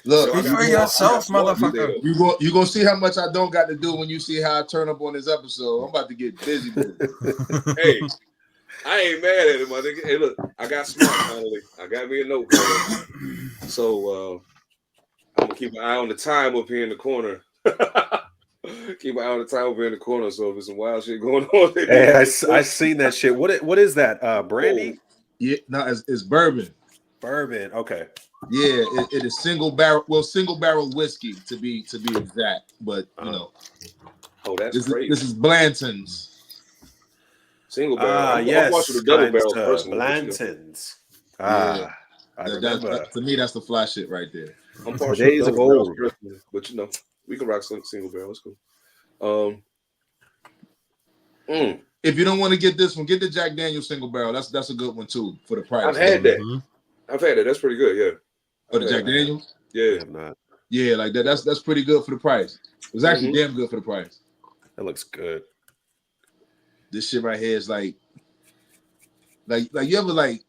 Look, Speak for yourself, motherfucker. You gonna see how much I don't got to do when you see how I turn up on this episode. I'm about to get busy with it. Hey, I ain't mad at it, my nigga. Hey, look, I got smart finally. I got me a notepad. So I'm gonna keep an eye on the time up here in the corner. Keep an eye on the time up here in the corner. So if there's some wild shit going on, hey, I seen that shit. What is that? Brandy? Yeah, no, it's bourbon. Bourbon. Okay. Yeah, it is single barrel whiskey to be exact. But you know, that's great. This is Blanton's single barrel. Yes, I'm the double barrel person. Blanton's. Yeah. To me, that's the fly shit right there. I'm partial to double barrels personally, but you know, we can rock some single barrel. It's cool. If you don't want to get this one, get the Jack Daniel's single barrel. That's a good one too for the price. I've had that. That's pretty good. Yeah. Oh, the Jack Daniels? Yeah. Yeah, like that. That's pretty good for the price. It was actually damn good for the price. That looks good. This shit right here is like you ever like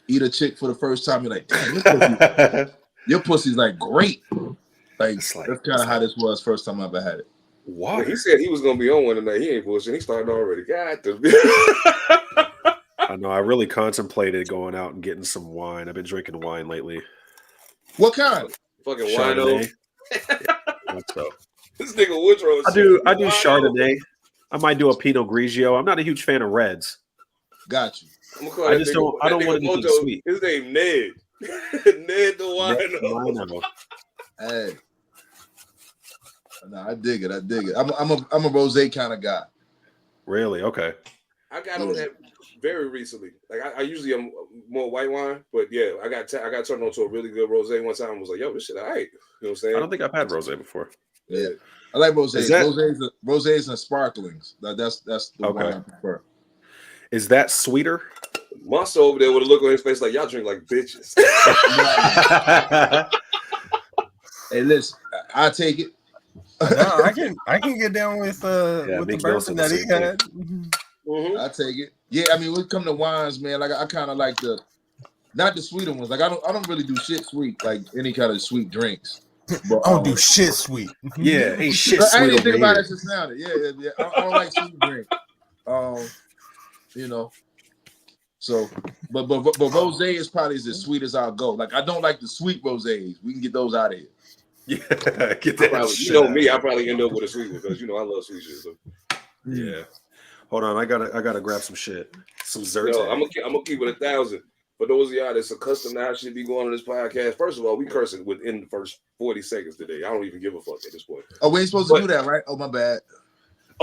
eat a chick for the first time, you're like, damn, your pussy's like great. That's kind of how this was first time I ever had it. Wow. He said he was gonna be on one tonight. He ain't bullshit. He started already. God damn. I know. I really contemplated going out and getting some wine. I've been drinking wine lately. What kind? Fucking wino. What's up? This nigga Woodrow. I do Chardonnay. I might do a Pinot Grigio. I'm not a huge fan of reds. Got you. I don't want anything sweet. His name Ned. Ned the wino. Hey. No, I dig it. I'm a rosé kind of guy. Really? Okay. I got on that very recently. Like I usually am more white wine, but yeah, I got turned on to a really good rosé one time. I was like, yo, this shit all right. You know what I'm saying? I don't think I've had rosé before. Yeah. I like rosés. Rosés and sparklings. That's the one I prefer. Is that sweeter? Monster over there with a look on his face like y'all drink like bitches. Hey, listen, I take it. No, I can get down with the bourbon that he had. Mm-hmm. I take it. Yeah, I mean, when it comes to wines, man, like I kind of like not the sweeter ones. Like I don't really do shit sweet, like any kind of sweet drinks. But, I don't do shit sweet. Yeah, ain't shit sweet. I didn't think about it. Just sounded. Yeah. I don't like sweet drink. You know. So, but rosé is probably as sweet as I'll go. Like I don't like the sweet rosés. We can get those out of here. Yeah, get that. You know me, I probably end up with a sweet one because you know I love sweet shit. So. Yeah. Hold on, I gotta grab some shit. Some Zyrtec. No, I'm gonna keep it 1,000. For those of y'all that's accustomed to how shit be going on this podcast, first of all, we cursing within the first 40 seconds today. I don't even give a fuck at this point. Oh, we ain't supposed to do that, right? Oh, my bad.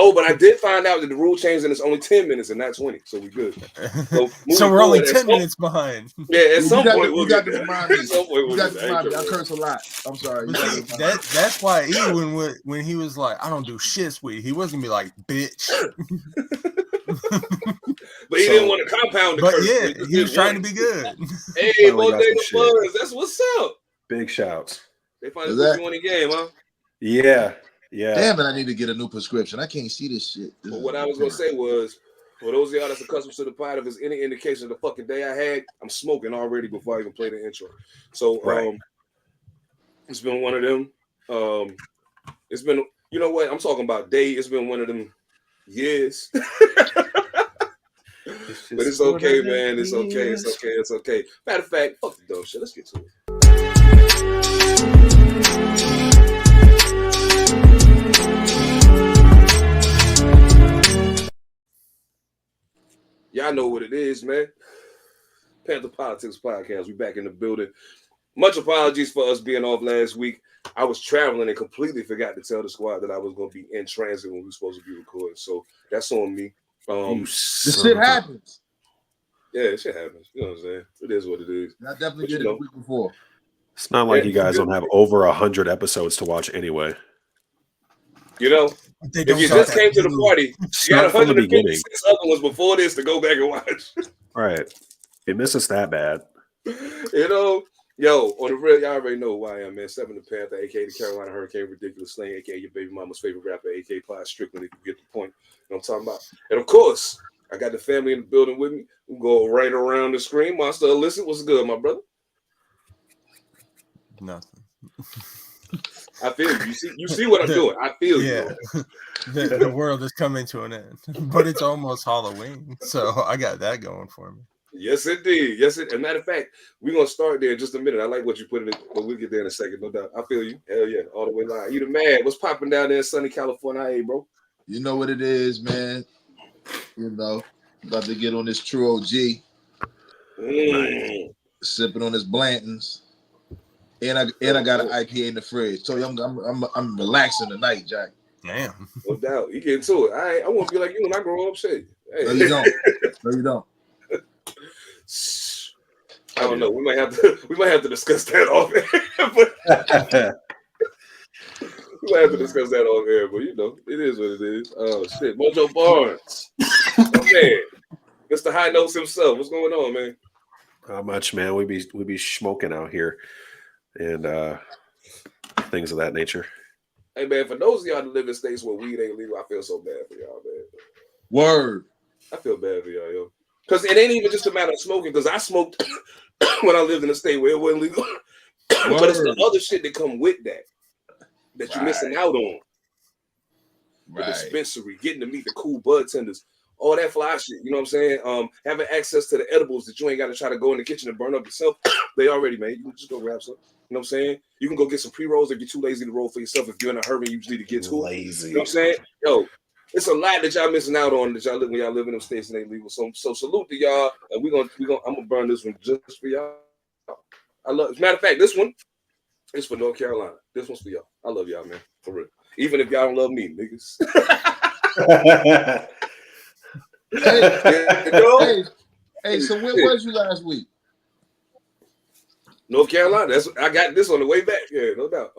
Oh, but I did find out that the rule changed and it's only 10 minutes and not 20, so we good. So we're only 10 minutes behind. Yeah, at some point we'll get there. I curse a lot. I'm sorry. That's why even when he was like, I don't do shit sweet, he wasn't gonna be like, bitch. But he didn't want to compound the curse. But yeah, he was trying to be good. Hey, Bodega Buzz, that's what's up. Big shouts. They finally put you on the game, huh? Yeah. Yeah. Damn it, I need to get a new prescription. I can't see this shit. But what I was gonna say was, for those of y'all that's accustomed to the pod, if there's any indication of the fucking day I had, I'm smoking already before I even play the intro. So it's been one of them. It's been, you know what? I'm talking about day. It's been one of them years. But it's okay, man. It's okay. It's okay. It's okay. Matter of fact, fuck the dumb shit. Let's get to it. Y'all know what it is, man. Pantha Politix Podcast. We back in the building. Much apologies for us being off last week. I was traveling and completely forgot to tell the squad that I was going to be in transit when we were supposed to be recording. So that's on me. This shit happens. Yeah, shit happens. You know what I'm saying? It is what it is. I definitely did it a week before. It's not like you guys don't have over 100 episodes to watch anyway. You know, if you just came to the party, you got 156 other ones before this to go back and watch. Right. It missed us that bad. You know, yo, on the real, y'all already know who I am, man. Seven the Panther, a.k.a. the Carolina Hurricane, Ridiculous Slang, a.k.a. your baby mama's favorite rapper, a.k.a. Clyde Strickland, if you get the point. You know what I'm talking about? And of course, I got the family in the building with me. We'll go right around the screen. Monster Elicit, what's good, my brother? Nothing. I feel you. You see what I'm doing. I feel you. The world is coming to an end, but it's almost Halloween, so I got that going for me. Yes, indeed. Yes, it. As a matter of fact, we're gonna start there in just a minute. I like what you put in it, but we'll get there in a second, no doubt. I feel you. Hell yeah, all the way live. You the man. What's popping down there in sunny California, hey, bro? You know what it is, man. You know, about to get on this true OG, sipping on his Blantons, and I got an IPA in the fridge. So I'm relaxing tonight, Jack. Damn. No doubt. You get into it. I want to be like you when I grow up. Shit. Hey. No, you don't. No, you don't. I don't know. We might have to discuss that off air. We might have to discuss that off air, but you know, it is what it is. Oh shit. Mojo Barnes. Man. Mr. High Notes himself. What's going on, man? Not much, man. We be smoking out here and things of that nature. Hey man, for those of y'all that live in states where weed ain't legal, I feel so bad for y'all, man. Word. I feel bad for y'all, yo. Because it ain't even just a matter of smoking, because I smoked when I lived in a state where it wasn't legal. But it's the other shit that come with that you're missing out on. The dispensary, getting to meet the cool bud tenders, all that fly shit, you know what I'm saying? Having access to the edibles that you ain't got to try to go in the kitchen and burn up yourself. They already made. You can just go grab some. You know what I'm saying? You can go get some pre-rolls if you're too lazy to roll for yourself. If you're in a hurry, you just need to get to it. Lazy. You know what I'm saying? Yo, it's a lot that y'all missing out on that y'all live when y'all live in them states and ain't legal. So salute to y'all. And I'm gonna burn this one just for y'all. I love. As a matter of fact, this one is for North Carolina. This one's for y'all. I love y'all, man. For real. Even if y'all don't love me, niggas. Hey, so where was you last week? North Carolina. I got this on the way back. Yeah, no doubt.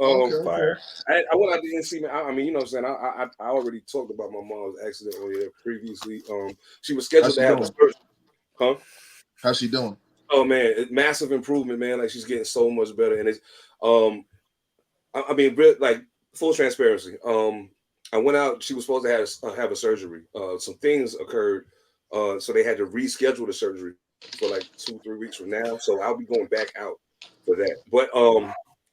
Fire. I went out to NC, man. I mean, you know what I'm saying? I already talked about my mom's accident on here previously. She was scheduled to have a surgery. Huh? How's she doing? Oh man, massive improvement, man. Like she's getting so much better. And it's I mean, like full transparency. I went out, she was supposed to have a surgery. Some things occurred. So they had to reschedule the surgery for like 2-3 weeks from now. So I'll be going back out for that. But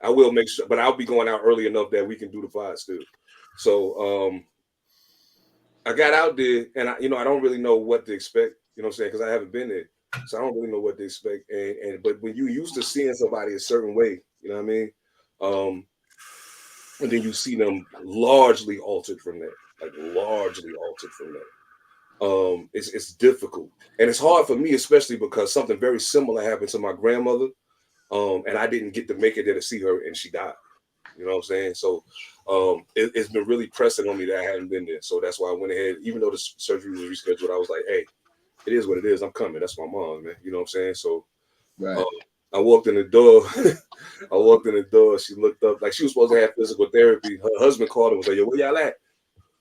I will make sure, but I'll be going out early enough that we can do the pod still. So I got out there and I don't really know what to expect, you know what I'm saying? Because I haven't been there. So I don't really know what to expect. But when you used to seeing somebody a certain way, you know what I mean? And then you see them largely altered from that. Like largely altered from that. It's difficult. And it's hard for me, especially because something very similar happened to my grandmother. And I didn't get to make it there to see her and she died. You know what I'm saying? So it's been really pressing on me that I hadn't been there. So that's why I went ahead, even though the surgery was rescheduled, I was like, hey, it is what it is. I'm coming. That's my mom, man. You know what I'm saying? So I walked in the door. She looked up like she was supposed to have physical therapy. Her husband called and was like, yo, where y'all at?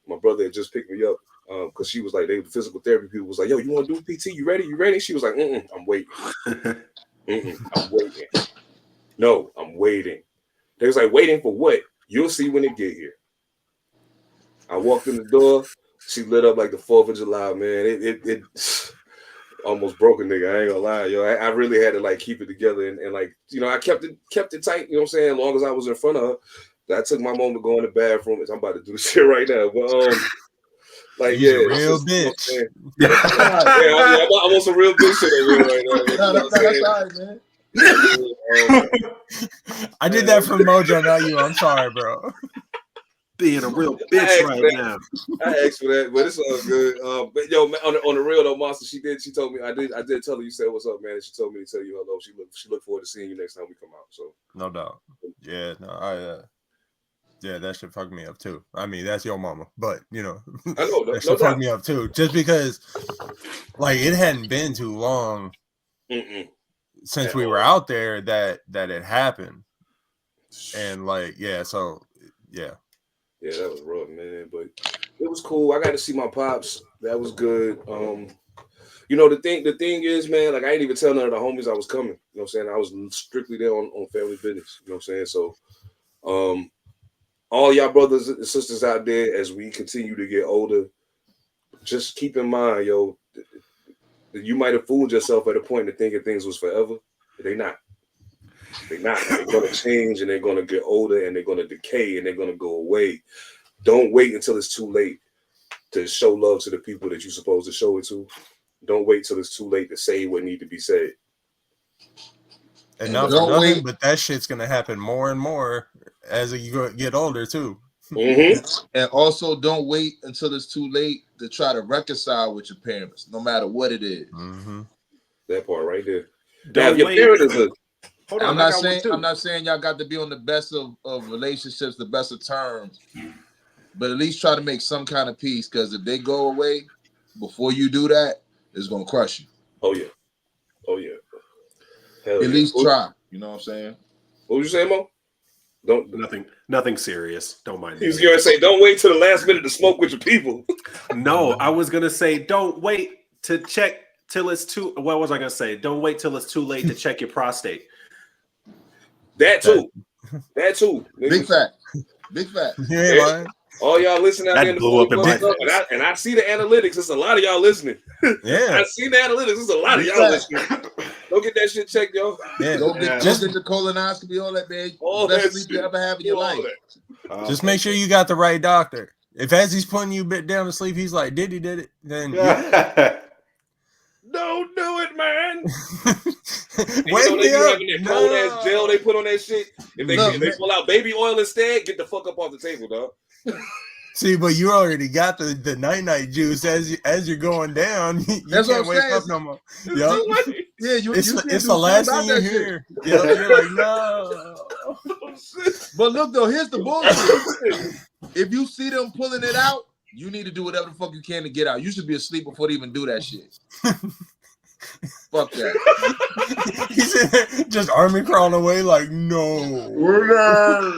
My brother had just picked me up because she was like, the physical therapy people was like, yo, you want to do PT? You ready? You ready? She was like, I'm waiting. I'm waiting. No, I'm waiting. They was like, waiting for what? You'll see when it get here. I walked in the door. She lit up like the 4th of July, man. It almost broke a nigga. I ain't gonna lie, yo. I really had to like keep it together and like, I kept it tight, you know what I'm saying? As long as I was in front of her. I took my moment to go in the bathroom. I'm about to do this shit right now. But like, he's a real bitch. You know I'm on some real bitch shit over here right now. That's all right, man. I did that for Mojo, not you. I'm sorry, bro. Being a real bitch right now. I asked for that, but it's all good. But yo, on the real though, Monster, she told me I did tell her you said what's up, man. And she told me to tell you hello. She looked forward to seeing you next time we come out. So no doubt. Yeah, no, yeah, that should fuck me up too. I mean, that's your mama, but I know that should fuck me up too. Just because, like, it hadn't been too long since we were out there that it happened, and like, so yeah. Yeah, that was rough, man. But it was cool. I got to see my pops. That was good. The thing is, man, like I ain't even tell none of the homies I was coming. You know what I'm saying? I was strictly there on family business. You know what I'm saying? So all y'all brothers and sisters out there, as we continue to get older, just keep in mind, yo, you might have fooled yourself at a point of thinking things was forever. They not. They're not. They're going to change, and they're going to get older, and they're going to decay, and they're going to go away. Don't wait until it's too late to show love to the people that you're supposed to show it to. Don't wait till it's too late to say what need to be said. And not for nothing, but that shit's going to happen more and more as you get older, too. Mm-hmm. And also, don't wait until it's too late to try to reconcile with your parents, no matter what it is. Mm-hmm. That part right there. Don't your wait. parent is a. Hold on, I'm not saying y'all got to be on the best of relationships, the best of terms, but at least try to make some kind of peace. Because if they go away before you do that, it's gonna crush you. Oh yeah. Hell at least try. You know what I'm saying? What was you saying, Mo? Don't nothing serious. Don't mind. He was going to say, don't wait till the last minute to smoke with your people. No, I was gonna say, don't wait to check till it's too. What was I gonna say? Don't wait till it's too late to check your prostate. That too. Big fact. Yeah, man. All y'all listening out that there in the blew up in my and I see the analytics. It's a lot of y'all listening. Yeah, I see the analytics. It's a lot of y'all listening. Go get that shit checked, yo. Yeah. Go get the colonoscopy, all that, man. All best that sleep shit. you ever have in your life. Just make sure you got the right doctor. If as he's putting you down to sleep, he's like, did it? Then don't do it, man. Wake me up. Having that cold ass gel they put on that shit. If they pull out baby oil instead, get the fuck up off the table, dog. See, but you already got the night juice as you're going down. You That's can't what wake I'm saying. up no more. Yep. Yeah, It's the last thing you hear. Yep, you're like, no. But look though, here's the bullshit. If you see them pulling it out, you need to do whatever the fuck you can to get out. You should be asleep before they even do that shit. Fuck that. He's in there just army crawling away like, no.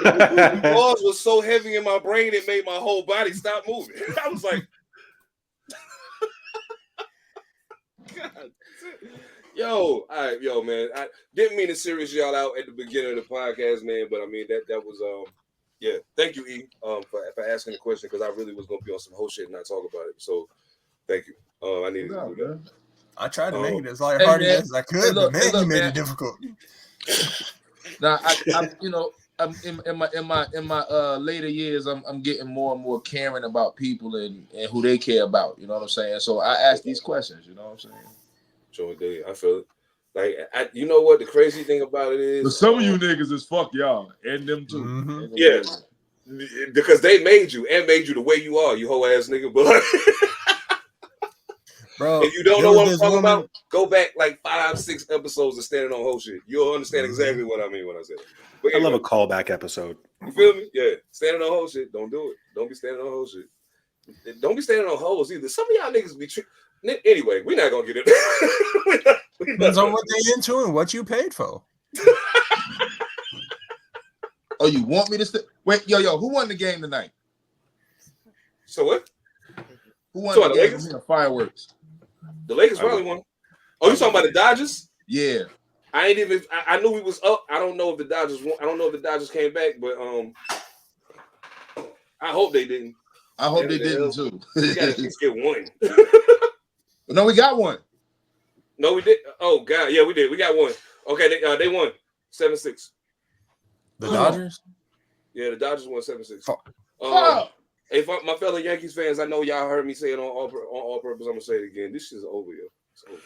The balls was so heavy in my brain it made my whole body stop moving. I was like, God. Yo, all right, man. I didn't mean to serious y'all out at the beginning of the podcast, man, but I mean that was yeah. Thank you, E, for asking the question because I really was gonna be on some whole shit and not talk about it. So thank you. I needed to do that. I tried to make it as lighthearted as I could, but man, you made it difficult. Now, I'm in my later years, I'm getting more and more caring about people and who they care about. You know what I'm saying? So I ask these questions. You know what I'm saying? Sure did. I feel it. Like, you know what the crazy thing about it is? But some of you niggas is fuck y'all and them too. Mm-hmm. Yeah, because they made you the way you are, you whole ass nigga. But bro, if you don't know what I'm talking about, go back like 5-6 episodes of Standing on Whole Shit. You'll understand exactly what I mean when I say it. But I love a callback episode. You feel me? Yeah. Standing on whole shit. Don't do it. Don't be standing on whole shit. Don't be standing on hoes either. Some of y'all niggas be anyway, we're not gonna get it. Depends on what they into and what you paid for. Oh, you want me to wait? Yo, who won the game tonight? So what? Who won the game? Lakers? Fireworks. The Lakers probably won. Oh, you talking about the Dodgers? Yeah. I knew we was up. I don't know if the Dodgers won. I don't know if the Dodgers came back, but I hope they didn't. I hope they didn't too. We gotta at least get one. No, we got one. No, we did. Oh God, yeah, we did. We got one. Okay, they won 7-6. The Dodgers? Yeah, the Dodgers won 7-6. Hey, my fellow Yankees fans, I know y'all heard me say it on all purpose. I'm gonna say it again. This shit's over, yo. It's over.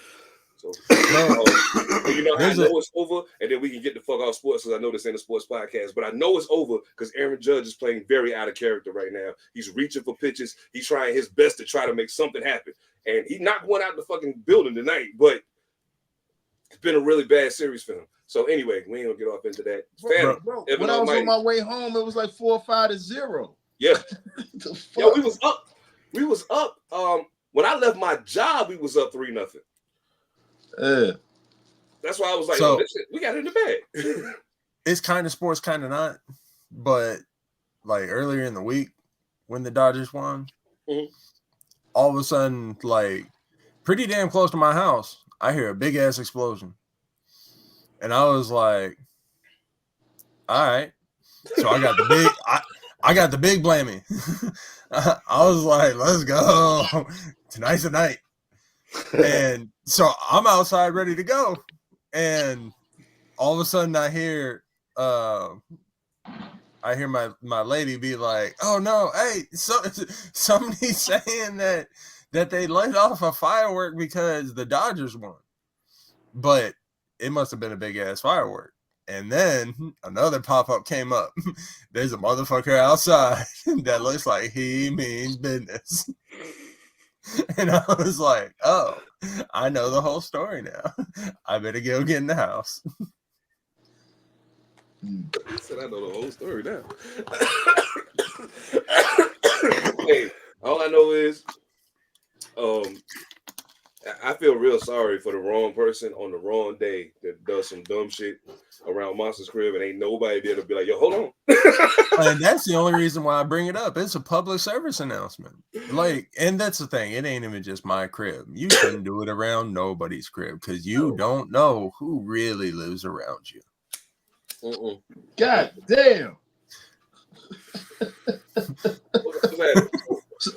So, you know how I know it's over, and then we can get the fuck off sports because I know this ain't a sports podcast, but I know it's over because Aaron Judge is playing very out of character right now. He's reaching for pitches. He's trying his best to try to make something happen, and he knocked one out the fucking building tonight, but it's been a really bad series for him. So anyway, we ain't gonna get off into that. Bro, when I was on my way home, it was like 4 or 5-0. Yeah. Yeah, we was up. When I left my job, we was up 3-0. That's why I was like, so, this shit, we got it in the bag. It's kind of sports, kind of not. But like earlier in the week when the Dodgers won, all of a sudden, like pretty damn close to my house, I hear a big ass explosion. And I was like, all right. So I got the big I got the big blaming. I was like, let's go. Tonight's the night. And so I'm outside ready to go. And all of a sudden I hear my lady be like, "Oh no, hey, somebody's saying that they let off a firework because the Dodgers won." But it must have been a big ass firework. And then another pop-up came up. There's a motherfucker outside that looks like he means business. And I was like, oh, I know the whole story now. I better go get in the house. I said I know the whole story now. Hey, all I know is I feel real sorry for the wrong person on the wrong day that does some dumb shit around Monster's crib and ain't nobody be able to be like, yo, hold on. And that's the only reason why I bring it up. It's a public service announcement. Like, and that's the thing. It ain't even just my crib. You shouldn't do it around nobody's crib because you don't know who really lives around you. God damn.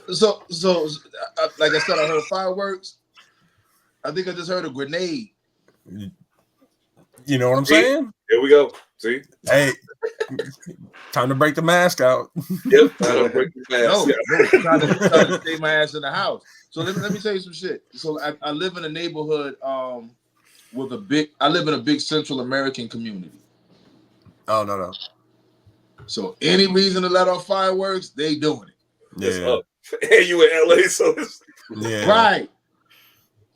So, like I said, I heard fireworks. I think I just heard a grenade. You know what I'm saying? Here we go. See? Hey, time to break the mask out. Yep, time to break the mask. No, trying to stay my ass in the house. So let me tell you some shit. So I live in a neighborhood with I live in a big Central American community. Oh, no. So any reason to let off fireworks, they doing it. Yeah. And you in LA, so it's right.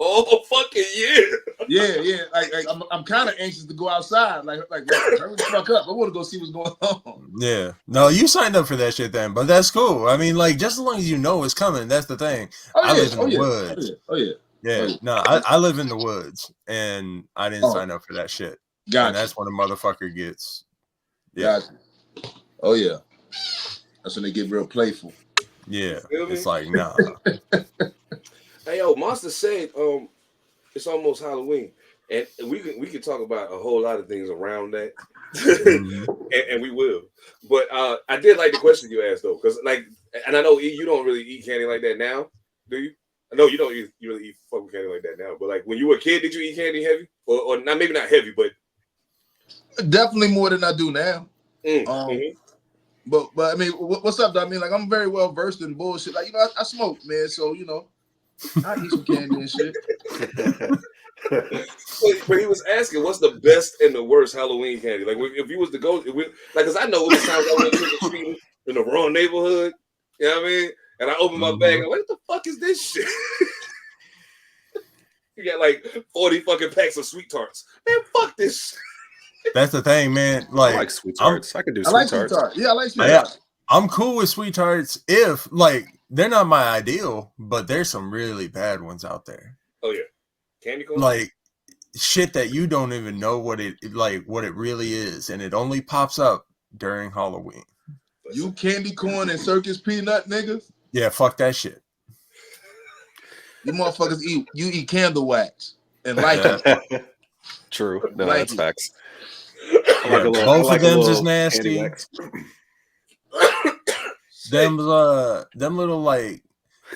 Oh, fucking yeah. Yeah. Like I'm kind of anxious to go outside. Like hurry the fuck up. I want to go see what's going on. Yeah. No, you signed up for that shit then, but that's cool. I mean, like, just as long as you know it's coming, that's the thing. I live in the woods. Oh yeah. Yeah. No, I live in the woods, and I didn't sign up for that shit. Gotcha. And that's when a motherfucker gets. Yeah. Gotcha. Oh yeah. That's when they get real playful. Yeah. It's like, nah. Hey, yo, Monster said it's almost Halloween, and we can talk about a whole lot of things around that, and we will. But I did like the question you asked though, because like, and I know you don't really eat candy like that now, do you? I know you don't really eat fucking candy like that now, but like when you were a kid, did you eat candy heavy, or not? Maybe not heavy, but definitely more than I do now. But I mean, what's up, though? I mean, like, I'm very well versed in bullshit. Like, you know, I smoke, man, so you know. I eat some candy and shit. But he was asking, what's the best and the worst Halloween candy? Like, if you was to go, like, because I know it was times I went to the street in the wrong neighborhood, you know what I mean? And I opened my bag, and what the fuck is this shit? You got like 40 fucking packs of sweet tarts. Man, fuck this shit. That's the thing, man. Like, I like sweet tarts. I can do sweet tarts. Yeah, I like sweet tarts. I'm cool with sweet tarts if, like, they're not my ideal, but there's some really bad ones out there. Oh yeah, candy corn. Like shit that you don't even know what it really is, and it only pops up during Halloween. You candy corn and circus peanut niggas? Yeah, fuck that shit. You motherfuckers eat candle wax and like it. True. No, that's facts. Yeah, both of them is nasty. Them little like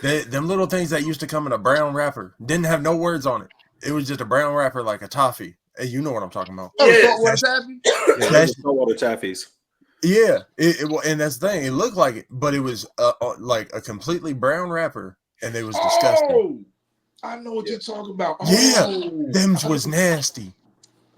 them little things that used to come in a brown wrapper didn't have no words on it. It was just a brown wrapper like a toffee. Hey, you know what I'm talking about? Saltwater taffy. Yeah, saltwater taffies. Yeah, and that's the thing. It looked like it, but it was like a completely brown wrapper, and it was disgusting. I know what you're talking about. Them's was nasty.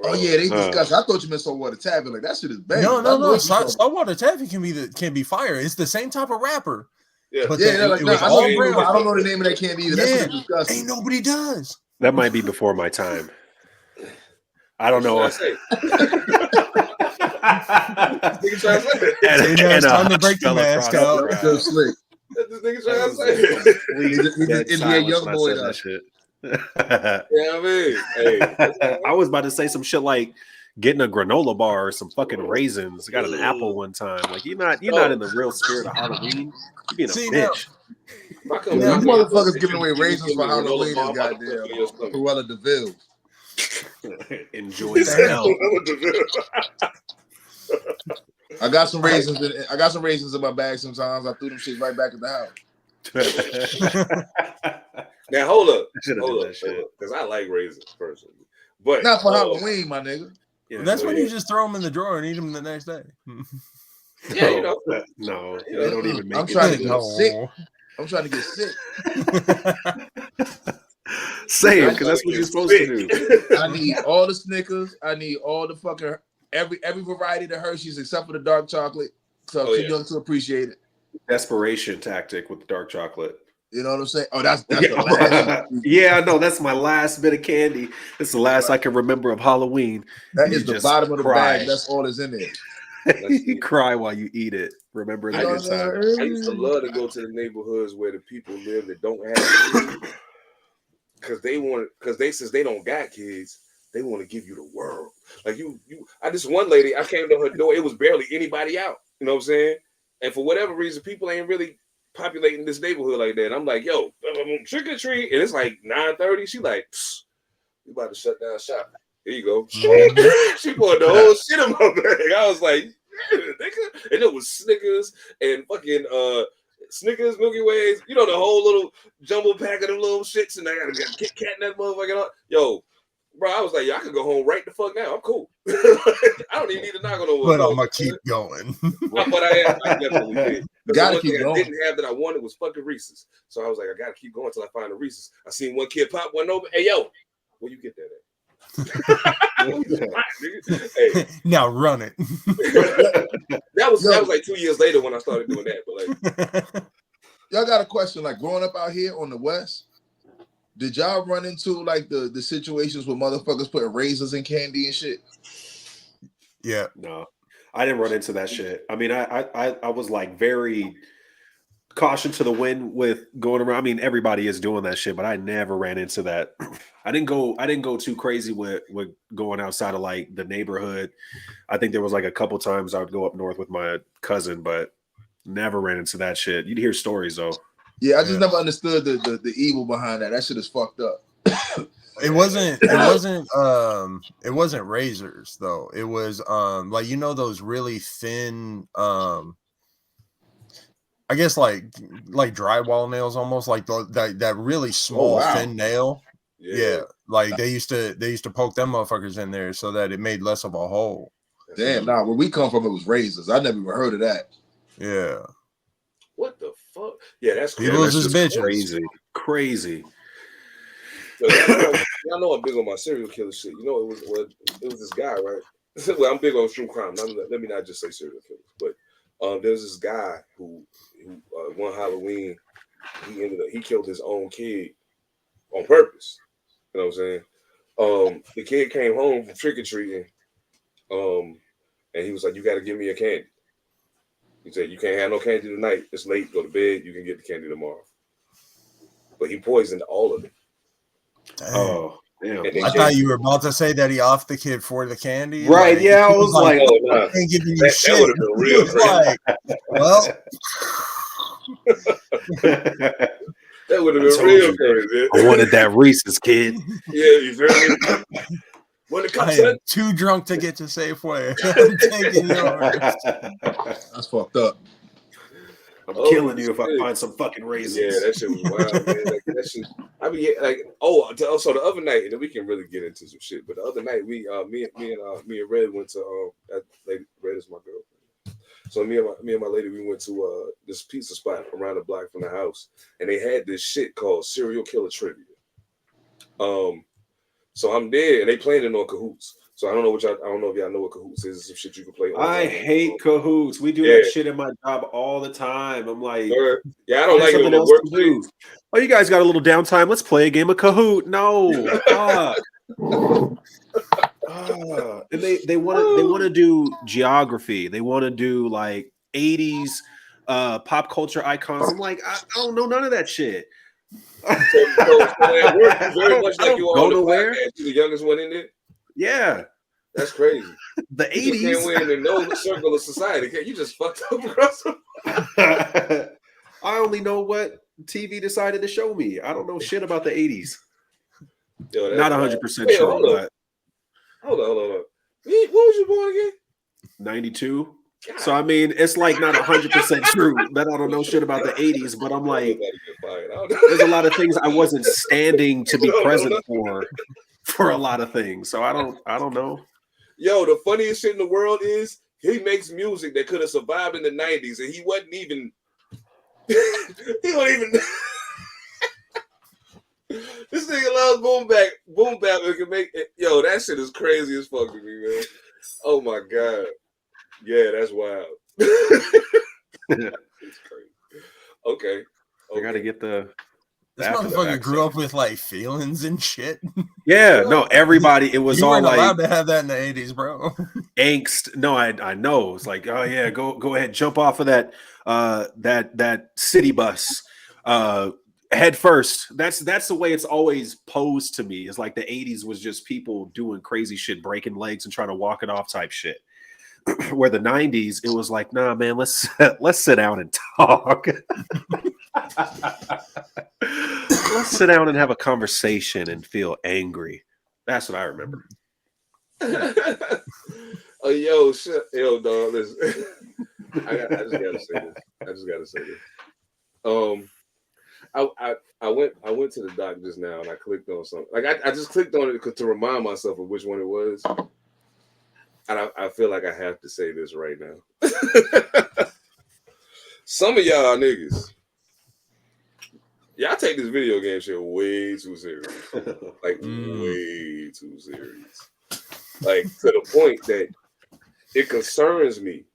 Oh yeah, they disgusting. I thought you meant saltwater taffy. Like that shit is bad. No. Saltwater taffy can be fire. It's the same type of wrapper. Yeah, but it was all brown. I don't know the name of that candy either. That shit is disgusting. Ain't nobody does. That might be before my time. I don't know. It's time to break the mask out. So slick. This nigga trying to say. He's a young boy. That shit. Yeah, I mean, hey. I was about to say some shit like getting a granola bar or some fucking raisins. I got an apple one time. Like you're not in the real spirit of Halloween. You being a bitch. Yeah, motherfuckers giving away raisins for Halloween is goddamn Cruella DeVille. Enjoy hell. I got some raisins in my bag sometimes. I threw them shit right back in the house. Now hold up, because I like raisins personally, but not for Halloween, my nigga. Yeah, that's when you just throw them in the drawer and eat them the next day. Yeah, you know. No, they don't even make I'm it. trying to get sick. I'm trying to get sick. Same, because that's what you're supposed to do. I need all the Snickers. I need all the fucking every variety of the Hershey's except for the dark chocolate. So I'm too young to appreciate it. Desperation tactic with the dark chocolate. You know what I'm saying? Oh, that's the last. Yeah, I know. That's my last bit of candy. It's the last I can remember of Halloween. That is the bottom of the bag. That's all that's in there. You cry while you eat it. Remember that good time. I used to love to go to the neighborhoods where the people live that don't have kids. Since they don't got kids, they want to give you the world. Like this one lady, I came to her door, it was barely anybody out. You know what I'm saying? And for whatever reason, people ain't really populating this neighborhood like that. And I'm like, yo, trick or treat. And it's like 9:30. She like, we about to shut down shop. Here you go. She poured the whole shit in my bag. I was like, and it was Snickers and fucking Snickers, Milky Ways, you know, the whole little jumbo pack of them little shits, and I got a Kit Kat in that motherfucker. Yo, bro, I was like, yo, I could go home right the fuck now. I'm cool. I don't even need to knock on no one. But I'm gonna keep going. But I definitely did. Gotta keep going. I didn't have that I wanted was fucking Reese's. So I was like, I gotta keep going until I find the Reese's. I seen one kid pop one over. Hey, yo, where you get that at? Hey. Now run it. that was like 2 years later when I started doing that. But like, y'all got a question? Like growing up out here on the West, did y'all run into like the situations where motherfuckers putting razors in candy and shit? Yeah, no, I didn't run into that shit. I mean, I was like very caution to the wind with going around. I mean, everybody is doing that shit, but I never ran into that. I didn't go too crazy with going outside of like the neighborhood. I think there was like a couple times I would go up north with my cousin, but never ran into that shit. You'd hear stories though. Yeah, I just never understood the evil behind that. That shit is fucked up. It wasn't razors though. It was like, you know, those really thin I guess like drywall nails, almost like that really small thin nail. Yeah, like they used to poke them motherfuckers in there so that it made less of a hole. Damn, nah, where we come from, it was razors. I never even heard of that. Yeah. What the fuck? Yeah, that's crazy. People just bitches. Crazy. Y'all know I'm big on my serial killer shit. You know, it was this guy, right? Well, I'm big on true crime. Let me not just say serial killers, but there's this guy who one Halloween he killed his own kid on purpose. You know what I'm saying? The kid came home from trick or treating, and he was like, "You got to give me a candy." He said, "You can't have no candy tonight. It's late. Go to bed. You can get the candy tomorrow." But he poisoned all of it. Dang. Oh, damn! I thought you were about to say that he offed the kid for the candy. Right? Like, yeah, I was like, "Oh, nah. I ain't giving you shit." That would have been real crazy. Well. That would have been real crazy. I wanted that Reese's, kid. Yeah, you feel me? I am too drunk to get to Safeway. I'm taking yours. That's fucked up. I'm killing you if I find some fucking raisins. Yeah, that shit was wild, man. Like, that shit. I mean, yeah, like, so the other night, and then we can really get into some shit. But the other night, me and Red went to lady, Red is my girlfriend. So me and my lady, we went to this pizza spot around the block from the house, and they had this shit called serial killer trivia. So I'm there, and they playing it on Cahoots. So I don't know if y'all know what Cahoots is. Some shit you can play. I hate Cahoots. We do that shit in my job all the time. I'm like, yeah, I don't like it when it works. Oh, you guys got a little downtime. Let's play a game of Kahoot. No, and they want to do geography. They want to do like 80s pop culture icons. I'm like, I don't know none of that shit. So it works very much like you all the podcast. You the youngest one in there. Yeah, that's crazy. The 80s. You can't win in no circle of society. You just fucked up across them. I only know what TV decided to show me. I don't know shit about the 80s. Yo, not 100% sure. Hold on. What was you born again? 92. So I mean, it's like not 100% true that I don't know shit about the 80s, but I'm like, there's a lot of things I wasn't standing to be present for a lot of things. So I don't know. Yo, the funniest shit in the world is he makes music that could have survived in the 90s, and he wasn't even. He don't even. This nigga loves boom bap. We can make it. Yo, that shit is crazy as fuck to me, man. Oh my god. Yeah, that's wild. It's crazy. Okay. I gotta get the. This motherfucker grew up with like feelings and shit. Yeah, no, everybody. It was you all weren't like allowed to have that in the 80s, bro. angst. No, I know. It's like, oh yeah, go ahead, jump off of that city bus, head first. That's the way it's always posed to me. It's like the 80s was just people doing crazy shit, breaking legs and trying to walk it off type shit. Where the 90s, it was like, nah, man, let's sit down and talk. Let's sit down and have a conversation and feel angry. That's what I remember. Oh, yo, shit. Yo, dog, listen. I just gotta say this. I went to the doc just now and I clicked on something. Like I just clicked on it to remind myself of which one it was. And I feel like I have to say this right now. Some of y'all niggas, y'all take this video game shit way too serious. Like way too serious. Like to the point that it concerns me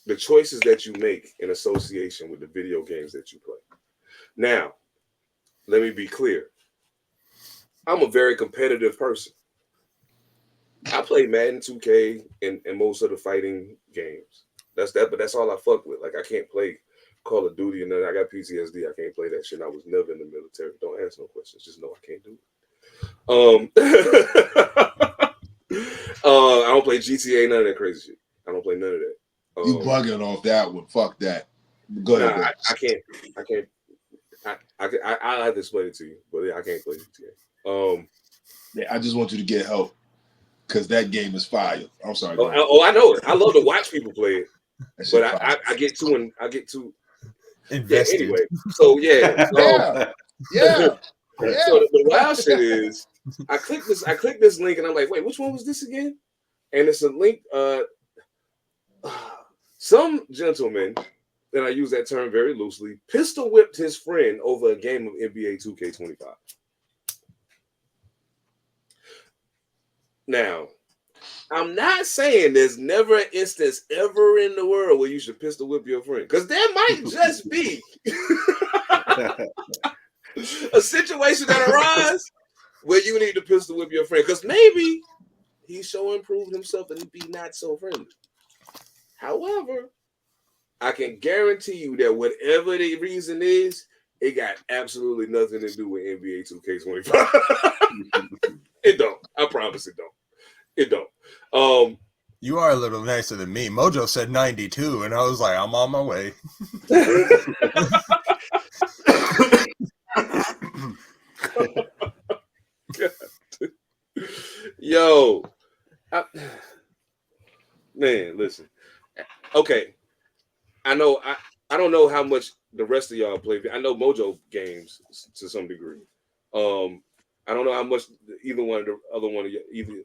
the choices that you make in association with the video games that you play. Now, let me be clear. I'm a very competitive person. I play Madden 2K and most of the fighting games. That's that, but that's all I fuck with. Like I can't play Call of Duty and then I got PTSD. I can't play that shit. I was never in the military. Don't ask no questions. Just know I can't do it. I don't play GTA, none of that crazy shit. I don't play none of that. You bugging off that one. Fuck that. Go ahead. Nah, I can't. I'll have to explain it to you, but yeah, I can't play GTA. Yeah, I just want you to get help because that game is fire. I'm sorry. I know it. I love to watch people play it, but I get too invested. Yeah, anyway, so yeah. Yeah. So the wild shit is, I click this link and I'm like, wait, which one was this again? And it's a link. Some gentleman, and I use that term very loosely, pistol whipped his friend over a game of NBA 2K25. Now, I'm not saying there's never an instance ever in the world where you should pistol whip your friend, because there might just be a situation that arises where you need to pistol whip your friend, because maybe he's so improved himself that he'd be not so friendly. However, I can guarantee you that whatever the reason is, it got absolutely nothing to do with NBA 2K25. It don't. I promise it don't. It don't. You are a little nicer than me. Mojo said 92, and I was like, I'm on my way. Yo. Man, listen. Okay. I know I don't know how much the rest of y'all play. I know Mojo games to some degree. I don't know how much either one of the other one of you either.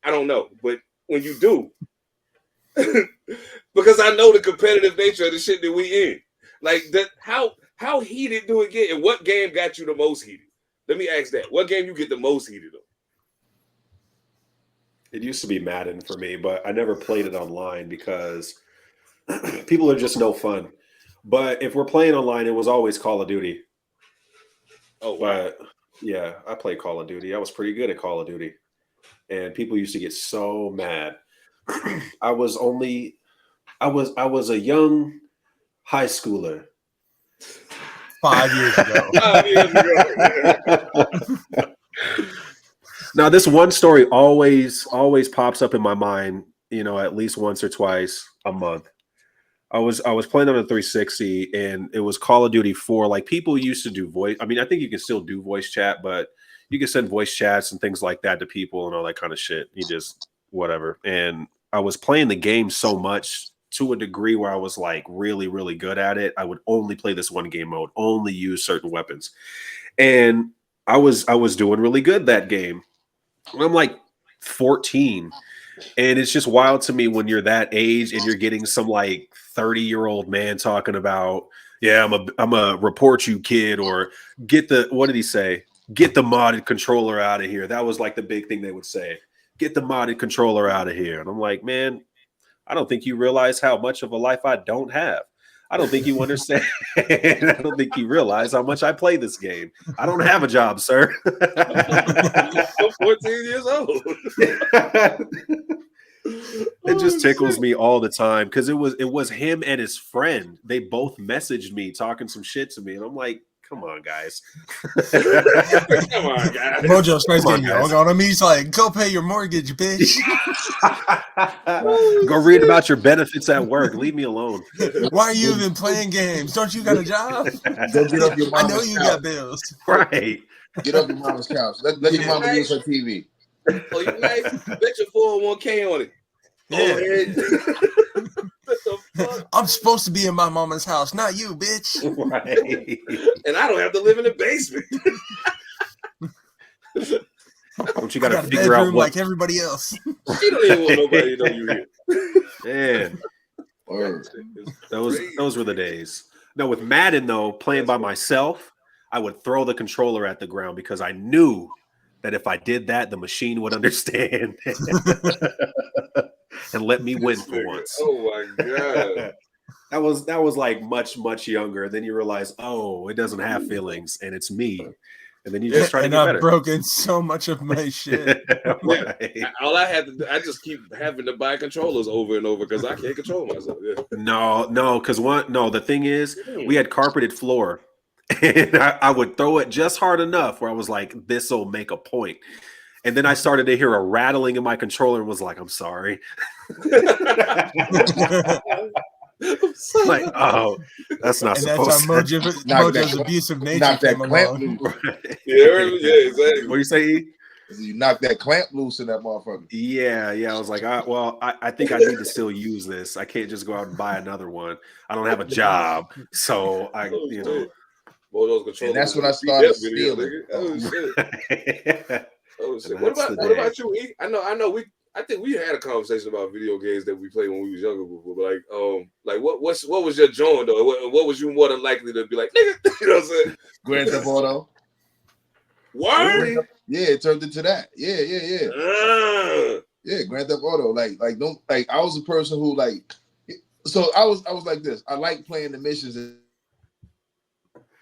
I don't know, but when you do, because I know the competitive nature of the shit that we in, like that, how heated do it get, and what game got you the most heated? Let me ask that. What game you get the most heated of? It used to be Madden for me, but I never played it online because people are just no fun. But if we're playing online, it was always Call of Duty. Oh, wow. But yeah, I played Call of Duty. I was pretty good at Call of Duty. And people used to get so mad. I was a young high schooler. 5 years ago. 5 years ago. Now, this one story always pops up in my mind, at least once or twice a month. I was playing on a 360 and it was Call of Duty 4. Like people used to do voice. I mean, I think you can still do voice chat, but you can send voice chats and things like that to people and all that kind of shit. You just whatever. And I was playing the game so much to a degree where I was like really, really good at it. I would only play this one game mode, only use certain weapons. And I was doing really good that game. And I'm like 14 And it's just wild to me when you're that age and you're getting some like 30-year-old man talking about, yeah, I'm a report you, kid, or what did he say? Get the modded controller out of here. That was like the big thing they would say. Get the modded controller out of here. And I'm like, man, I don't think you realize how much of a life I don't have. I don't think you understand. I don't think you realize how much I play this game. I don't have a job, sir. I'm 14 years old. It just tickles me all the time because it was him and his friend. They both messaged me talking some shit to me, and I'm like, come on, guys. Come on, guys. Mojo starts getting young on him. He's like, go pay your mortgage, bitch. Go read about your benefits at work. Leave me alone. Why are you even playing games? Don't you got a job? Go get up your I mama's know you couch. got bills. Right. Get up your mama's couch. Let your mama use her TV. Oh, you nice? Bet your 401k on it. Yeah. What the fuck? I'm supposed to be in my mama's house, not you, bitch. Right. And I don't have to live in the basement. Don't you I got to got a figure out bedroom what? like everybody else. You don't even want nobody to know you here. Man, Word. those were the days. No, with Madden though, playing by myself, I would throw the controller at the ground because I knew that if I did that, the machine would understand and let me win for once. Oh my god. That was like much younger. Then you realize, oh, it doesn't have feelings and it's me. And then you just try to And get I've better. broken so much of my shit. Right. All I had to do, I just keep having to buy controllers over and over because I can't control myself. Yeah. No, because the thing is, we had carpeted floor. And I would throw it just hard enough where I was like, this will make a point. And then I started to hear a rattling in my controller and was like, I'm sorry. Like, oh, that's not And that's how supposed to. Mojo's abusive nature Knock that came clamp along. loose. Yeah, exactly. What do you say, E? You knock that clamp loose in that motherfucker. Yeah. I was like, I think I need to still use this. I can't just go out and buy another one. I don't have a job. So Well, those controllers. And that's when I started video, stealing. nigga. Oh shit. And What that's about you, E? I think we had a conversation about video games that we played when we was younger before. But what was your joint though? What was you more than likely to be like, nigga? You know what I'm saying? Grand Theft Auto. Word? Yeah, it turned into that. Yeah. Yeah, Grand Theft Auto. I was a person who so I was like this. I like playing the missions and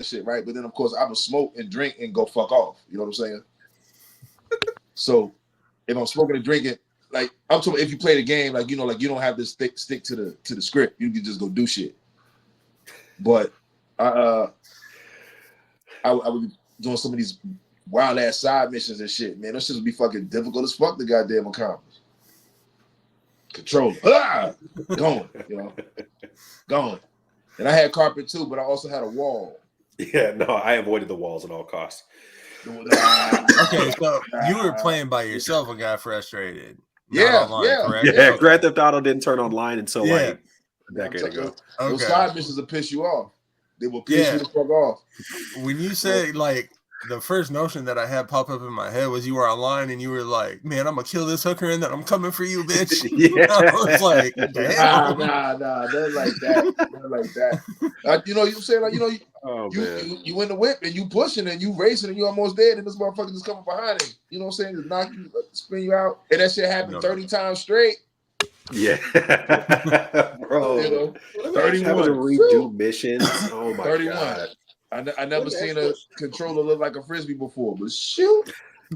shit, right? But then of course I would smoke and drink and go fuck off. You know what I'm saying? So if I'm smoking and drinking, I'm talking if you play the game, you don't have to stick to the script. You can just go do shit. But I would be doing some of these wild ass side missions and shit, man. Those shit would be fucking difficult as fuck to goddamn accomplish. Control. Going. And I had carpet too, but I also had a wall. Yeah, no, I avoided the walls at all costs. Okay, so you were playing by yourself and got frustrated. Yeah, correct? Yeah, Okay. Grand Theft Auto didn't turn online until like a decade ago. Those Okay. side missions will piss you off. They will piss you the fuck off. When you say the first notion that I had pop up in my head was you were online and you were like, man, I'm gonna kill this hooker and then I'm coming for you, bitch. Yeah. I was like, damn. Nah, nothing like that. You say you in the whip and you pushing and you racing and you almost dead and this motherfucker just coming behind him. You know what I'm saying? Just knock you, spin you out, and that shit happened 30 times straight. Yeah, bro. 31. Having to redo missions. Oh my 31. god. I never seen a controller look like a frisbee before, but shoot.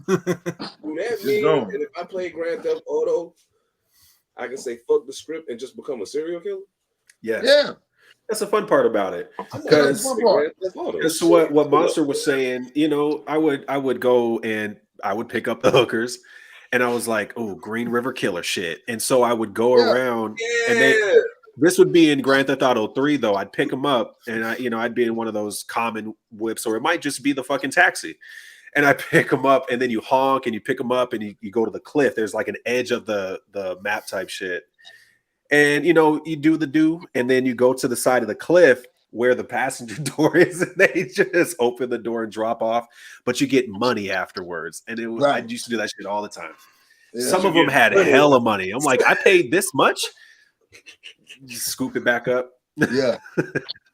That mean, and if I play Grand Theft Auto, I can say fuck the script and just become a serial killer? Yes. Yeah. That's the fun part about it. Because So what Monster was saying, I would go and I would pick up the hookers and I was like, oh, Green River Killer shit. And so I would go around and this would be in Grand Theft Auto 3 though. I'd pick them up and I'd be in one of those common whips, or it might just be the fucking taxi. And I pick them up and then you honk and you pick them up and you go to the cliff. There's like an edge of the map type shit. And, you do the do, and then you go to the side of the cliff where the passenger door is, and they just open the door and drop off, but you get money afterwards. And I used to do that shit all the time. Some of them had hella money. I'm like, I paid this much. You scoop it back up. Yeah.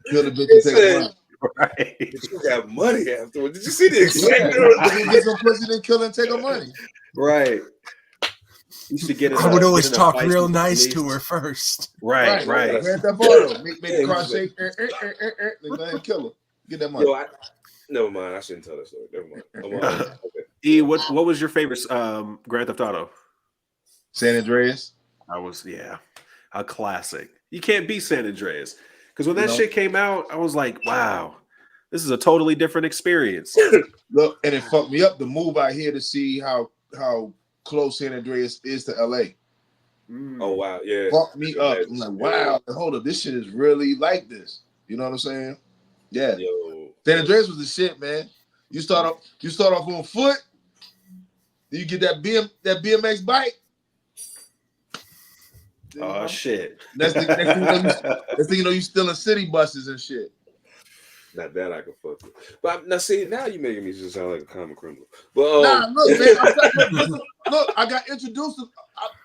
Kill the bitch and take money. Right. You got money afterward. Did you see the excitement? You get some pussy, then kill her and take her money. Right. You should get it. I would always talk real nice to her first. Right. Grand Theft Auto. Make the car shake. Then go ahead and kill her. Get that money. Yo, never mind. I shouldn't tell that story. Never mind. Okay. E, what was your favorite Grand Theft Auto? San Andreas. I was a classic. You can't beat San Andreas because when that shit came out, I was like, wow, this is a totally different experience. Look, and it fucked me up. The move out here to see how close San Andreas is to LA. Oh wow, yeah. Fucked me up. I'm like, wow, hold up, this shit is really like this. You know what I'm saying? Yeah. Yo. San Andreas was the shit, man. You start off on foot, then you get that BMX bike. Oh shit! Next thing you know, you still in city buses and shit. Not that I can fuck with. But now see, now you making me just sound like a common criminal. But look, man, look, I got introduced to.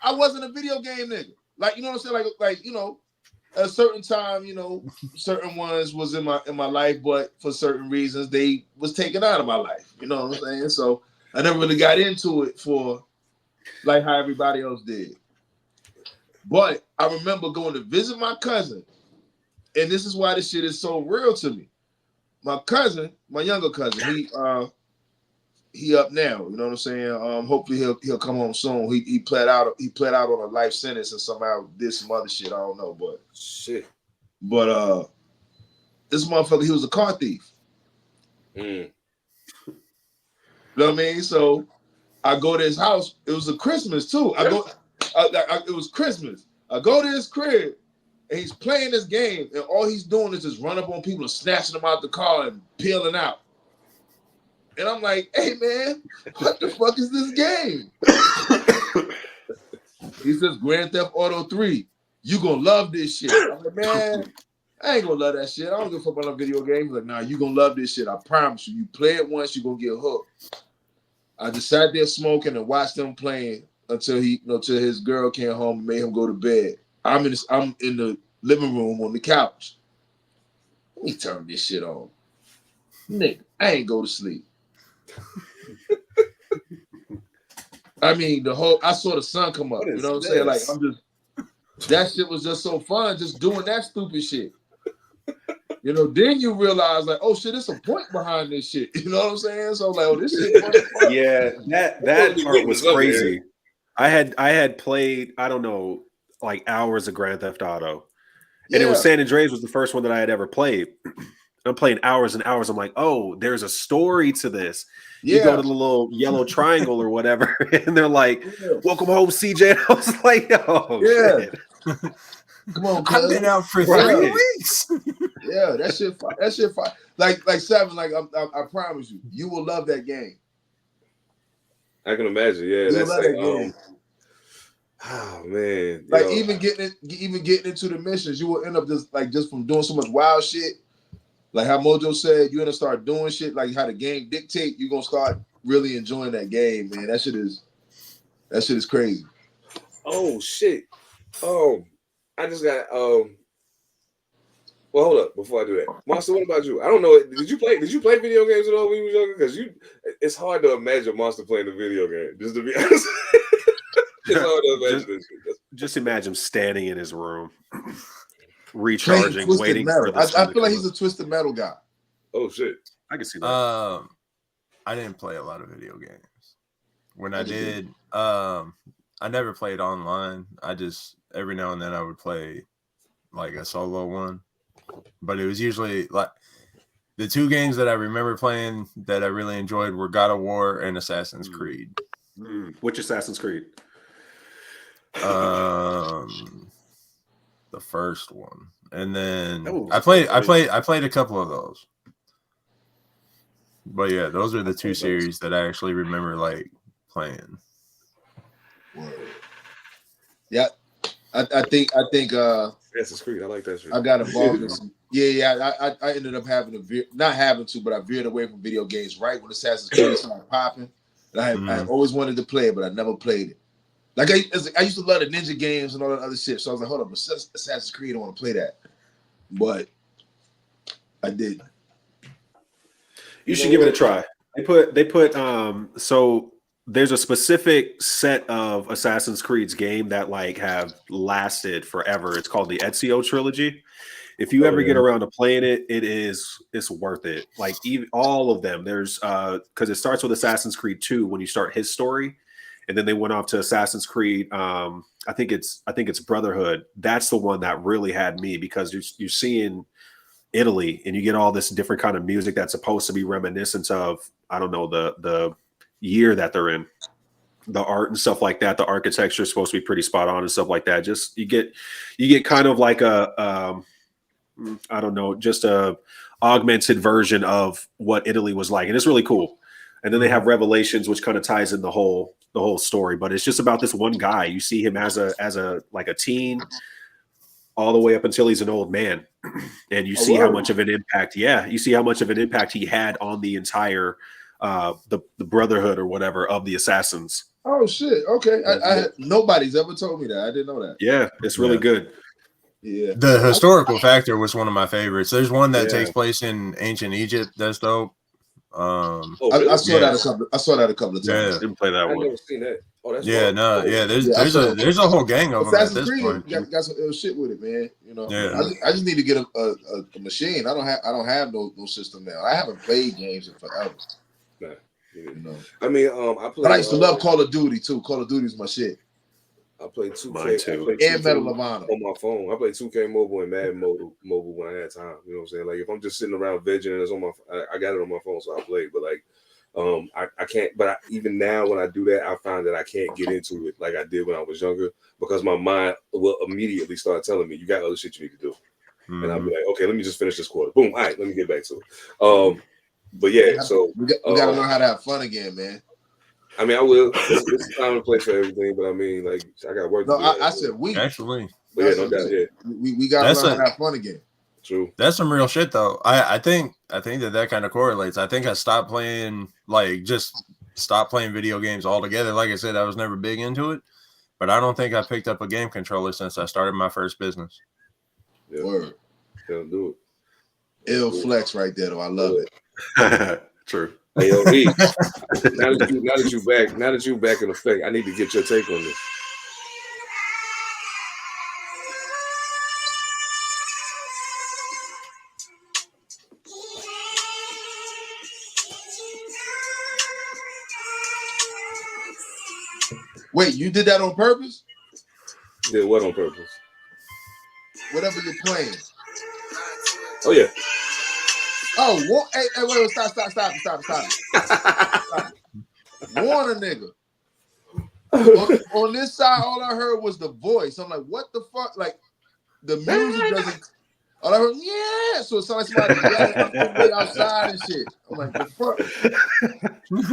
I wasn't a video game nigga. Like, you know what I'm saying? Like you know, at a certain time, you know, certain ones was in my life, but for certain reasons they was taken out of my life. You know what I'm saying? So I never really got into it for like how everybody else did. But I remember going to visit my cousin, and this is why this shit is so real to me. My cousin, my younger cousin, he up now. You know what I'm saying? Hopefully he'll come home soon. He pled out on a life sentence and somehow did some other shit. I don't know, but shit. But this motherfucker, he was a car thief. You know what I mean? So I go to his house. It was a Christmas too. It was Christmas. I go to his crib, and he's playing this game, and all he's doing is just run up on people and snatching them out the car and peeling out. And I'm like, hey, man, what the fuck is this game? He says, Grand Theft Auto 3. You gonna love this shit. I'm like, man, I ain't gonna love that shit. I don't give a fuck about no video game. He's like, nah, you gonna love this shit. I promise you. You play it once, you gonna get hooked. I just sat there smoking and watched them playing until his girl came home and made him go to bed. I'm in the living room on the couch. Let me turn this shit on. Nigga, I ain't go to sleep. I mean, I saw the sun come up. You know what I'm saying? Like, that shit was just so fun, just doing that stupid shit. You know, then you realize, like, oh shit, there's a point behind this shit. You know what I'm saying? So like, oh, this shit. Yeah, that part was crazy. I had played, I don't know, like hours of Grand Theft Auto. And it was San Andreas was the first one that I had ever played. I'm playing hours and hours. I'm like, oh, there's a story to this. You go to the little yellow triangle or whatever, and they're like, welcome home, CJ. And I was like, oh, shit. Come on, I've been out for 3 weeks. Yeah, that shit fire. Like Seven, like I promise you will love that game. I can imagine, yeah. That's like, game. Oh man. Like even getting into the missions, you will end up just from doing so much wild shit. Like how Mojo said, you're gonna start doing shit like how the game dictate, you're gonna start really enjoying that game, man. That shit is crazy. Oh shit. I just got well, hold up before I do that. Monster, what about you? I don't know. Did you play video games at all when you were younger? Because it's hard to imagine Monster playing a video game, just to be honest. It's hard to imagine this shit. Just imagine standing in his room, recharging, waiting for this. I feel like he's a Twisted Metal guy. Oh shit. I can see that. I didn't play a lot of video games. When I did, I never played online. I just every now and then I would play like a solo one. But it was usually like the two games that I remember playing that I really enjoyed were God of War and Assassin's Creed. Which Assassin's Creed? The first one, and then I played a couple of those. But yeah, those are the two series that I actually remember like playing. Yeah, I think Assassin's Creed. I like that shit. I got involved in some. Yeah. I ended up not having to, but I veered away from video games right when Assassin's Creed started popping. And I always wanted to play it, but I never played it. Like I used to love the ninja games and all that other shit. So I was like, hold up, Assassin's Creed, I want to play that. But I didn't. You should give it a try. They put so there's a specific set of Assassin's Creed's game that like have lasted forever. It's called the Ezio trilogy. If you ever get around to playing it, it's worth it. Like even all of them. There's because it starts with Assassin's Creed 2 when you start his story, and then they went off to Assassin's Creed. I think it's Brotherhood. That's the one that really had me because you're seeing Italy and you get all this different kind of music that's supposed to be reminiscent of, I don't know, the year that they're in, the art and stuff like that. The architecture is supposed to be pretty spot on and stuff like that. Just you get kind of like a I don't know, just a augmented version of what Italy was like, and it's really cool. And then they have Revelations, which kind of ties in the whole story. But it's just about this one guy. You see him as a like a teen, all the way up until he's an old man, and you see how much of an impact. Yeah, you see how much of an impact he had on the entire the Brotherhood or whatever of the assassins. Oh shit! Okay, nobody's ever told me that. I didn't know that. Yeah, it's really good. Yeah, the historical factor was one of my favorites. There's one that takes place in ancient Egypt. That's dope. I saw that a couple of times. Yeah, didn't play that one. I've never seen that. Oh, that's There's a whole gang of them at this point. Got some ill shit with it, man. You know, yeah. I just need to get a machine. I don't have no system now. I haven't played games in forever. Nah, you know. I mean, I played. But I used to love Call of Duty too. Call of Duty is my shit. I played 2K. Mine too. And Medal of Honor on my phone. I played 2K Mobile and Madden Mobile when I had time. You know what I'm saying? Like if I'm just sitting around vegging and it's on my, I got it on my phone, so I play. But like, I can't. But even now, when I do that, I find that I can't get into it like I did when I was younger because my mind will immediately start telling me you got other shit you need to do, and I'll be like, okay, let me just finish this quarter. Boom. All right, let me get back to it. But yeah, so we got to learn how to have fun again, man. I mean, I will. It's time and place for everything, but I mean, like, I got work. No, I said we actually. But yeah, no doubt. Yeah, we got to learn how to have fun again. True. That's some real shit, though. I think that kind of correlates. I think I stopped playing, stopped playing video games altogether. Like I said, I was never big into it, but I don't think I picked up a game controller since I started my first business. Yeah. Word. Don't do it. Ill flex right there, though. I love it. True. Hey, yo, E, now that you back in effect, I need to get your take on this. Wait, you did that on purpose? Did what on purpose? Whatever you're playing. Oh yeah. Oh, hey, wait, stop. Warn a nigga. On this side, all I heard was the voice. I'm like, what the fuck? Like, the music doesn't. All I heard, yeah. So it sounds like somebody outside and shit. I'm like, the fuck?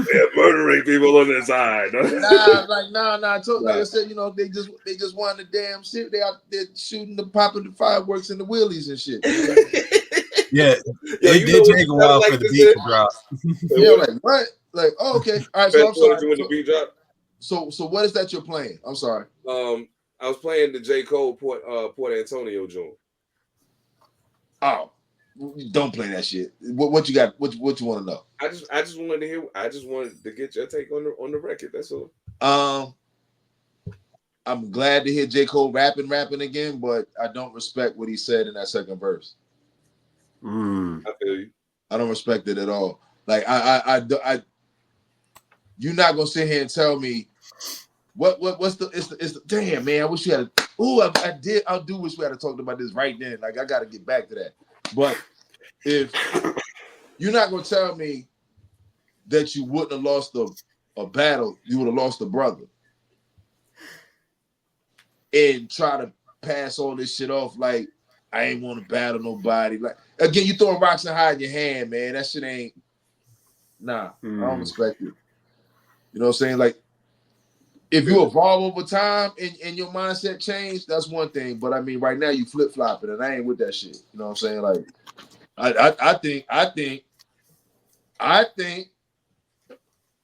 They're murdering people on this side. Nah. Like I said, you know, they just wanted the damn shit. They out there shooting popping the fireworks and the wheelies and shit. Yeah, it did take a while for the beat to drop. Yeah, like what? Like, oh, okay. All right, so I'm sorry. When the beat drop. So what is that you're playing? I'm sorry. I was playing the J. Cole Port Antonio joint. Oh, don't play that shit. What you got? What you want to know? I just wanted to hear. I just wanted to get your take on the record. That's all. I'm glad to hear J. Cole rapping again, but I don't respect what he said in that second verse. I feel you. I don't respect it at all. Like I you're not gonna sit here and tell me what's the damn man. I wish you had. I do wish we had talked about this right then. Like I got to get back to that. But if you're not gonna tell me that you wouldn't have lost a battle, you would have lost a brother, and try to pass all this shit off like I ain't want to battle nobody. Like again, you throwing rocks and hide in your hand, man. That shit ain't. Nah, I don't respect it. You know what I'm saying? Like, if you evolve over time and your mindset change, that's one thing. But I mean, right now you flip flopping, and I ain't with that shit. You know what I'm saying? Like, I think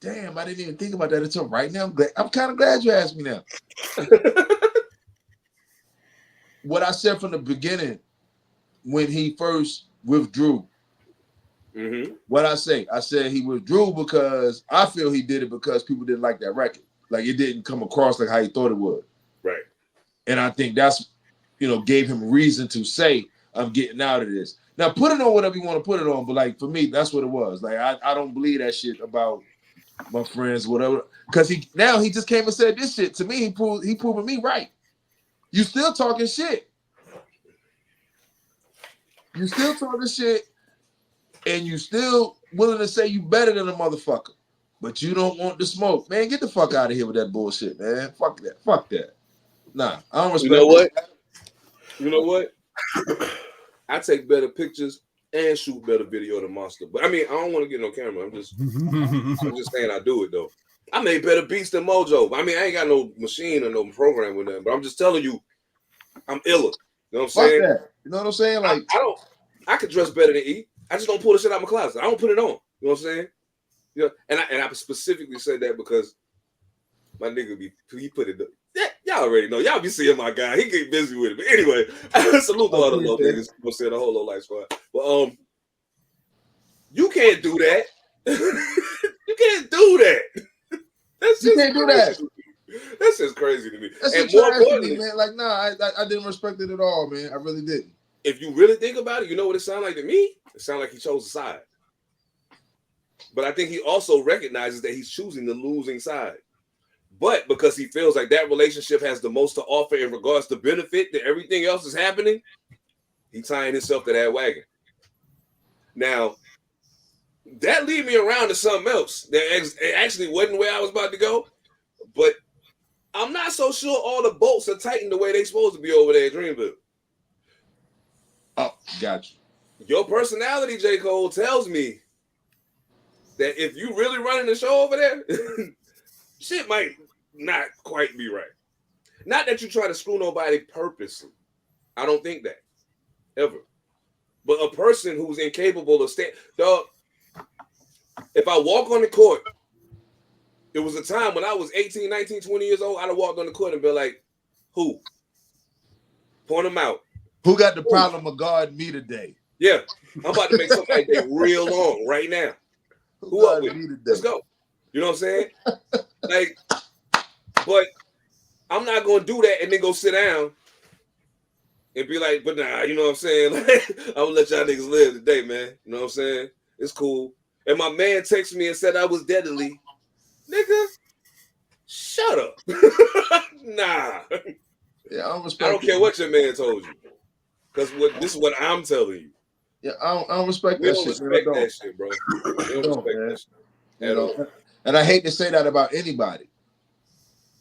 damn, I didn't even think about that until right now. I'm kind of glad you asked me now. What I said from the beginning when he first withdrew. What I said he withdrew because I feel he did it because people didn't like that record. Like it didn't come across like how he thought it would. Right. And I think that's, gave him reason to say, I'm getting out of this. Now put it on whatever you want to put it on, but like for me, that's what it was. Like I don't believe that shit about my friends, whatever. Because he just came and said this shit to me. He proving me right. You still talking shit. You still talking shit, and you still willing to say you better than a motherfucker, but you don't want the smoke. Man, get the fuck out of here with that bullshit, man. Fuck that. Fuck that. Nah, I don't respect You know what? I take better pictures and shoot better video than Monster. But I mean, I don't want to get no camera. I'm just saying I do it though. I made better beats than Mojo. I mean, I ain't got no machine or no program with them, but I'm just telling you, I'm illa. You know what I'm saying? Fuck that. You know what I'm saying? Like I could dress better than E. I just don't pull the shit out of my closet. I don't put it on. You know what I'm saying? Yeah. And I specifically said that because my nigga he put it. Yeah, y'all already know. Y'all be seeing my guy. He get busy with it. But anyway, salute to all the little niggas. I'm saying the whole Low Life Squad. But you can't do that. You can't do that. That's just can't do that. That's just crazy to me. That's and more importantly, man. Like, nah, I didn't respect it at all, man. I really didn't. If you really think about it, you know what it sounded like to me? It sounded like he chose a side. But I think he also recognizes that he's choosing the losing side. But because he feels like that relationship has the most to offer in regards to benefit that everything else is happening, he's tying himself to that wagon. Now, that lead me around to something else that actually wasn't where I was about to go. But I'm not so sure all the bolts are tightened the way they're supposed to be over there at Dreamville. Oh, gotcha. Your personality, J. Cole, tells me that if you really running the show over there, shit might not quite be right. Not that you try to screw nobody purposely. I don't think that. Ever. But a person who's incapable of staying... Dog, if I walk on the court, it was a time when I was 18, 19, 20 years old, I'd have walked on the court and been like, who? Point them out. Who got the problem of guarding me today? Yeah. I'm about to make somebody take real long right now. Who up with me today? Let's go. You know what I'm saying? Like, but I'm not going to do that and then go sit down and be like, but nah, you know what I'm saying? Like, I'm going to let y'all niggas live today, man. You know what I'm saying? It's cool. And my man texted me and said I was deadly. Nigga, shut up. Nah. Yeah, I don't care what your man told you. Because this is what I'm telling you. Yeah, I don't respect we that don't shit. Respect that shit, bro. We don't respect that shit at all. And I hate to say that about anybody,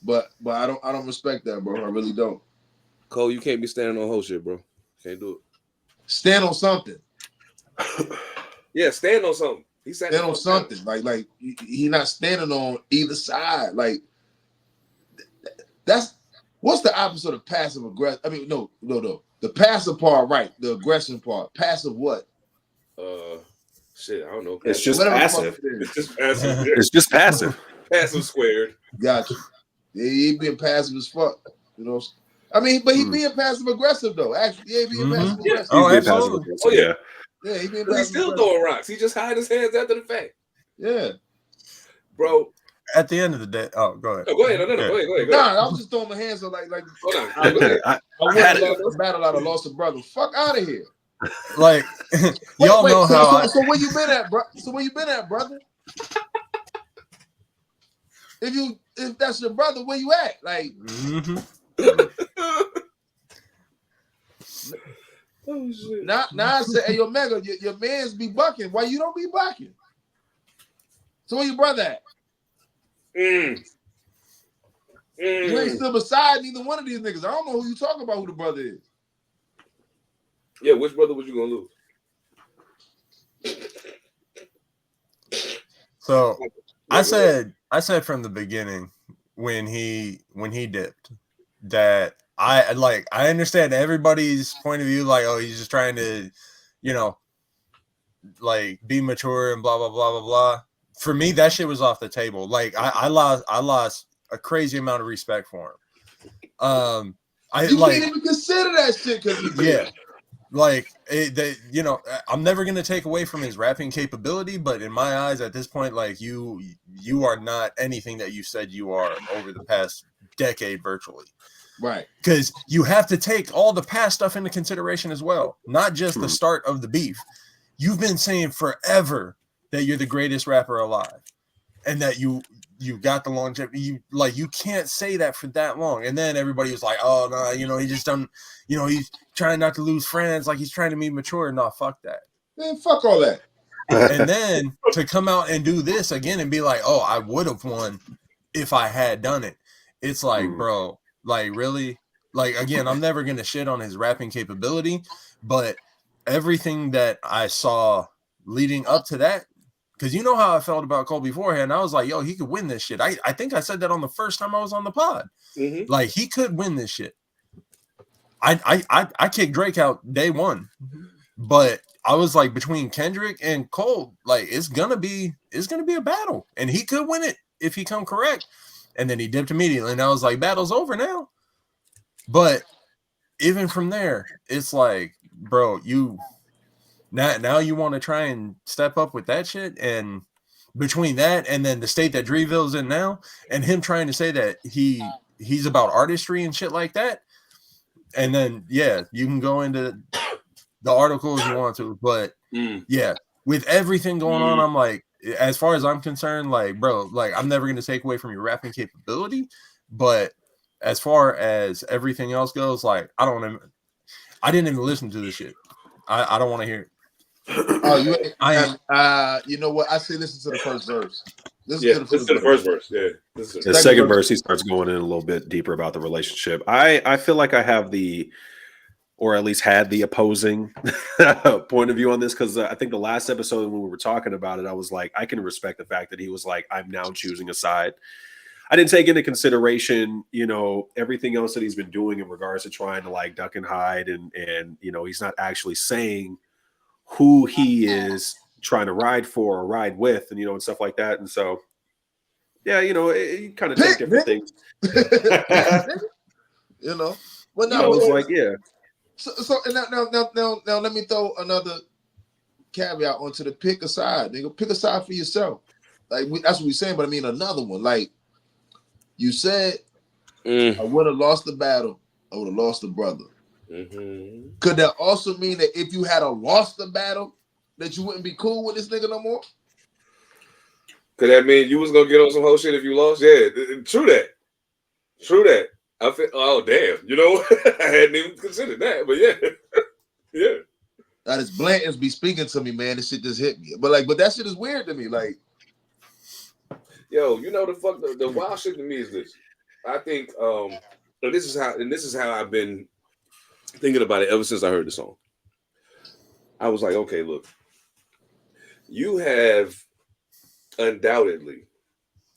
but I don't respect that, bro. I really don't. Cole, you can't be standing on whole shit, bro. Can't do it. Stand on something. Yeah, stand on something. He stand on something. Like he not standing on either side. Like that's what's the opposite of passive aggressive? I mean, no. The passive part, right? The aggression part. Passive what? Shit, I don't know. It's just passive. It's just passive. It's just passive. Passive squared. Gotcha. Yeah, he being passive as fuck. You know. I mean, but he being passive aggressive though. Actually, yeah, being passive aggressive. Oh, absolutely. Oh yeah. Yeah, he being he's still throwing rocks. He just hide his hands after the fact. Yeah, bro. At the end of the day, go ahead. No, go ahead. No, go ahead. Nah, I was just throwing my hands up like. Hold on. I battle out of lost a brother. Fuck out of here. Like y'all know how. So where you been at, bro? So where you been at, brother? If that's your brother, where you at? Like. Oh shit. Now I said, hey, yo, Mega, your man's be bucking. Why you don't be bucking? So where your brother at? You ain't still beside neither one of these niggas. I don't know who you talking about. Who the brother is? Yeah, which brother was you gonna lose? So I said from the beginning when he dipped that I understand everybody's point of view, like, oh, he's just trying to, like, be mature and blah blah blah blah blah. for me, that shit was off the table. Like I lost a crazy amount of respect for him. You can't even consider that shit because like I'm never gonna take away from his rapping capability, but in my eyes, at this point, like you are not anything that you said you are over the past decade, virtually. Right. Because you have to take all the past stuff into consideration as well, not just the start of the beef. You've been saying forever that you're the greatest rapper alive, and that you got the longevity. You can't say that for that long. And then everybody was like, oh no, he just done, he's trying not to lose friends, like he's trying to be mature. No, fuck that. Man, fuck all that. And then to come out and do this again and be like, oh, I would have won if I had done it. It's like, bro, like really? Like, again, I'm never gonna shit on his rapping capability, but everything that I saw leading up to that, because you know how I felt about Cole beforehand. I was like, yo, he could win this shit. I think I said that on the first time I was on the pod. Mm-hmm. Like, he could win this shit. I kicked Drake out day one. But I was like, between Kendrick and Cole, like it's gonna be a battle. And he could win it if he come correct. And then he dipped immediately. And I was like, battle's over now. But even from there, it's like, bro, you now you want to try and step up with that shit. And between that and then the state that Dreeville's in now, and him trying to say that he's about artistry and shit like that. And then you can go into the article if you want to, but with everything going on, I'm like, as far as I'm concerned, like, bro, like I'm never gonna take away from your rapping capability, but as far as everything else goes, like I didn't even listen to this shit. I don't want to hear it. Oh, you know what? I say listen to the first verse. Listen to the first verse. Yeah. The second verse, he starts going in a little bit deeper about the relationship. I feel like I have or at least had the opposing point of view on this, because I think the last episode when we were talking about it, I was like, I can respect the fact that he was like, I'm now choosing a side. I didn't take into consideration, everything else that he's been doing in regards to trying to like duck and hide, and he's not actually saying who he is trying to ride for or ride with, and and stuff like that. And so, you kind of take different things. Well, no, it's like, So now let me throw another caveat onto the pick a side, nigga. Pick a side for yourself. Like that's what we're saying, but I mean another one. Like you said, I would have lost the battle. I would have lost the brother. Mm-hmm. Could that also mean that if you had lost the battle, that you wouldn't be cool with this nigga no more? Could that mean you was gonna get on some whole shit if you lost? Yeah, true that. I feel, oh damn, I hadn't even considered that, but yeah. That is Blanton's be speaking to me, man. This shit just hit me, but that shit is weird to me. Like, yo, the wild shit to me is this. I think, and this is how I've been thinking about it ever since I heard the song. I was like, okay, look, you have undoubtedly,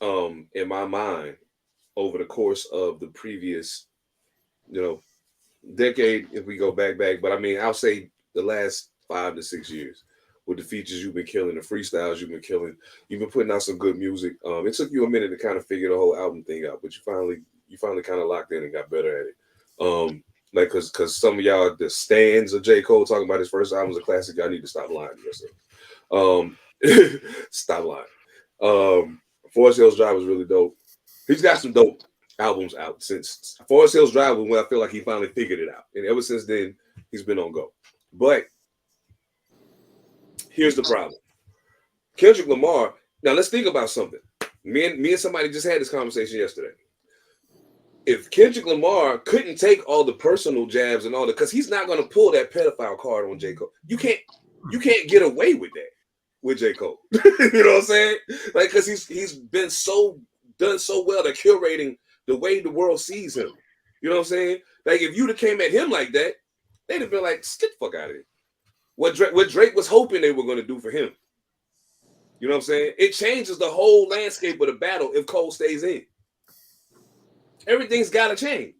in my mind, over the course of the previous, decade, if we go back, but I mean, I'll say the last 5 to 6 years, with the features you've been killing, the freestyles you've been killing, you've been putting out some good music. It took you a minute to kind of figure the whole album thing out, but you finally kind of locked in and got better at it. Like, cause some of y'all, the stands of J. Cole talking about his first album was a classic. Y'all need to stop lying to yourself. Stop lying. Forest Hills Drive was really dope. He's got some dope albums out since Forest Hills Drive was when I feel like he finally figured it out. And ever since then, he's been on go. But here's the problem. Kendrick Lamar, now let's think about something. Me and somebody just had this conversation yesterday. If Kendrick Lamar couldn't take all the personal jabs and all that, because he's not going to pull that pedophile card on J. Cole. You can't get away with that with J. Cole. You know what I'm saying? Like, because he's been done so well at curating the way the world sees him. You know what I'm saying? Like, if you'd have came at him like that, they'd have been like, get the fuck out of here. What Drake was hoping they were going to do for him. You know what I'm saying? It changes the whole landscape of the battle if Cole stays in. Everything's got to change.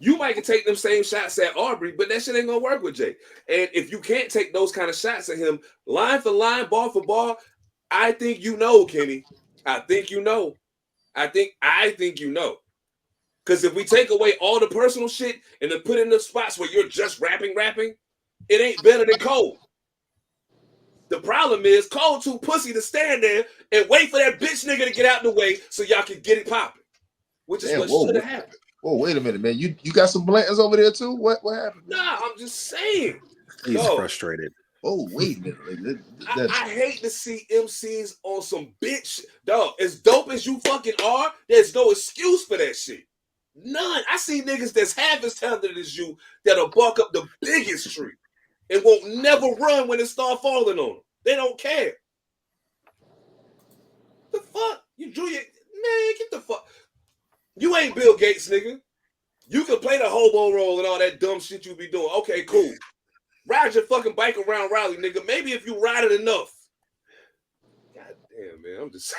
You might take them same shots at Aubrey, but that shit ain't going to work with Jay. And if you can't take those kind of shots at him, line for line, ball for ball, I think you know, Kenny. I think you know. I think you know. Because if we take away all the personal shit and then put in the spots where you're just rapping, it ain't better than Cole. The problem is Cole too pussy to stand there and wait for that bitch nigga to get out the way so y'all can get it popping. Which is what should have happened. Whoa, wait a minute, man. You got some Blantons over there too? What happened? Nah, I'm just saying. He's frustrated. Oh, wait a minute. I hate to see MCs on some bitch. Dog, as dope as you fucking are, there's no excuse for that shit. None. I see niggas that's half as talented as you that'll bark up the biggest tree and won't never run when it start falling on them. They don't care. The fuck? You drew your... Man, get the fuck... You ain't Bill Gates, nigga. You can play the hobo role and all that dumb shit you be doing. Okay, cool. Ride your fucking bike around Raleigh, nigga. Maybe if you ride it enough. God damn, man. I'm just...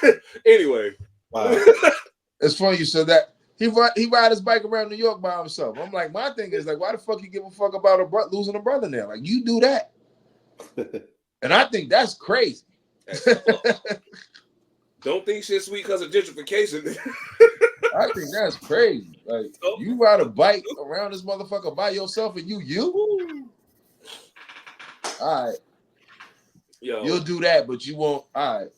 Anyway. Wow. It's funny you said that. He ride his bike around New York by himself. I'm like, my thing is like, why the fuck you give a fuck about losing a brother now? Like, you do that. And I think that's crazy. Don't think shit sweet because of gentrification. I think that's crazy. Like, you ride a bike around this motherfucker by yourself and you? All right. Yo. You'll do that, but you won't. All right.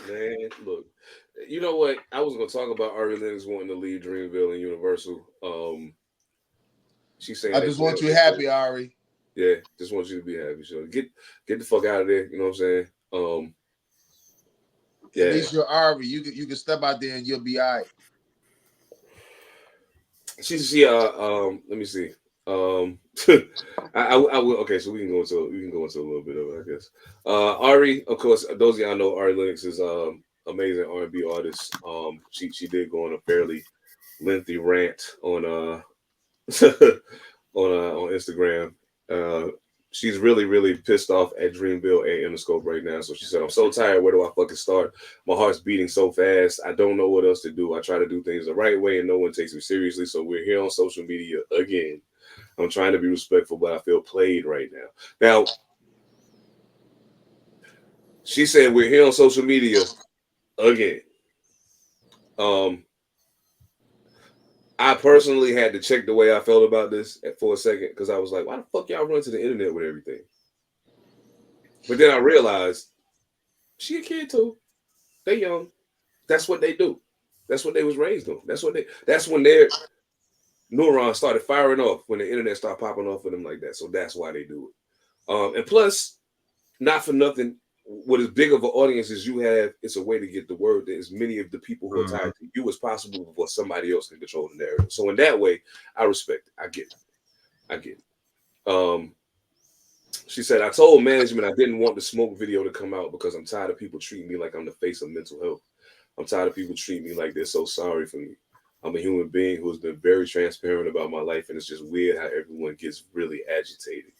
Man, look. You know what? I was going to talk about Ari Lennox wanting to leave Dreamville and Universal. She saying, I just want you happy, Ari. Yeah, just want you to be happy. So get the fuck out of there. You know what I'm saying? Yeah. At least you're Ari. You can step out there and you'll be all right. Let me see. I will. Okay, so we can go into a little bit of it, I guess. Ari, of course, those of y'all know Ari Lennox is amazing R&B artist. She did go on a fairly lengthy rant on on Instagram. She's really, really pissed off at Dreamville and Interscope right now. So she said, I'm so tired. Where do I fucking start? My heart's beating so fast. I don't know what else to do. I try to do things the right way and no one takes me seriously. So we're here on social media again. I'm trying to be respectful, but I feel played right now. Now, she said we're here on social media again. I personally had to check the way I felt about this for a second because I was like, why the fuck y'all run to the internet with everything? But then I realized she a kid too. They young. That's what they do. That's what they was raised on. That's when their neurons started firing off, when the internet started popping off for them like that. So that's why they do it. And plus, not for nothing, with as big of an audience as you have, it's a way to get the word to as many of the people who are tied to you as possible before somebody else can control the narrative. So in that way, I respect it. I get it. She said, I told management I didn't want the smoke video to come out because I'm tired of people treating me like I'm the face of mental health. I'm tired of people treating me like they're so sorry for me. I'm a human being who's been very transparent about my life, and it's just weird how everyone gets really agitated.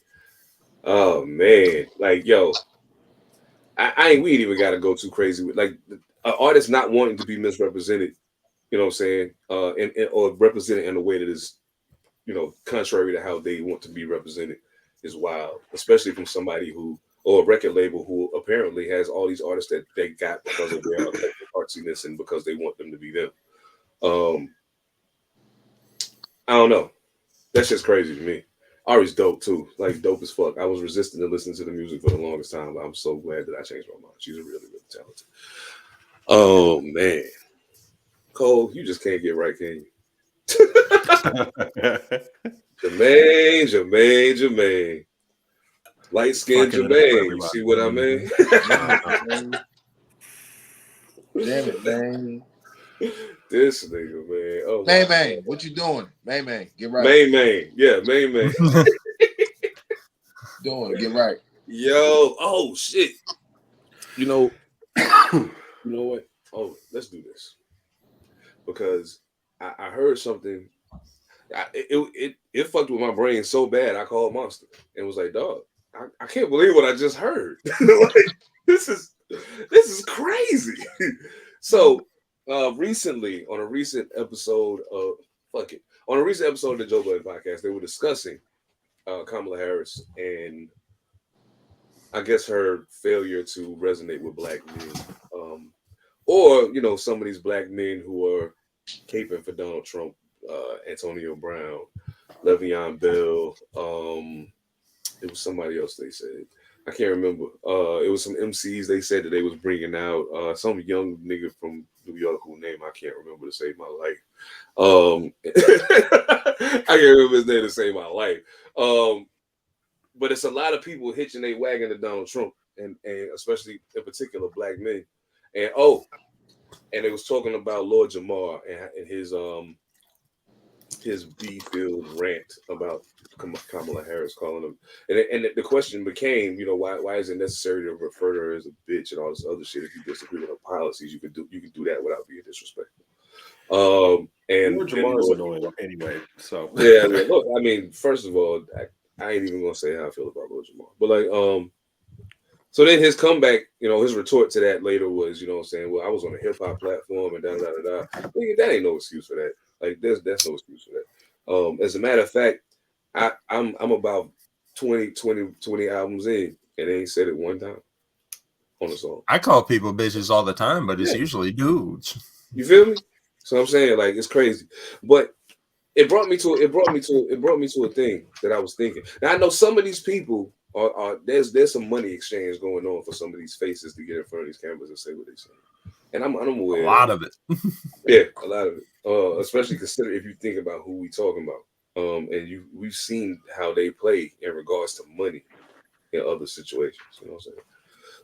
Oh, man. Like, yo, we ain't even got to go too crazy with like an artist not wanting to be misrepresented, you know what I'm saying? Or represented in a way that is, contrary to how they want to be represented is wild, especially from somebody or a record label who apparently has all these artists that they got because of their artsiness and because they want them to be them. I don't know. That's just crazy to me. Ari's dope too, like dope as fuck. I was resisting to listen to the music for the longest time, but I'm so glad that I changed my mind. She's really, really talented. Oh man, Cole, you just can't get right, can you? Jermaine, light skinned Jermaine. You see what I mean? Damn it, man. This nigga, man. Oh, man, what you doing? Man, get right. Man. Yeah, man. Doing, get right. Yo, oh shit. You know what? Oh, let's do this. Because I heard something. It fucked with my brain so bad. I called Monster and was like, dog, I can't believe what I just heard. Like, this is crazy. So recently, on a recent episode of the Joe Budden podcast, they were discussing Kamala Harris and I guess her failure to resonate with black men, or some of these black men who are caping for Donald Trump, Antonio Brown, Le'Veon Bell. It was somebody else they said. I can't remember. It was some MCs they said that they was bringing out. Some young nigga from New York whose name I can't remember to save my life. I can't remember his name to save my life. But it's a lot of people hitching their wagon to Donald Trump, and especially in particular black men. And they was talking about Lord Jamar and his B-filled rant about Kamala Harris calling him, and the question became, why is it necessary to refer to her as a bitch and all this other shit? If you disagree with her policies, you can do that without being disrespectful. And Lord Jamar is annoying anyway. So yeah, look, I mean, first of all, I ain't even gonna say how I feel about Lord Jamar, but so then his comeback, his retort to that later was, saying, well, I was on a hip hop platform and da da da da. That ain't no excuse for that. Like, that's no excuse for that. As a matter of fact, I'm about 20 albums in, and they ain't said it one time on the song. I call people bitches all the time, but it's usually dudes. You feel me? So I'm saying, like, it's crazy, but it brought me to a thing that I was thinking. Now I know some of these people are there's some money exchange going on for some of these faces to get in front of these cameras and say what they say, and I'm aware. A lot of it. Yeah, a lot of it. Especially consider if you think about who we talking about. And we've seen how they play in regards to money in other situations. You know what I'm saying?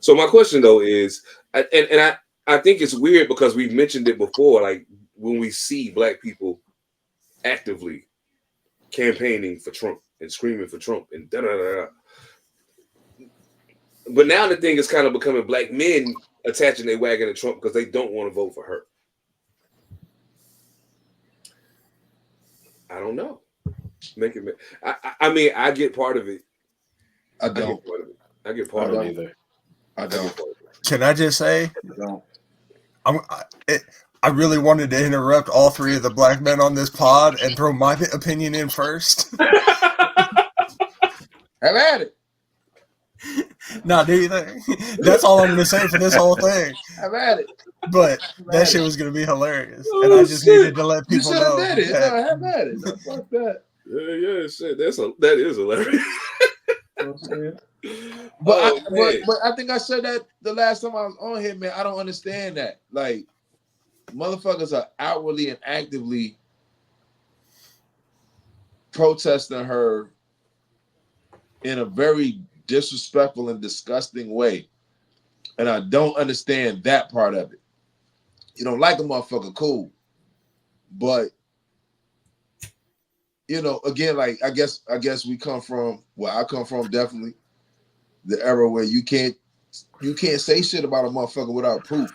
So my question though is, I think it's weird because we've mentioned it before. Like when we see black people actively campaigning for Trump and screaming for Trump and da da da da. But now the thing is kind of becoming black men attaching their wagon to Trump because they don't want to vote for her. I don't know. I mean, I get part of it. I don't. I get part of it. Either. I don't. Can I just say? I don't. I really wanted to interrupt all three of the black men on this pod and throw my opinion in first. Have at it. Nah, do you think? That's all I'm going to say for this whole thing. Have at it. But that shit was going to be hilarious. And I just needed to let people know. You should have did it. No, have at it. No, fuck that. Yeah, shit. That is hilarious. You know what I'm saying? But I think I said that the last time I was on here, man. I don't understand that. Like, motherfuckers are outwardly and actively protesting her in a very disrespectful and disgusting way. And I don't understand that part of it. You don't like a motherfucker, cool. But again, like I guess we come from where I come from, definitely the era where you can't say shit about a motherfucker without proof.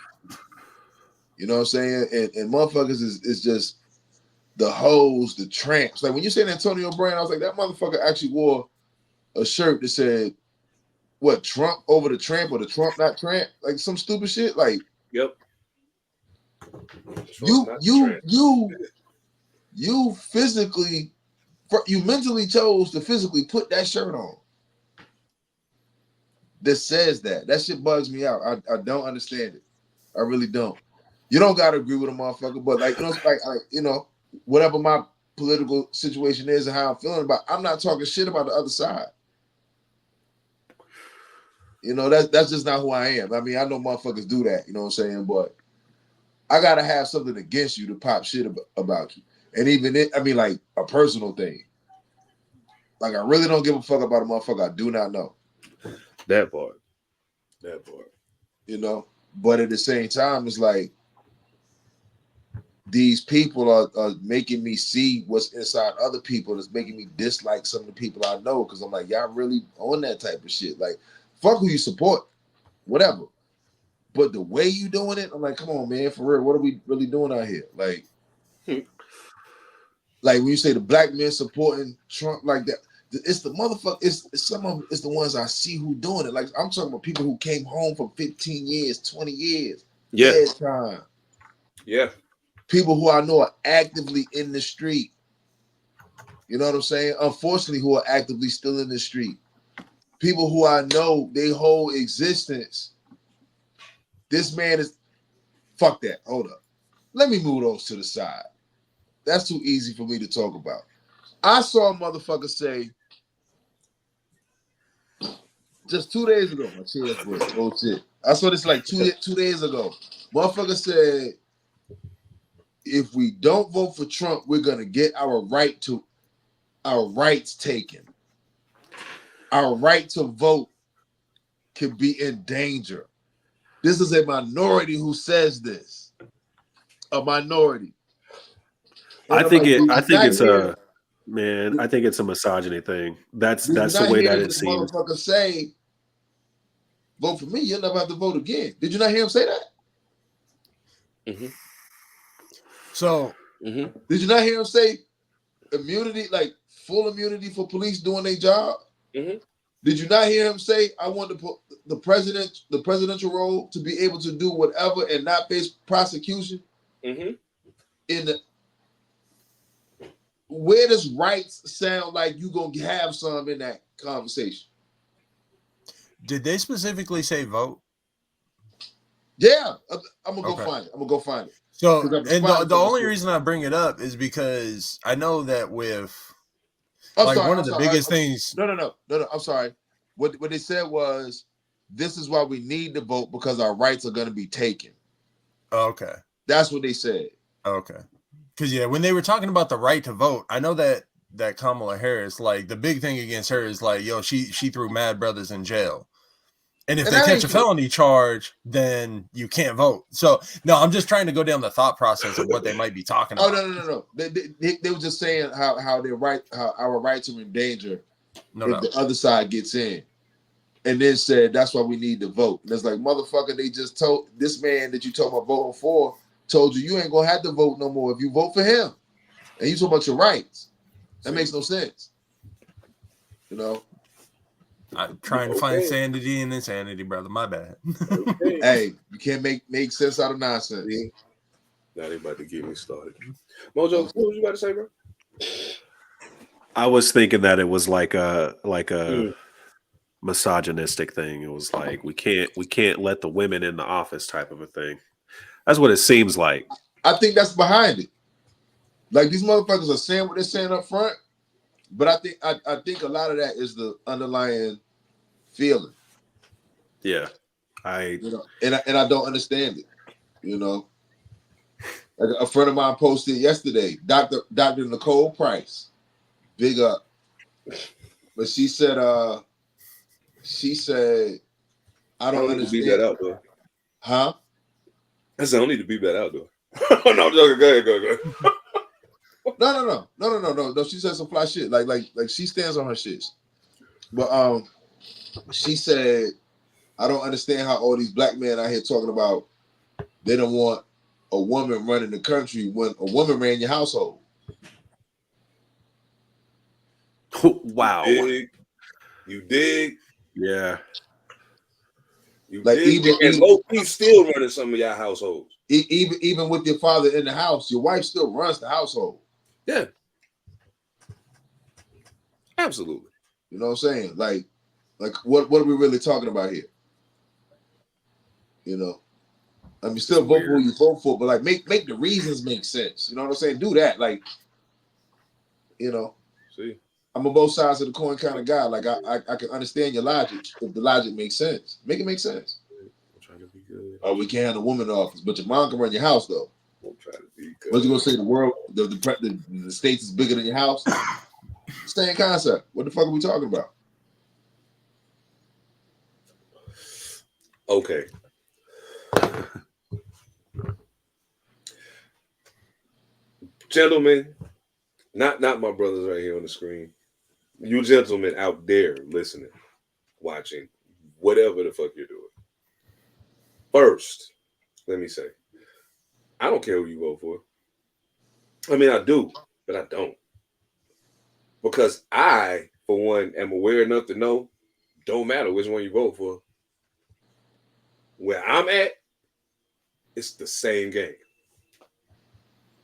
You know what I'm saying? And motherfuckers is just the hoes, the tramps. Like when you said Antonio Brown, I was like, that motherfucker actually wore a shirt that said, what, Trump over the tramp or the Trump not tramp? Like some stupid shit. Like, yep. You physically, you mentally chose to physically put that shirt on that says that. That shit bugs me out. I don't understand it. I really don't. You don't gotta agree with a motherfucker, but like whatever my political situation is and how I'm feeling about, I'm not talking shit about the other side. That's just not who I am. I mean, I know motherfuckers do that, you know what I'm saying? But I gotta have something against you to pop shit about you. And even like a personal thing. Like I really don't give a fuck about a motherfucker I do not know. That part. But at the same time, it's like these people are making me see what's inside other people. That's making me dislike some of the people I know because I'm like, y'all really on that type of shit. Like, fuck who you support, whatever. But the way you doing it, I'm like, come on, man, for real. What are we really doing out here? Like, like when you say the black men supporting Trump like that, it's the motherfucker. It's the ones I see who doing it. Like I'm talking about people who came home for 15 years, 20 years. Yeah. Time. Yeah. People who I know are actively in the street. You know what I'm saying? Unfortunately, who are actively still in the street. people who I know, their whole existence, this man is, fuck that. Hold up. Let me move those to the side. That's too easy for me to talk about. I saw a motherfucker say, just 2 days ago, my chair's broke. Oh shit. I saw this like two days ago. Motherfucker said, if we don't vote for Trump, we're gonna get our rights taken. Our right to vote could be in danger. This is a minority who says this. A minority. And I think it's a misogyny thing. That's the way that it seems. Motherfucker say, vote for me, you'll never have to vote again. Did you not hear him say that? Mm-hmm. So, did you not hear him say immunity, like full immunity for police doing their job? Mm-hmm. Did you not hear him say, I want to put the presidential role to be able to do whatever and not face prosecution? Mm-hmm. Where does rights sound like you gonna have some in that conversation? Did they specifically say vote? Yeah, I'm gonna go find it. So, and the only reason I bring it up is because I know that with one of the biggest things. No. I'm sorry. What they said was, this is why we need to vote, because our rights are going to be taken. Okay. That's what they said. Okay. Because when they were talking about the right to vote, I know that Kamala Harris, like the big thing against her is like, she threw mad brothers in jail. And if they catch a felony charge, then you can't vote. So, no, I'm just trying to go down the thought process of what they might be talking about. No. They were just saying how our rights are in danger if the other side gets in. And then said, that's why we need to vote. And it's like, motherfucker, they just told this man that you talking about voting for, told you ain't going to have to vote no more if you vote for him. And you talking about your rights. That makes no sense. You know? I'm trying to find sanity in insanity, brother. My bad. Hey, you can't make sense out of nonsense. Now they about to get me started. Mojo, what was you about to say, bro? I was thinking that it was like a misogynistic thing. It was like we can't let the women in the office type of a thing. That's what it seems like. I think that's behind it. Like, these motherfuckers are saying what they're saying up front, but I think a lot of that is the underlying feeling. Yeah, and I don't understand it. You know, like a friend of mine posted yesterday, Dr. Nicole Price, big up, but she said, I don't understand. Beat that out though. Huh? I said I don't need to beat that out though. No, I'm joking. Go ahead. No. She said some fly shit. Like she stands on her shits. But she said, I don't understand how all these black men out here talking about they don't want a woman running the country when a woman ran your household. Wow. You dig? Yeah. You like dig? And he's still running some of y'all households. Even with your father in the house, your wife still runs the household. Yeah. Absolutely. You know what I'm saying? Like what are we really talking about here? You know? I mean, still vote for who you vote for, but like make the reasons make sense. You know what I'm saying? Do that. Like, you know. See. I'm a both sides of the coin kind of guy. Like I can understand your logic if the logic makes sense. Make it make sense. I'm trying to be good. Oh, we can't have a woman in the office, but your mom can run your house though. I'm trying to be good. What you gonna say? The world, the states is bigger than your house. Same concept. What the fuck are we talking about? Okay. Gentlemen, not my brothers right here on the screen. You gentlemen out there listening, watching, whatever the fuck you're doing. First, let me say, I don't care who you vote for. I mean, I do, but I don't. Because I, for one, am aware enough to know, don't matter which one you vote for. Where I'm at, it's the same game.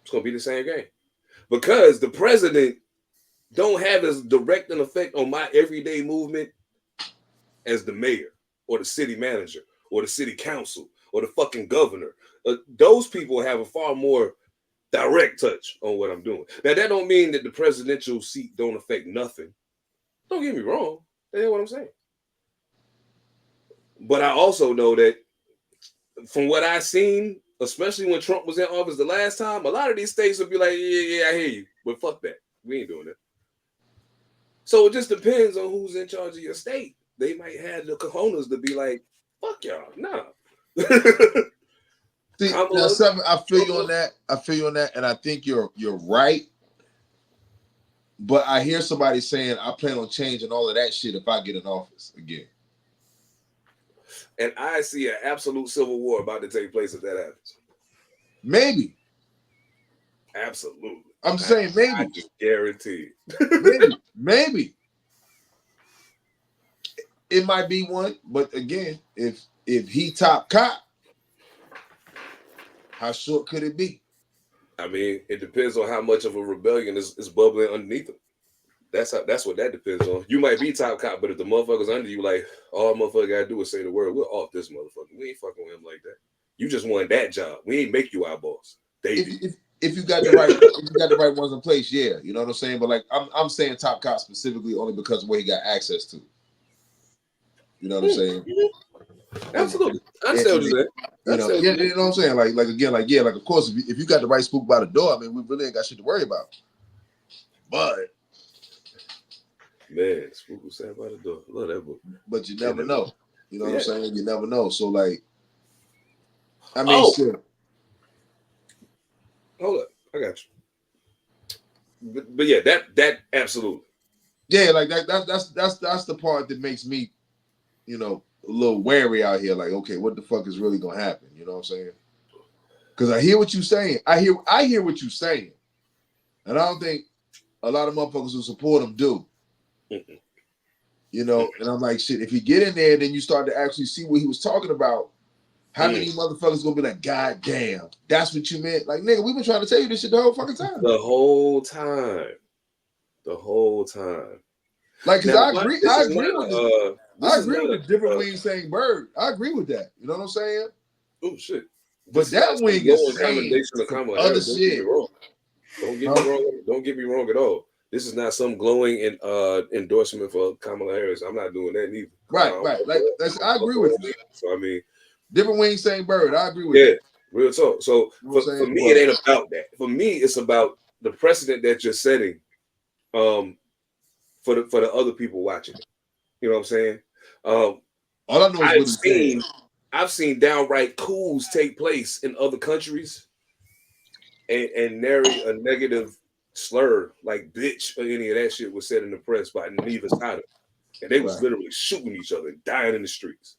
It's going to be the same game. Because the president don't have as direct an effect on my everyday movement as the mayor or the city manager or the city council or the fucking governor. Those people have a far more direct touch on what I'm doing. Now, that don't mean that the presidential seat don't affect nothing. Don't get me wrong. That's what I'm saying. But I also know that from what I've seen, especially when Trump was in office the last time, a lot of these states will be like, yeah, I hear you, but fuck that. We ain't doing that. So it just depends on who's in charge of your state. They might have the cojones to be like, fuck y'all, nah. See, now, something, I feel you on that. And I think you're right. But I hear somebody saying, I plan on changing all of that shit if I get in office again. And I see an absolute civil war about to take place if that happens. Maybe. Absolutely. I'm saying maybe. I just guarantee it. Maybe. It might be one, but again, if he top cop, how short could it be? I mean, it depends on how much of a rebellion is bubbling underneath him. That's what that depends on. You might be top cop, but if the motherfuckers under you, like, all motherfucker gotta do is say the word, we're off this motherfucker. We ain't fucking with him like that. You just won that job. We ain't make you our boss. If you got the right ones in place, yeah, you know what I'm saying. But like I'm saying top cop specifically only because of where he got access to. You know what I'm saying? Absolutely. I understand what you're saying. You know what I'm saying? Like again, of course, if you got the right spook by the door, I mean, we really ain't got shit to worry about. But man, spook was sat by the door. I love that book. But you never know. You know what I'm saying? You never know. So like, I mean, shit. Hold up, I got you. But yeah, that absolutely. Yeah, like that's the part that makes me, you know, a little wary out here. Like, okay, what the fuck is really gonna happen? You know what I'm saying? Because I hear what you're saying. I hear what you're saying, and I don't think a lot of motherfuckers who support him do. Mm-mm. You know, and I'm like, shit. If you get in there, then you start to actually see what he was talking about. How many motherfuckers gonna be like, God damn, that's what you meant? Like, nigga, we've been trying to tell you this shit the whole fucking time. The whole time. Like, because I agree with the different wings saying bird. I agree with that. You know what I'm saying? Oh shit. But that wing is saying other shit. Don't get me wrong at all. This is not some glowing endorsement for Kamala Harris. I'm not doing that neither. Right. Like I agree with you. So I mean, different wings saying bird. I agree with that. Real talk. So for me, it ain't about that. For me, it's about the precedent that you're setting for the other people watching it. You know what I'm saying? All I know is I've seen downright coups take place in other countries and nary a negative slur like bitch or any of that shit was said in the press by neither side of it. And they was literally shooting each other and dying in the streets.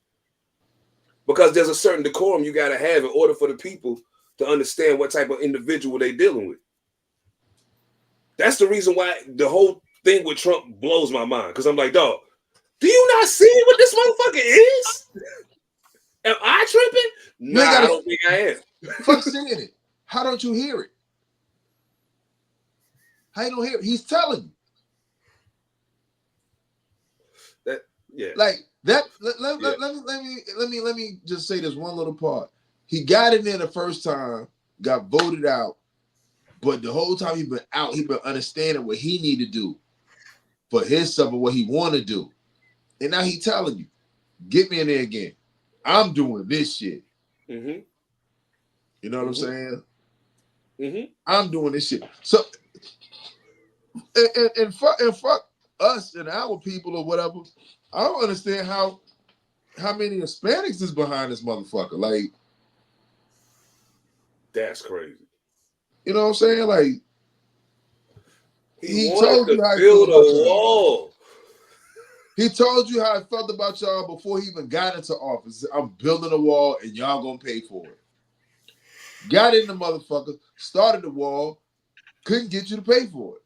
Because there's a certain decorum you got to have in order for the people to understand what type of individual they dealing with. That's the reason why the whole thing with Trump blows my mind. Because I'm like, dog, do you not see what this motherfucker is? Am I tripping? Nah, I don't think I am. Fuck seeing it. How don't you hear it? How you don't hear it? He's telling you. Like that. Let me just say this one little part. He got in there the first time, got voted out, but the whole time he been out, he been understanding what he need to do for his stuff and what he want to do. And now he telling you, get me in there again. I'm doing this shit. Mm-hmm. You know what I'm saying? Mm-hmm. I'm doing this shit. So, and fuck us and our people or whatever. I don't understand how many Hispanics is behind this motherfucker. Like, that's crazy. You know what I'm saying? Like, he told you how he felt about y'all. He told you how I felt about y'all before he even got into office. I'm building a wall and y'all gonna pay for it. Got in the motherfucker, started the wall, couldn't get you to pay for it.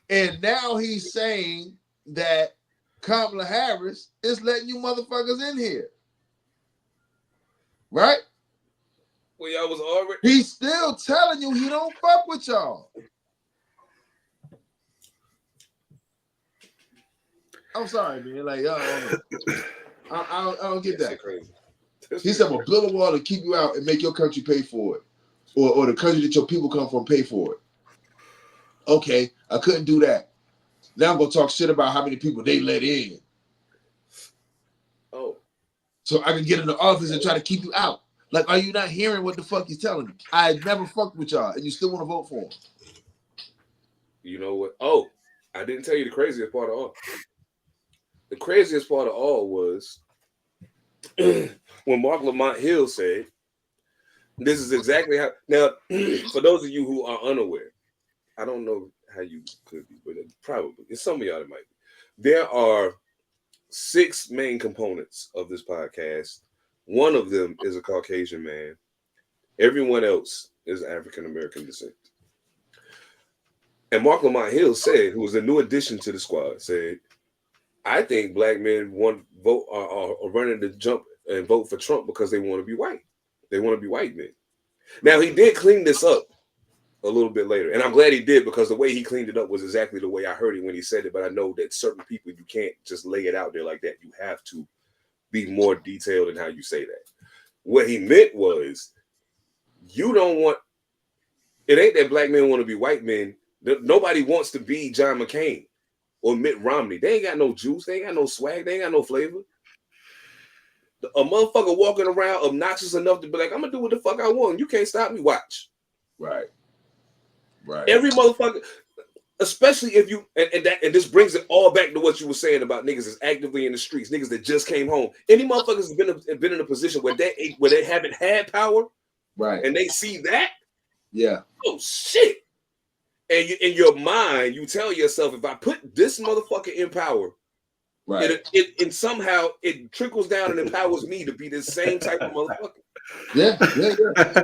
And now he's saying that Kamala Harris is letting you motherfuckers in here. Right? Well, y'all was already... He's still telling you he don't fuck with y'all. I'm sorry, man. Like, I don't get that. Crazy. He said, "Well, build a wall to keep you out and make your country pay for it, or the country that your people come from pay for it." Okay, I couldn't do that. Now I'm gonna talk shit about how many people they let in. Oh, so I can get in the office and try to keep you out. Like, are you not hearing what the fuck he's telling me? I never fucked with y'all, and you still want to vote for him. You know what? Oh, I didn't tell you the craziest part of all. The craziest part of all was when Mark Lamont Hill said, this is exactly how. Now, for those of you who are unaware, I don't know how you could be, but probably, in some of y'all it might be. There are 6 main components of this podcast. One of them is a Caucasian man. Everyone else is African-American descent. And Mark Lamont Hill said, who was a new addition to the squad, said, I think black men are running to jump and vote for Trump because they want to be white. They want to be white men. Now, he did clean this up a little bit later. And I'm glad he did, because the way he cleaned it up was exactly the way I heard it when he said it. But I know that certain people, you can't just lay it out there like that. You have to be more detailed in how you say that. What he meant was, you don't want, it ain't that black men want to be white men. Nobody wants to be John McCain or Mitt Romney. They ain't got no juice. They ain't got no swag. They ain't got no flavor. A motherfucker walking around obnoxious enough to be like, I'm going to do what the fuck I want. You can't stop me. Watch. Right. Every motherfucker, especially if you, and this brings it all back to what you were saying about niggas that's actively in the streets, niggas that just came home. Any motherfuckers have been in a position where they haven't had power, right? And they see that, yeah. Oh shit! And you, in your mind, you tell yourself, if I put this motherfucker in power, right, it somehow it trickles down and empowers me to be the same type of motherfucker. Yeah.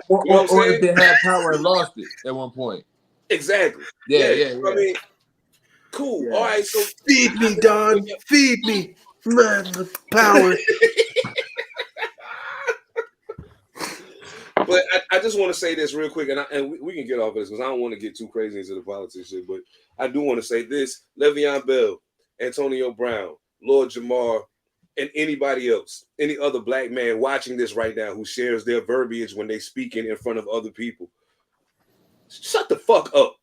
Or if they had power and lost it at one point. Exactly. Yeah. I mean, cool. Yeah. All right, so feed me, Don. Feed me, man. Power. But I just want to say this real quick, and we can get off of this because I don't want to get too crazy into the politics shit. But I do want to say this: Le'Veon Bell, Antonio Brown, Lord Jamar, and anybody else, any other black man watching this right now who shares their verbiage when they speaking in front of other people. Shut the fuck up.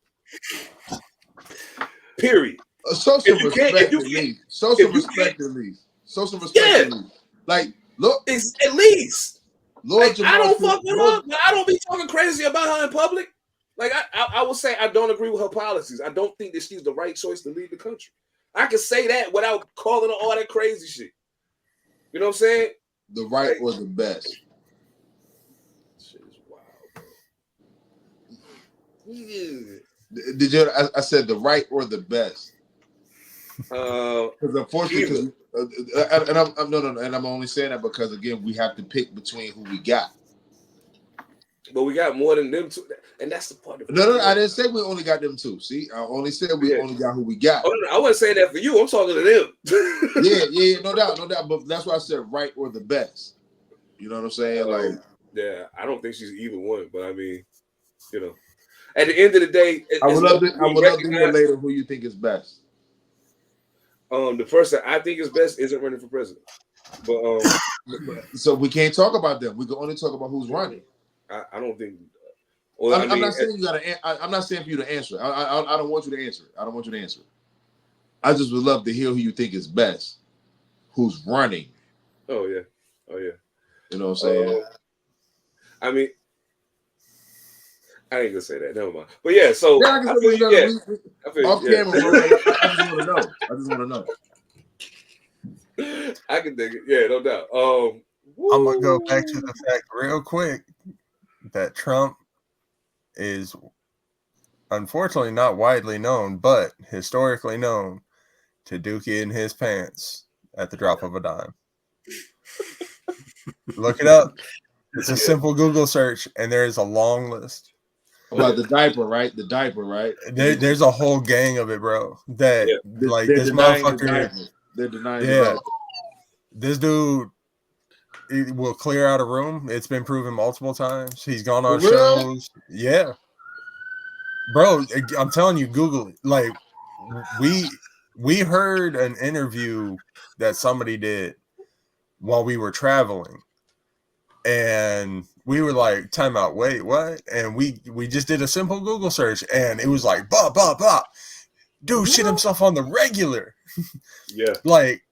Period. Show some respect at least. Show some respect at least. Show some respect at least. Like, look. It's at least. Lord, like, I don't fuck with her, but I don't be talking crazy about her in public. Like, I will say I don't agree with her policies. I don't think that she's the right choice to lead the country. I can say that without calling her all that crazy shit. You know what I'm saying? The right or the best. Shit is wild, bro. Did you? I said the right or the best. Because unfortunately, and I'm only saying that because again we have to pick between who we got. But we got more than them two, and that's the part. No, I didn't say we only got them two. See, I only said we only got who we got. Oh, no, I wasn't saying that for you. I'm talking to them. yeah, no doubt. But that's why I said right or the best. You know what I'm saying? Yeah, I don't think she's either one. But I mean, you know, at the end of the day, I would love to hear later who you think is best. The person I think is best isn't running for president. But so we can't talk about them. We can only talk about who's running. I don't think. Well, I'm not saying you gotta. I'm not saying for you to answer. I don't want you to answer it. I don't want you to answer it. I just would love to hear who you think is best, who's running. Oh yeah. You know what I'm saying? I mean, I ain't gonna say that. Never mind. But yeah, so I feel off camera. I just want to know. I can dig it. Yeah, no doubt. I'm gonna go back to the fact real quick that Trump is unfortunately not widely known, but historically known to dookie in his pants at the drop of a dime. Look it up. It's a simple Google search, and there is a long list. About the diaper, right? The diaper, right? There's a whole gang of it, bro. That like this motherfucker. They're denying the diaper. This dude will clear out a room. It's been proven multiple times. He's gone on shows. Yeah. Bro, I'm telling you, Google it. Like, we heard an interview that somebody did while we were traveling, and we were like, time out, wait, what? And we just did a simple Google search, and it was like, blah, blah, blah. Dude shit himself on the regular. Yeah. Like,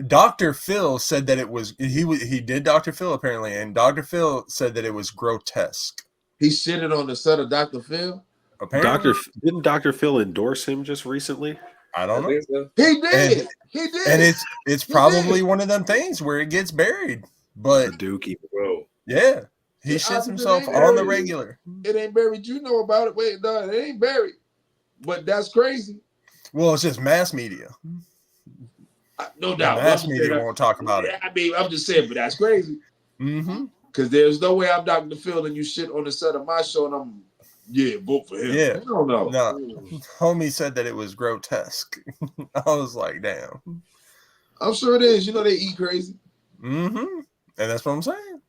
Dr. Phil said that it was, he did Dr. Phil apparently, and Dr. Phil said that it was grotesque. He shitted on the set of Dr. Phil? Apparently. Didn't Dr. Phil endorse him just recently? I don't know. So. He did. He did. And it's probably one of them things where it gets buried. But the Dookie, bro. Yeah. He shits himself on the regular. It ain't buried. You know about it. Wait, no, it ain't buried. But that's crazy. Well, it's just mass media. No doubt. Mass media won't talk about it. I mean, I'm just saying, but that's crazy. Mm-hmm. Because there's no way I'm Dr. Phil and you shit on the set of my show and I'm, vote for him. Yeah. I don't know. No. Homie said that it was grotesque. I was like, damn. I'm sure it is. You know they eat crazy. Mm-hmm. And that's what I'm saying.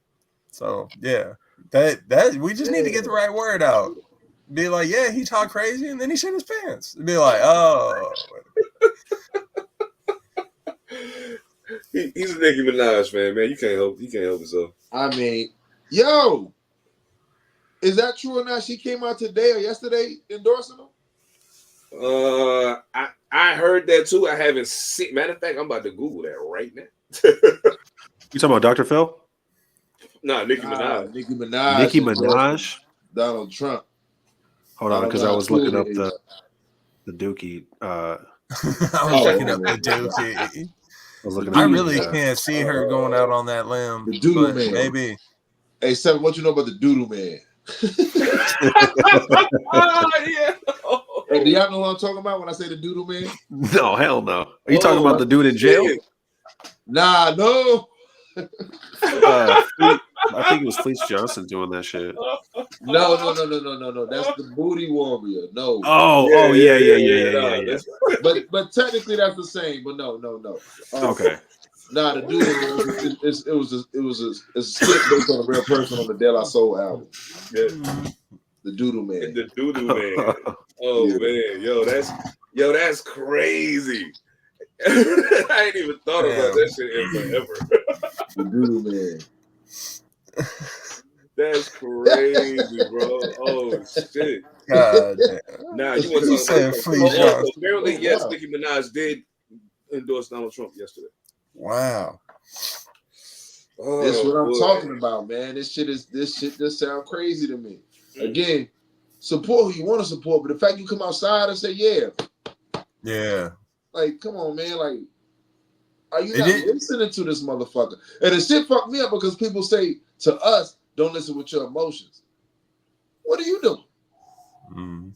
So, yeah. That we just need to get the right word out. Be like, yeah, he talked crazy, and then he shit his pants. Be like, oh. He's a Nicki Minaj fan, man. You can't help himself. I mean, yo, is that true or not? She came out today or yesterday endorsing him? I heard that too. I haven't seen. Matter of fact, I'm about to Google that right now. You talking about Dr. Phil? No, Nicki Minaj. Nicki Minaj. Nicki Minaj. Donald Trump. Hold on, because I was looking up the Dookie. I was looking up the Dookie. I really can't see her going out on that limb. The Doodle Man. Maybe. Hey, Seven, what you know about the Doodle Man? Yeah. Hey, do y'all know what I'm talking about when I say the Doodle Man? No, hell no. Are you talking about the dude in jail? Nah, no. I think it was Fleece Johnson doing that shit. No. That's the Booty Warrior. No. Yeah. But technically that's the same. But no. Okay. Nah, the Doodle it was a skit based on a real person on the De La Soul album. Yeah. The Doodle Man. The Doodle Man. Oh man, that's crazy. I ain't even thought about that shit in forever. The Doodle Man. That's crazy, bro. Oh shit. God Nah, you want to talk about apparently, yes, Nicki Minaj did endorse Donald Trump yesterday. Wow. Oh, that's what I'm talking about, man. This shit just sound crazy to me. Again, support who you want to support, but the fact you come outside and say, yeah. Like, come on, man. Like, are you not listening to this motherfucker? And the shit fucked me up because people say to us, don't listen with your emotions. What are you doing? Mm.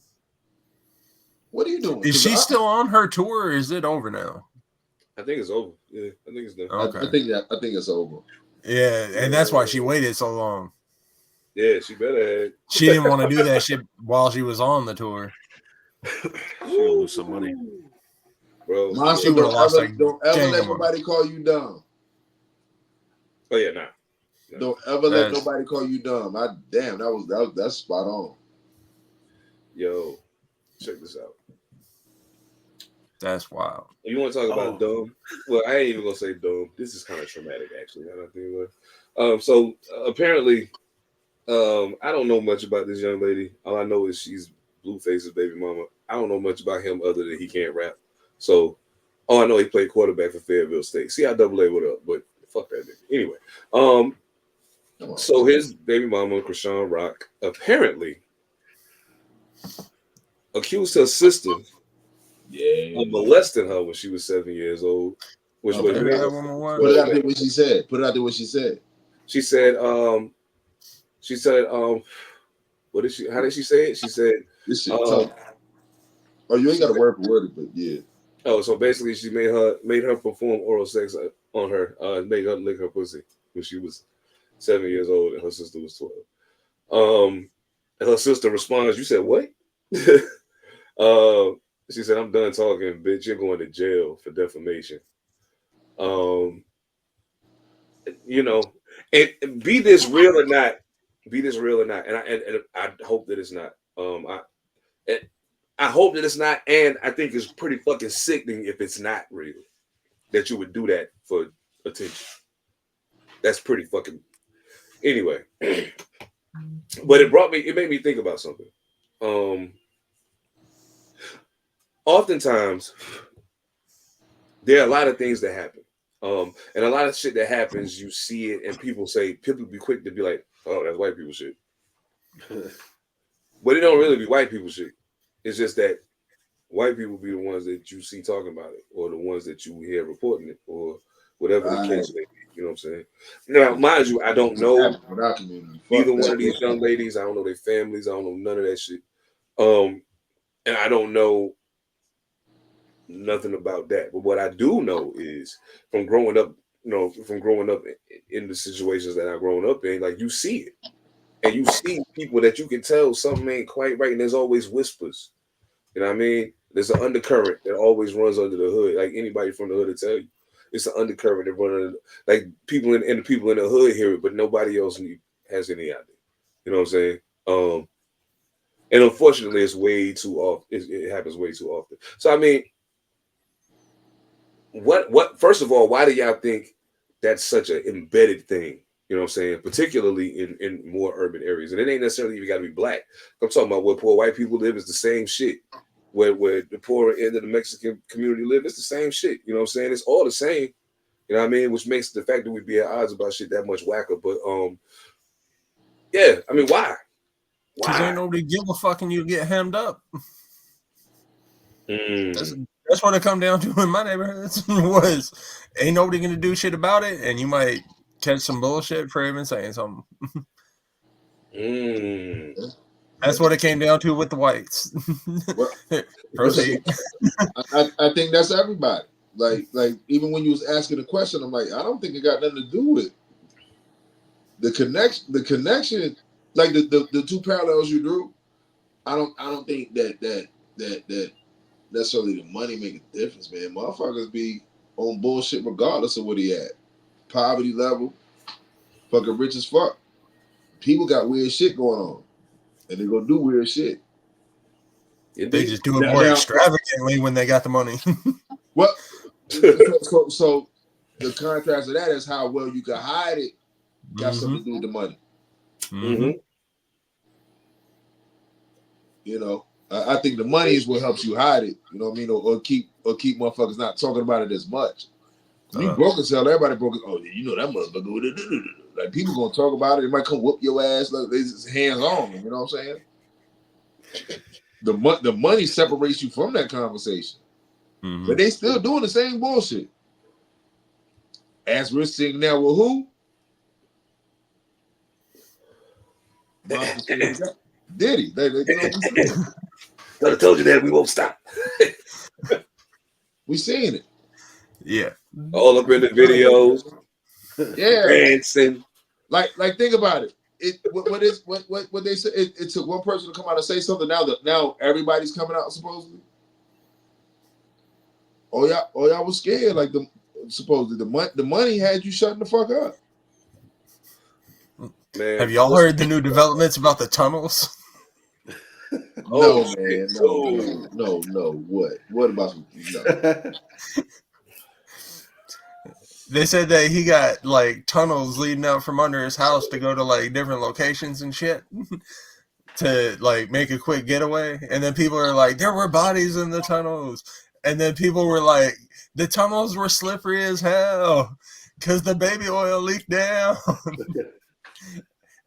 What are you doing? Is she still on her tour or is it over now? I think it's over. Yeah, I think it's done. Okay. I think it's over. Yeah, and that's why she waited so long. Yeah, she better have. She didn't want to do that shit while she was on the tour. She'll lose some money. Bro, Monster, don't ever let nobody call you dumb. Oh yeah, nah. Don't ever let nobody call you dumb. That's spot on. Yo, check this out. That's wild. You want to talk about dumb? Well, I ain't even gonna say dumb. This is kind of traumatic, actually. I don't think so apparently, I don't know much about this young lady. All I know is she's Blueface's baby mama. I don't know much about him other than he can't rap. So, I know he played quarterback for Fayetteville State. See how double A what up, but fuck that nigga. Anyway, so his baby mama, Krishan Rock, apparently accused her sister of molesting her when she was 7 years old. Which was put it out there what she said. She said, what did she? How did she say it? She said, "This shit tough." Oh, you ain't got a word for word, but yeah. Oh, so basically, she made her perform oral sex on her, made her lick her pussy when she was 7 years old, and her sister was 12. And her sister responds, "You said what?" She said, "I'm done talking, bitch. You're going to jail for defamation." And be this real or not, and I hope that it's not. I hope that it's not, and I think it's pretty fucking sickening if it's not real that you would do that for attention. That's pretty fucking. Anyway, but it made me think about something. Oftentimes, there are a lot of things that happen. And a lot of shit that happens, you see it, and people be quick to be like, "Oh, that's white people shit." But it don't really be white people shit. It's just that white people be the ones that you see talking about it, or the ones that you hear reporting it, or whatever the case may be. You know what I'm saying? Now, mind you, I don't know either one of these young ladies. I don't know their families. I don't know none of that shit. And I don't know nothing about that. But what I do know is from growing up, in the situations that I've grown up in, like you see it. And you see people that you can tell something ain't quite right, and there's always whispers. You know what I mean? There's an undercurrent that always runs under the hood. Like anybody from the hood will tell you. It's an undercurrent that runs under, like people in the people in the hood hear it, but nobody else has any idea. You know what I'm saying? And unfortunately, it's way too often. It happens way too often. So I mean, what? First of all, why do y'all think that's such an embedded thing? You know what I'm saying? Particularly in more urban areas. And it ain't necessarily even got to be black. I'm talking about where poor white people live is the same shit. Where the poorer end of the Mexican community live, it's the same shit. You know what I'm saying? It's all the same. You know what I mean? Which makes the fact that we be at odds about shit that much whacker. But yeah, I mean, why? Because ain't nobody give a fuck and you get hemmed up. That's what it come down to in my neighborhoods was ain't nobody gonna do shit about it, and you might catch some bullshit for even saying something. That's what it came down to with the whites. Well, I think that's everybody. Like even when you was asking the question, I'm like, I don't think it got nothing to do with the connection. The connection, like the two parallels you drew. I don't think that necessarily the money make a difference, man. Motherfuckers be on bullshit regardless of what he at. Poverty level, fucking rich as fuck. People got weird shit going on, and they gonna do weird shit. They just do it more extravagantly when they got the money. Well, so the contrast of that is how well you can hide it. Got something to do with the money. You know, I think the money is what helps you hide it. You know what I mean, or keep motherfuckers not talking about it as much. We broke as hell. Everybody broke it. Oh, you know that motherfucker. Like people gonna talk about it. It might come whoop your ass. Like they just hands on. You know what I'm saying? The money separates you from that conversation, but they still doing the same bullshit. As we're sitting there with who? Diddy. Could have told you that we won't stop. We seeing it. Yeah. All up in the videos. Yeah. Dancing. Like think about it. What they say? It took one person to come out and say something. Now everybody's coming out supposedly. Oh y'all was scared. Like supposedly the money had you shutting the fuck up. Man, have y'all heard the new developments about the tunnels? No, man. No. What about no? They said that he got like tunnels leading out from under his house to go to like different locations and shit to like make a quick getaway. And then people are like, there were bodies in the tunnels. And then people were like, the tunnels were slippery as hell because the baby oil leaked down.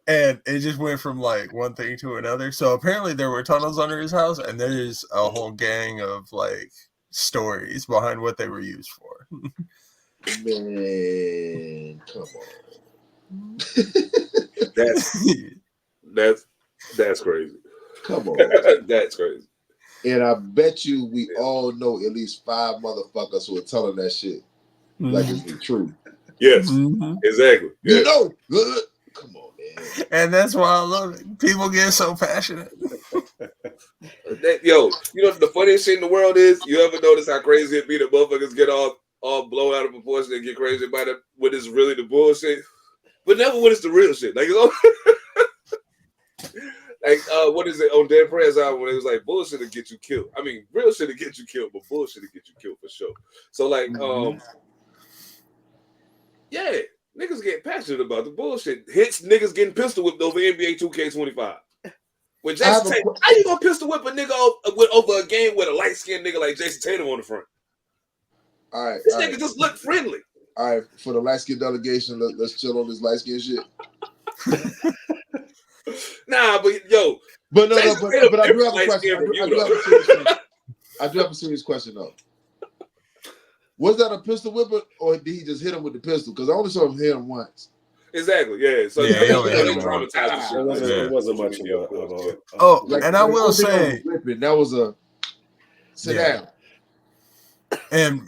And it just went from like one thing to another. So apparently there were tunnels under his house, and there's a whole gang of like stories behind what they were used for. Man, come on. That's crazy. Come on. That's crazy. And I bet you we all know at least 5 motherfuckers who are telling that shit like it's true. Yes, exactly. Yes. You know, good. Come on, man. And that's why I love it. People get so passionate. Yo, you know the funniest shit in the world is, you ever notice how crazy it be that motherfuckers get all blown out of proportion and get crazy about it when it's really the bullshit, but never when it's the real shit. Like, Like, what is it on Dead Prez album when it was like bullshit to get you killed? I mean, real shit to get you killed, but bullshit to get you killed for sure. So like, yeah, niggas get passionate about the bullshit. Hence, niggas getting pistol whipped over NBA 2K25. With Jason Tatum, how you gonna pistol whip a nigga over a game with a light skinned nigga like Jason Tatum on the front? All right, this nigga just look friendly. All right, for the light skin delegation, let's chill on this light skin shit. Nah, but yo, but I do have a question. I do have a serious question though. Was that a pistol whipper, or did he just hit him with the pistol? Because I only saw him hit him once. Exactly. Yeah. So it wasn't much of a. Oh, like, and I will say that was a sit down. And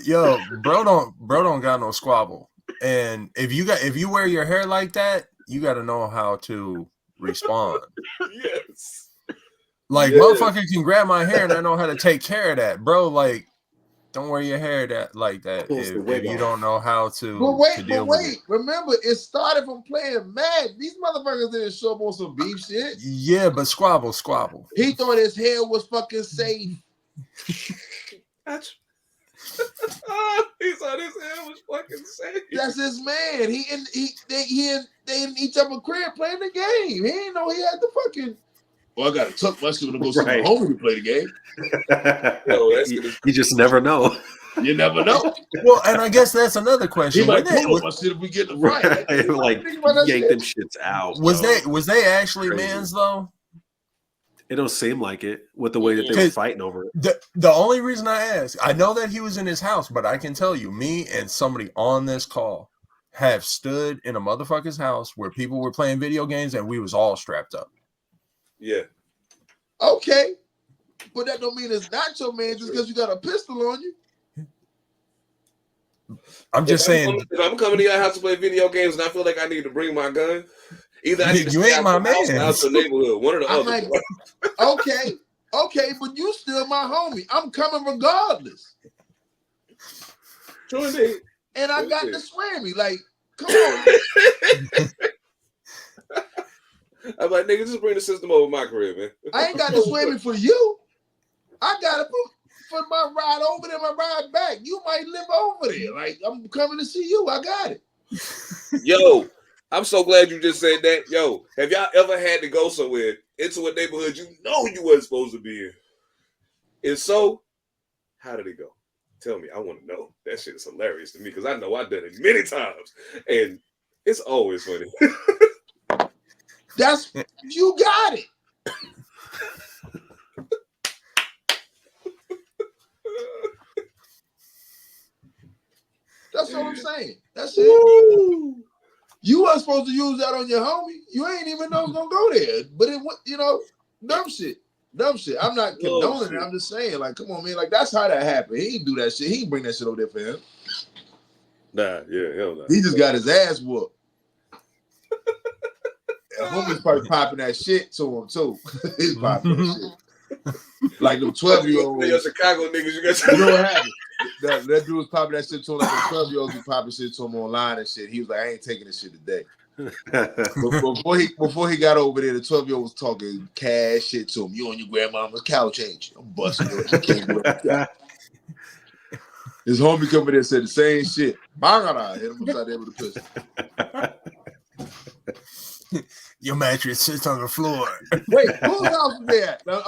yo, bro don't got no squabble. And if you wear your hair like that, you got to know how to respond. Yes. Like motherfucker can grab my hair and I know how to take care of that, bro. Like, don't wear your hair like that if you don't know how to. But wait, it. Remember, it started from playing Madden. These motherfuckers didn't show up on some beef shit. Yeah, but squabble. He thought his hair was fucking safe. He thought his hair was fucking safe. That's his man. They in each other crib playing the game. He didn't know he had the fucking. Well, I got to tuck my shit to go see my homie to play the game. You just never know. You never know. Well, and I guess that's another question. He might pull up my shit if we get the right. Like yank them shits out. Was they actually mans though? It don't seem like it with the way that they were fighting over it. The only reason I ask, I know that he was in his house, but I can tell you, me and somebody on this call have stood in a motherfucker's house where people were playing video games and we was all strapped up. Yeah. Okay. But that don't mean it's not your man just because you got a pistol on you. I'm just saying. If I'm coming to your house to play video games and I feel like I need to bring my gun, either I need to you ain't my man. Out the neighborhood, one or the other. Like, okay, but you still my homie. I'm coming regardless. True indeed. And I got the swammy. Like, come on. I'm like, nigga, just bring the system over my crib, man. I ain't got the swammy for you. I got it for my ride over there, my ride back. You might live over there. Like, I'm coming to see you. I got it. Yo, I'm so glad you just said that. Yo, have y'all ever had to go somewhere into a neighborhood you know you wasn't supposed to be in? If so, how did it go? Tell me. I want to know. That shit is hilarious to me because I know I've done it many times. And it's always funny. You got it. That's what I'm saying. That's it. Woo! You weren't supposed to use that on your homie. You ain't even know it's gonna go there. But it, dumb shit. I'm not condoning it. I'm just saying, like, come on, man. Like, that's how that happened. He didn't do that shit. He didn't bring that shit over there for him. Nah, hell no. He just got his ass whooped. Homie's probably popping that shit to him too. He's popping that shit. Like them 12-year-olds. Yo, Chicago niggas, you know what happened? That dude was popping that shit to him like the 12-year-olds be popping shit to him online and shit. He was like, I ain't taking this shit today. Before he got over there, the 12-year-old was talking cash shit to him. You on your grandmama's couch, ain't you? I'm busting you. His homie come in there and said the same shit. Bangara, hit him upside there with a pistol. Your mattress sits on the floor. Wait, whose house is that? No,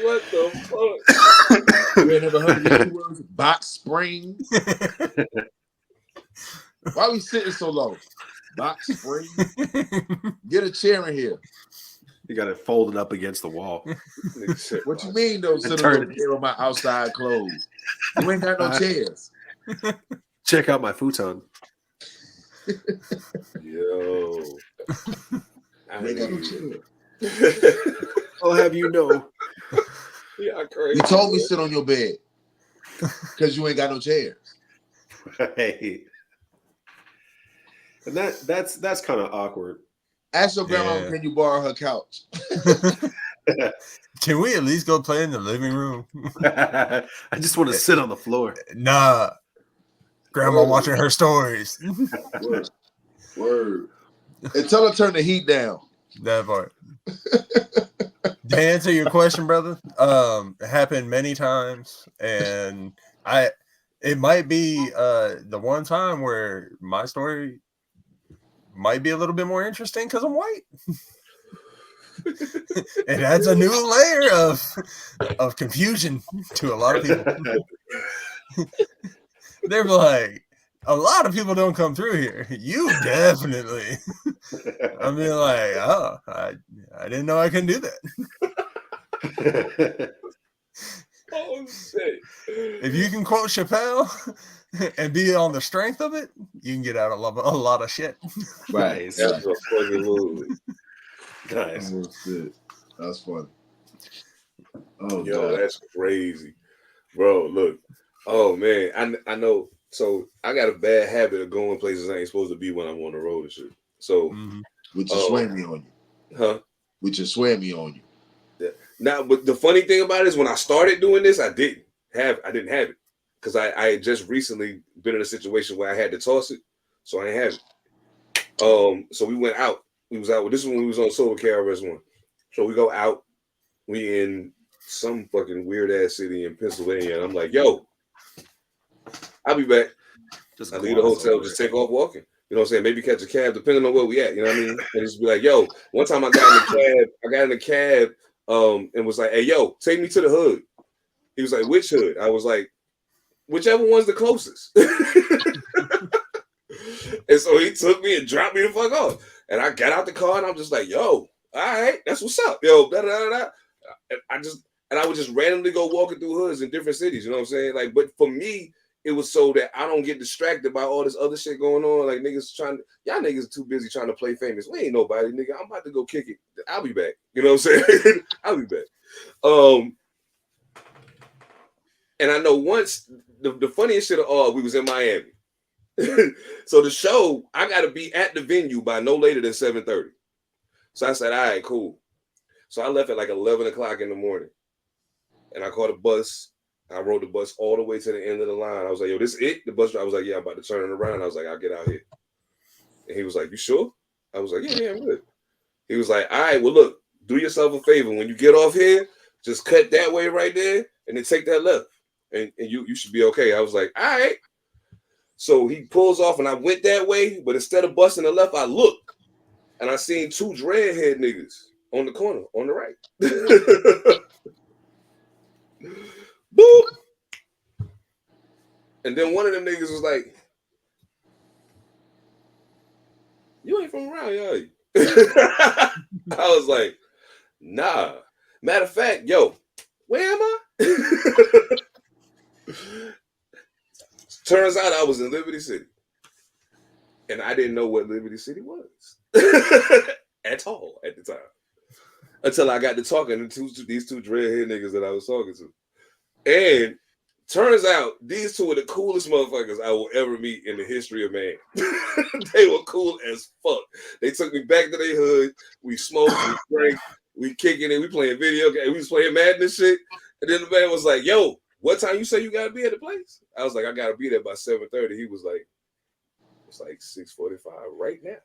what the fuck? You ain't never heard of these words? Box spring. Why we sitting so low? Box spring. Get a chair in here. You got it folded up against the wall. What you mean, though? Sit on here on my outside clothes. You ain't got no chairs. Check out my futon. Yo. I ain't got no chairs. I'll have you know. Yeah, crazy. You told me sit on your bed because you ain't got no chairs. Right. And that's kind of awkward. Ask your grandma, can you borrow her couch? Can we at least go play in the living room? I just want to sit on the floor. Nah. Grandma watching her stories. Word. And tell her to turn the heat down. That part. To answer your question, brother, it happened many times, and it might be the one time where my story might be a little bit more interesting because I'm white. It adds a new layer of confusion to a lot of people. They're like, a lot of people don't come through here. You definitely. I mean, like, oh, I didn't know I can do that. Oh shit! If you can quote Chappelle and be on the strength of it, you can get out of a lot of shit. Right. That's a fucking movie. Nice. Oh, shit. That's funny. Oh, Yo, God. that's crazy, bro. Look, oh man, I know. So I got a bad habit of going places I ain't supposed to be when I'm on the road and shit. So, Which is swear me on you, huh? Which is swear me on you. Yeah. Now, but the funny thing about it is, when I started doing this, I didn't have it because I had just recently been in a situation where I had to toss it, so I didn't have it. So we went out. We was out. This is when we was on Sober KRS-One. So we go out. We in some fucking weird ass city in Pennsylvania, and I'm like, yo, I'll be back. Just I leave the hotel, just take off walking. You know what I'm saying? Maybe catch a cab, depending on where we at. You know what I mean? And just be like, yo. One time I got in the cab, and was like, hey, yo, take me to the hood. He was like, which hood? I was like, whichever one's the closest. And so he took me and dropped me the fuck off. And I got out the car and I'm just like, yo, all right, that's what's up. Yo, da da da. And I would just randomly go walking through hoods in different cities. You know what I'm saying? Like, but for me, it was so that I don't get distracted by all this other shit going on. Like y'all niggas are too busy trying to play famous. We ain't nobody, nigga. I'm about to go kick it. I'll be back. You know what I'm saying? I'll be back. And I know once the funniest shit of all, we was in Miami. So the show, I got to be at the venue by no later than 7:30. So I said, all right, cool. So I left at like 11 o'clock in the morning. And I caught a bus. I rode the bus all the way to the end of the line. I was like, yo, this it? The bus driver was like, yeah, I'm about to turn it around. I was like, I'll get out here. And he was like, you sure? I was like, yeah, I'm good. He was like, all right, well, look, do yourself a favor. When you get off here, just cut that way right there and then take that left. And you should be okay. I was like, all right. So he pulls off and I went that way, but instead of busting the left, I looked and I seen two dreadhead niggas on the corner, on the right. Boop. And then one of them niggas was like, you ain't from around here, are you? I was like, nah. Matter of fact, yo, where am I? Turns out I was in Liberty City. And I didn't know what Liberty City was at all at the time. Until I got to talking to these two dreadhead niggas that I was talking to. And turns out these two are the coolest motherfuckers I will ever meet in the history of man. They were cool as fuck. They took me back to their hood. We smoked, we drank, we kicking it, we playing video games, we was playing Madden and shit. And then the man was like, yo, what time you say you gotta be at the place? I was like, I gotta be there by 7:30. He was like, it's like 6:45 right now.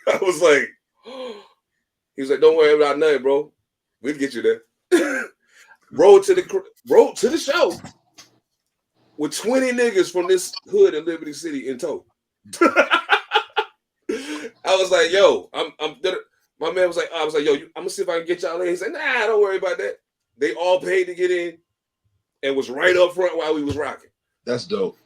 I was like, he was like, don't worry about nothing, bro. We'll get you there. Rode to the show with 20 niggas from this hood in Liberty City in tow. I was like, yo, my man was like, I was like, yo, I'm gonna see if I can get y'all in. He said, nah, don't worry about that. They all paid to get in and was right up front while we was rocking. That's dope.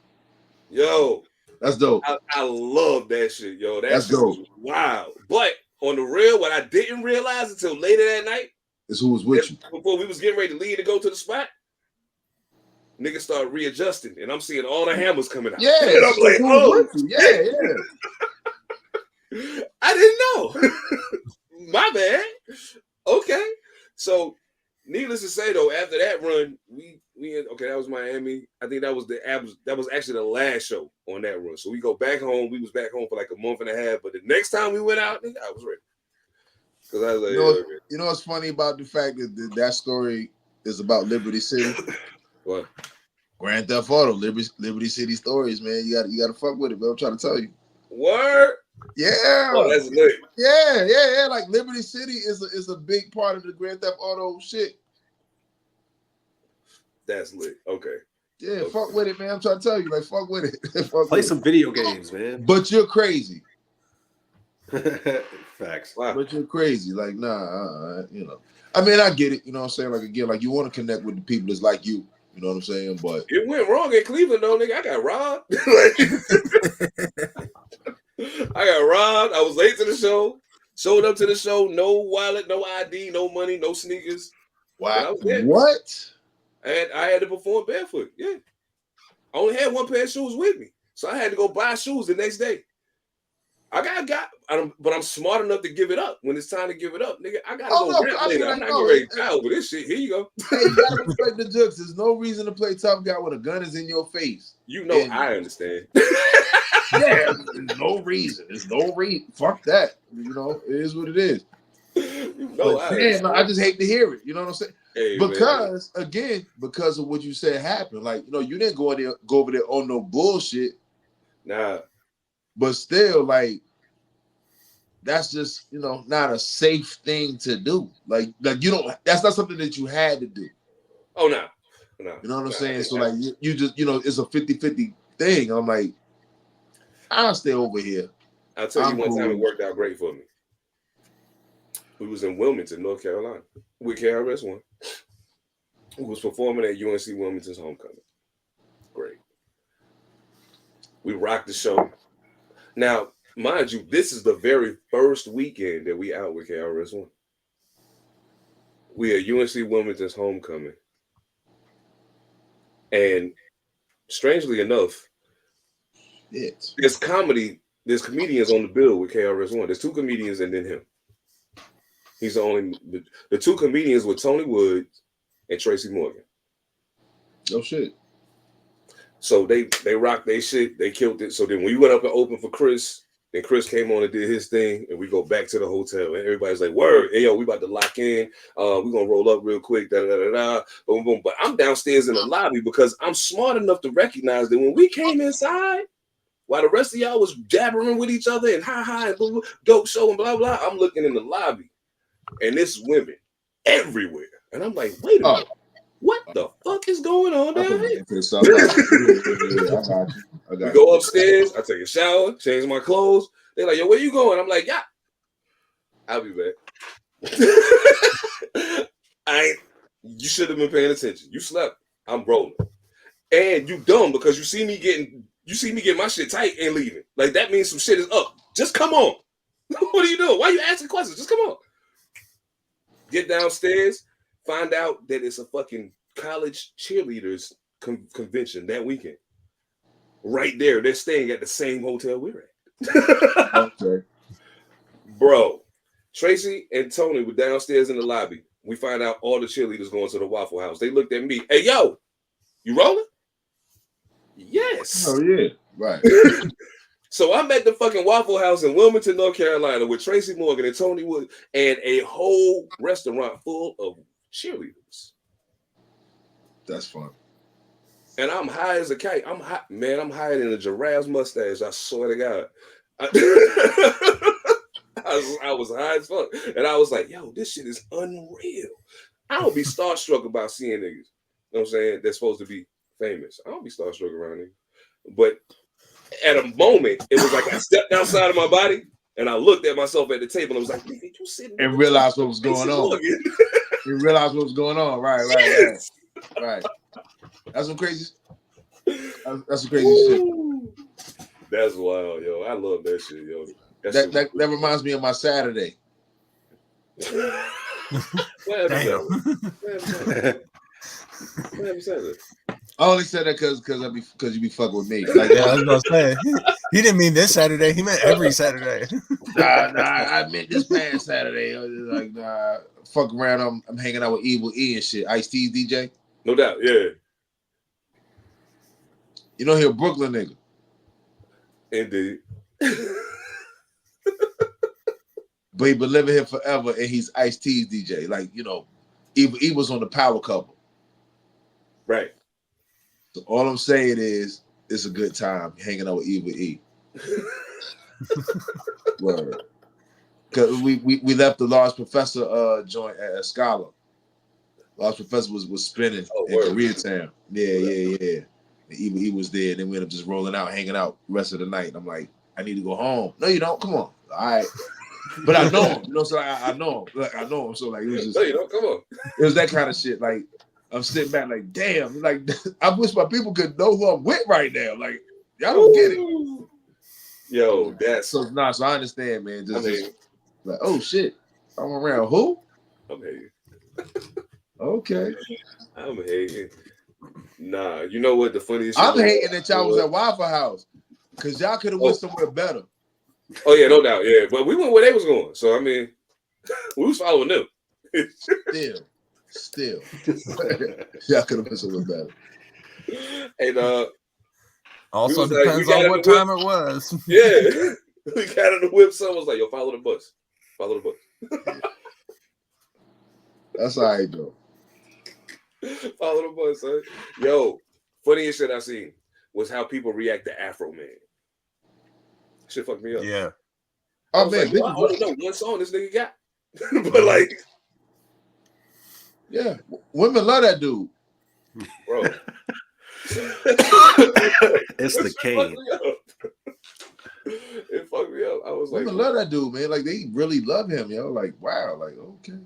Yo. That's dope. I love that shit, yo. That's dope. Wow. But on the real, what I didn't realize until later that night is who was with you. Before we was getting ready to leave to go to the spot, niggas started readjusting, and I'm seeing all the hammers coming out. Yeah, and I'm like, oh, yeah. I didn't know. My bad. Okay. So, needless to say, though, after that run, we that was Miami. I think that was actually the last show on that run. So we go back home. We was back home for like a month and a half. But the next time we went out, I was ready. Because I was like, you know what's funny about the fact that story is about Liberty City? What? Grand Theft Auto, Liberty City stories, man. You got to fuck with it, bro. I'm trying to tell you. Word. Yeah. Oh, that's lit. Yeah. Like Liberty City is a big part of the Grand Theft Auto shit. That's lit. Okay. Yeah, Okay. fuck with it, man. I'm trying to tell you, like, fuck with it. Play some video games, man. But you're crazy. Facts. Wow. But you're crazy. Like, nah, you know. I mean, I get it. You know what I'm saying? Like, again, like, you want to connect with the people that's like you. You know what I'm saying? But it went wrong in Cleveland, though, nigga. I got robbed. I got robbed. I was late to the show. Showed up to the show. No wallet, no ID, no money, no sneakers. wow. What? And I had to perform barefoot. Yeah. I only had one pair of shoes with me. So I had to go buy shoes the next day. But I'm smart enough to give it up when it's time to give it up, nigga. I gotta go rap later. I'm not getting ready to die over this shit. Here you go. Hey, you gotta respect the jokes. There's no reason to play tough guy when a gun is in your face. You know, and I understand. Yeah, there's no reason. There's no reason. Fuck that. You know, it is what it is. You know, I just hate to hear it. You know what I'm saying? Hey, because man, again, because of what you said happened. Like, you know, you didn't go over there on no bullshit. Nah. But still, like, that's just, you know, not a safe thing to do. Like you don't. That's not something that you had to do. Oh no. You know what I'm saying? So like, you just, you know, it's a 50-50 thing. I'm like, I'll stay over here. I'll tell you one time it worked out great for me. We was in Wilmington, North Carolina, with KRS-One, who was performing at UNC Wilmington's homecoming. Great. We rocked the show. Now, mind you, this is the very first weekend that we out with KRS-One. We at UNC Wilmington's homecoming. And strangely enough, there's comedians on the bill with KRS-One. There's two comedians and then him. He's the only. The two comedians were Tony Woods and Tracy Morgan. Oh shit! So they rocked their shit. They killed it. So then when we went up and opened for Chris, then Chris came on and did his thing, and we go back to the hotel, and everybody's like, "Word, hey yo, we about to lock in. We're gonna roll up real quick." Da da da da. Boom boom. But I'm downstairs in the lobby because I'm smart enough to recognize that when we came inside, while the rest of y'all was jabbering with each other and ha and blah, dope show and blah blah, I'm looking in the lobby. And it's women everywhere. And I'm like, wait a minute. What the fuck is going on down here? We go upstairs. I take a shower, change my clothes. They're like, yo, where you going? I'm like, yeah, I'll be back. You should have been paying attention. You slept. I'm rolling. And you dumb because you see me getting my shit tight and leaving. Like, that means some shit is up. Just come on. What are you doing? Why are you asking questions? Just come on. Get downstairs, find out that it's a fucking college cheerleaders convention that weekend. Right there. They're staying at the same hotel we're at. Okay. Bro, Tracy and Tony were downstairs in the lobby. We find out all the cheerleaders going to the Waffle House. They looked at me. Hey, yo, you rolling? Yes. Oh, yeah. Right. So I'm at the fucking Waffle House in Wilmington, North Carolina with Tracy Morgan and Tony Wood and a whole restaurant full of cheerleaders. That's fun. And I'm high as a kite. I'm high, man. I'm higher than a giraffe's mustache. I swear to God. I was high as fuck. And I was like, yo, this shit is unreal. I don't be starstruck about seeing niggas. You know what I'm saying? They're supposed to be famous. I don't be starstruck around niggas. But at a moment, it was like I stepped outside of my body and I looked at myself at the table and I was like, nigga, you sitting and realized what was going on. You realized what was going on. Right. That's some crazy. That's some crazy shit. That's wild, yo. I love that shit, yo. That reminds me of my Saturday. What happened Saturday? I only said that because you be fucking with me. Like, yeah, I was gonna say he didn't mean this Saturday. He meant every Saturday. Nah, I meant this past Saturday. Like, nah, fuck around. I'm hanging out with Evil E and shit. Ice-T's DJ. No doubt, yeah. You know he a Brooklyn nigga. Indeed. But he been living here forever, and he's Ice-T's DJ. Like, you know, Evil E was on the Power couple. Right. So all I'm saying is, it's a good time hanging out with Evil E. Word. Cause we left the Large Professor joint at Scala. Large Professor was spinning in Koreatown. Yeah. He was there, and then we ended up just rolling out, hanging out the rest of the night. And I'm like, I need to go home. No, you don't. Come on. All right. But I know him, you know. So I know him. Like I know him. So like it was just. No, you don't. Come on. It was that kind of shit. Like I'm sitting back, like damn. Like I wish my people could know who I'm with right now. Like y'all don't get it. Yo, that's so nah. So I understand, man. Just like oh shit, I'm around who? I'm hating. Okay. I'm hating. Nah, you know what the funniest? I'm hating that y'all was at Waffle House because y'all could have went somewhere better. Oh yeah, no doubt. Yeah, but we went where they was going. So I mean, we was following them. Still, y'all could have went somewhere better. And also depends on what time it was. Yeah, we got in the whip. Someone was like, "Yo, follow the bus. Follow the bus." That's all right, though. Follow the bus, son. Yo, funniest shit I seen was how people react to Afro Man. Shit fucked me up. Yeah. Oh man, like, I only know one song this nigga got, but like, yeah, women love that dude, bro. It's the cane. It fucked me up. I was like, women love that dude, man. Like they really love him, yo. Like wow, like okay.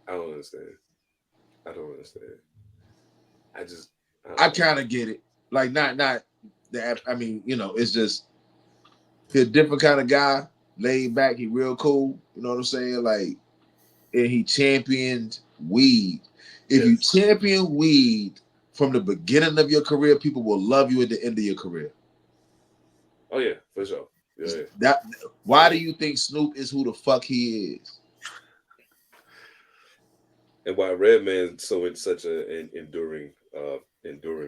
I don't understand. I kind of get it. Like not that. I mean, you know, it's just he's a different kind of guy, laid back. He real cool. You know what I'm saying? Like, and he championed weed. If you champion weed from the beginning of your career, people will love you at the end of your career. Oh yeah, for sure. Yeah. Why do you think Snoop is who the fuck he is? And why Redman so such an enduring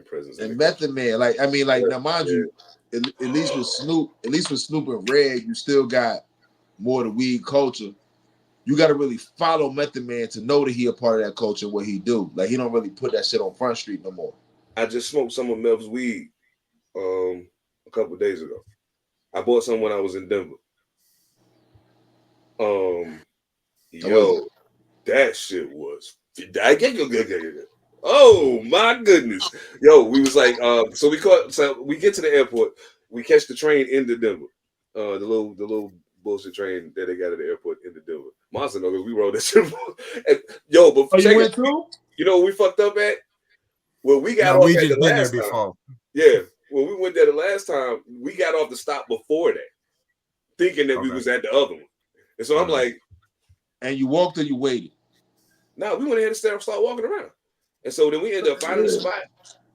presence. And Method Man, like I mean, like now mind you, at least with Snoop and Red, you still got more of the weed culture. You got to really follow Method Man to know that he a part of that culture and what he do. Like he don't really put that shit on Front Street no more. I just smoked some of Melv's weed a couple of days ago. I bought some when I was in Denver. That shit was. Oh my goodness, yo! We was like, so we get to the airport, we catch the train into Denver, the little bullshit train that they got at the airport into Denver. Monster, no, we rode that shit. And, yo, but you went through? You know what we fucked up at? Well, we got off at the last time. Before. Yeah, when we went there the last time, we got off the stop before that, thinking that we was at the other one. And so I'm like, and you walked or you waited? No, we went ahead and start walking around. And so then we ended up finding a spot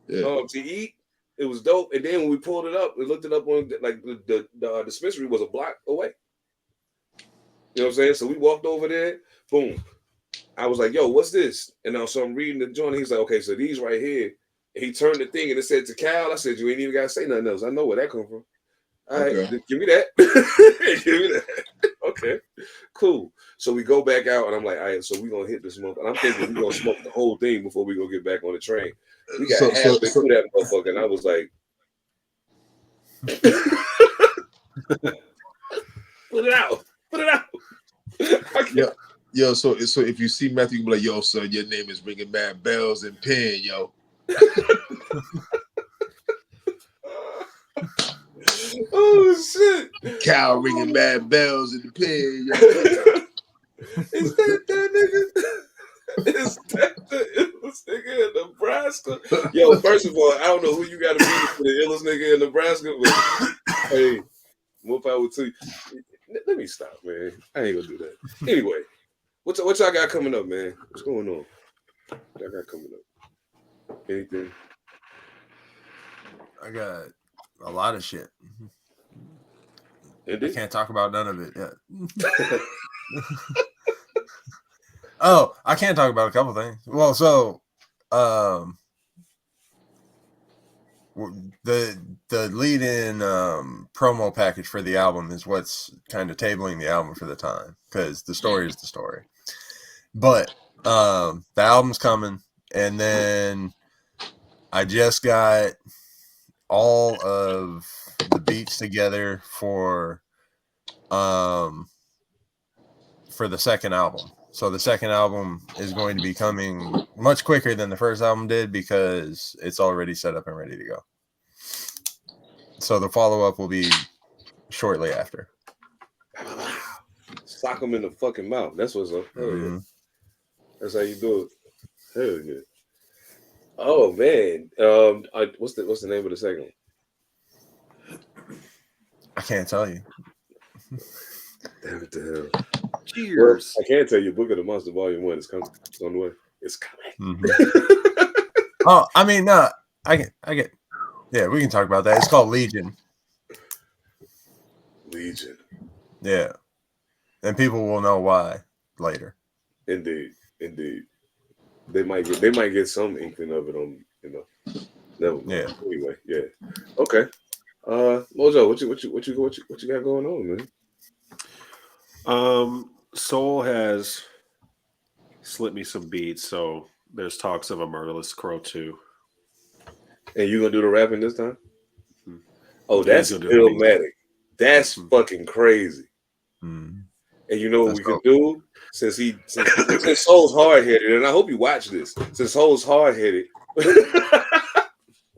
to eat. It was dope. And then when we pulled it up, we looked it up on like the dispensary was a block away. You know what I'm saying? So we walked over there. Boom. I was like, yo, what's this? And so I'm reading the joint. He's like, okay, so these right here. And he turned the thing and it said to Cal. I said, you ain't even got to say nothing else. I know where that come from. All right, give me that. Give me that. Okay, cool. So we go back out and I'm like, all right, so we're going to hit this smoke. And I'm thinking we're going to smoke the whole thing before we go get back on the train. We got halfway through that motherfucker and I was like, put it out. Yo, so if you see Matthew, you can be like, yo, son, your name is ringing mad bells and pen, yo. Oh shit! Cal ringing mad bells in the pen, yo. Is that nigga? Is that the illest nigga in Nebraska? Yo, first of all, I don't know who you got to be for the illest nigga in Nebraska, but hey, more power to you. Let me stop, man. I ain't gonna do that. Anyway, what y'all got coming up, man? What's going on? What y'all got coming up? Anything? I got a lot of shit. Indeed. I can't talk about none of it yet. Oh, I can talk about a couple things. Well, so the lead-in promo package for the album is what's kind of tabling the album for the time, because the story is the story. But the album's coming, and then I just got all of the beats together for for the second album. So the second album is going to be coming much quicker than the first album did because it's already set up and ready to go. So the follow-up will be shortly after. Sock them in the fucking mouth. That's what's up. Hell yeah. That's how you do it. Hell yeah. Oh man. What's the name of the second one? I can't tell you. Damn it to hell. Cheers. Well, I can tell you, Book of the Monster Volume 1 is coming. It's on the way. It's coming. Oh, I mean, no, I get. Yeah, we can talk about that. It's called Legion. Legion. Yeah, and people will know why later. Indeed. They might get some inkling of it on, never mind. Yeah. Anyway, yeah. Okay. Mojo, what you got going on, man? Soul has slipped me some beats, so there's talks of a Murderless Crow 2. And you gonna do the rapping this time? Mm-hmm. Oh, that's illmatic. That's fucking crazy. Mm-hmm. And you know what we could do? Since Soul's hard-headed, and I hope you watch this, since Soul's hard-headed,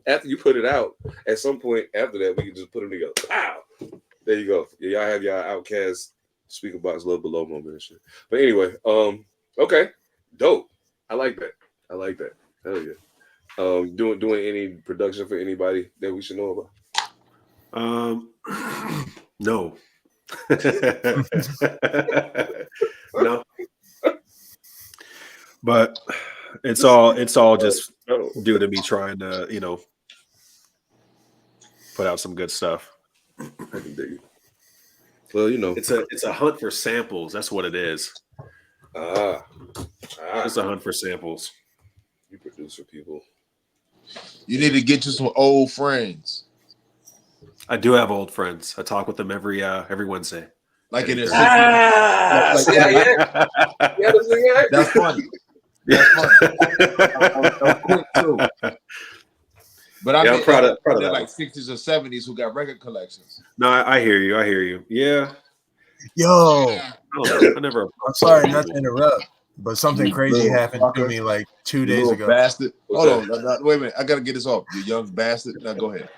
after you put it out, at some point after that, we can just put them together. Pow! There you go. Yeah, y'all have y'all Outcast speaker box low below moment and shit. But anyway, okay. Dope. I like that. Hell yeah. Doing any production for anybody that we should know about? No. No. But it's all just due to me trying to, put out some good stuff. I can dig it. Well, it's a hunt for samples. That's what it is. It's a hunt for samples. You producer people. You need to get you some old friends. I do have old friends. I talk with them every Wednesday. Like in their 60s. Yeah. That's funny. I'm quick too. But I'm proud of that. Like 60s or 70s who got record collections. No, I hear you. Yeah. Yo, I never. I'm sorry not to interrupt, but something crazy happened to me like 2 days ago. Bastard. Hold on. Wait a minute. I got to get this off. You young bastard. Now go ahead.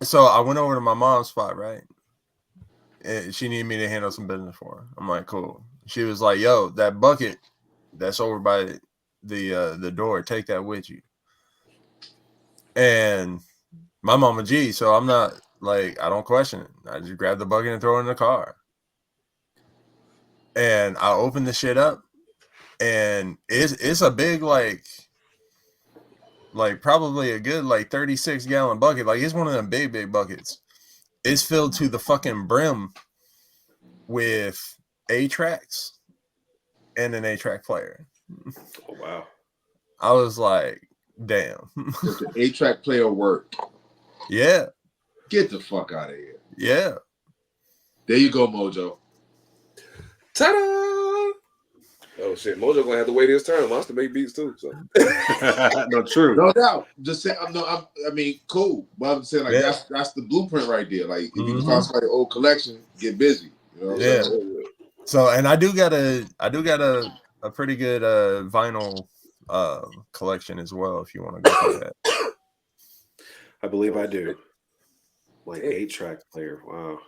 So I went over to my mom's spot, right? And she needed me to handle some business for her. I'm like, cool. She was like, yo, that bucket that's over by the door, take that with you. And my mama G, so I'm not like, I don't question it. I just grab the bucket and throw it in the car. And I open the shit up, and it's a big like probably a good 36-gallon bucket. Like it's one of them big buckets. It's filled to the fucking brim with 8 tracks and an 8-track player. Oh wow. I was like, damn. Does the 8-track player work? Yeah. Get the fuck out of here. Yeah. There you go, Mojo. Ta-da! Oh shit, Mojo gonna have to wait his turn. Monster make beats too. So no, true. No doubt. Just say cool. But I'm saying that's the blueprint right there. Like if you can find somebody old collection, get busy. You know what I'm saying? So and I do got a pretty good vinyl collection as well if you want to go through that. I believe I do. 8-track player. Wow.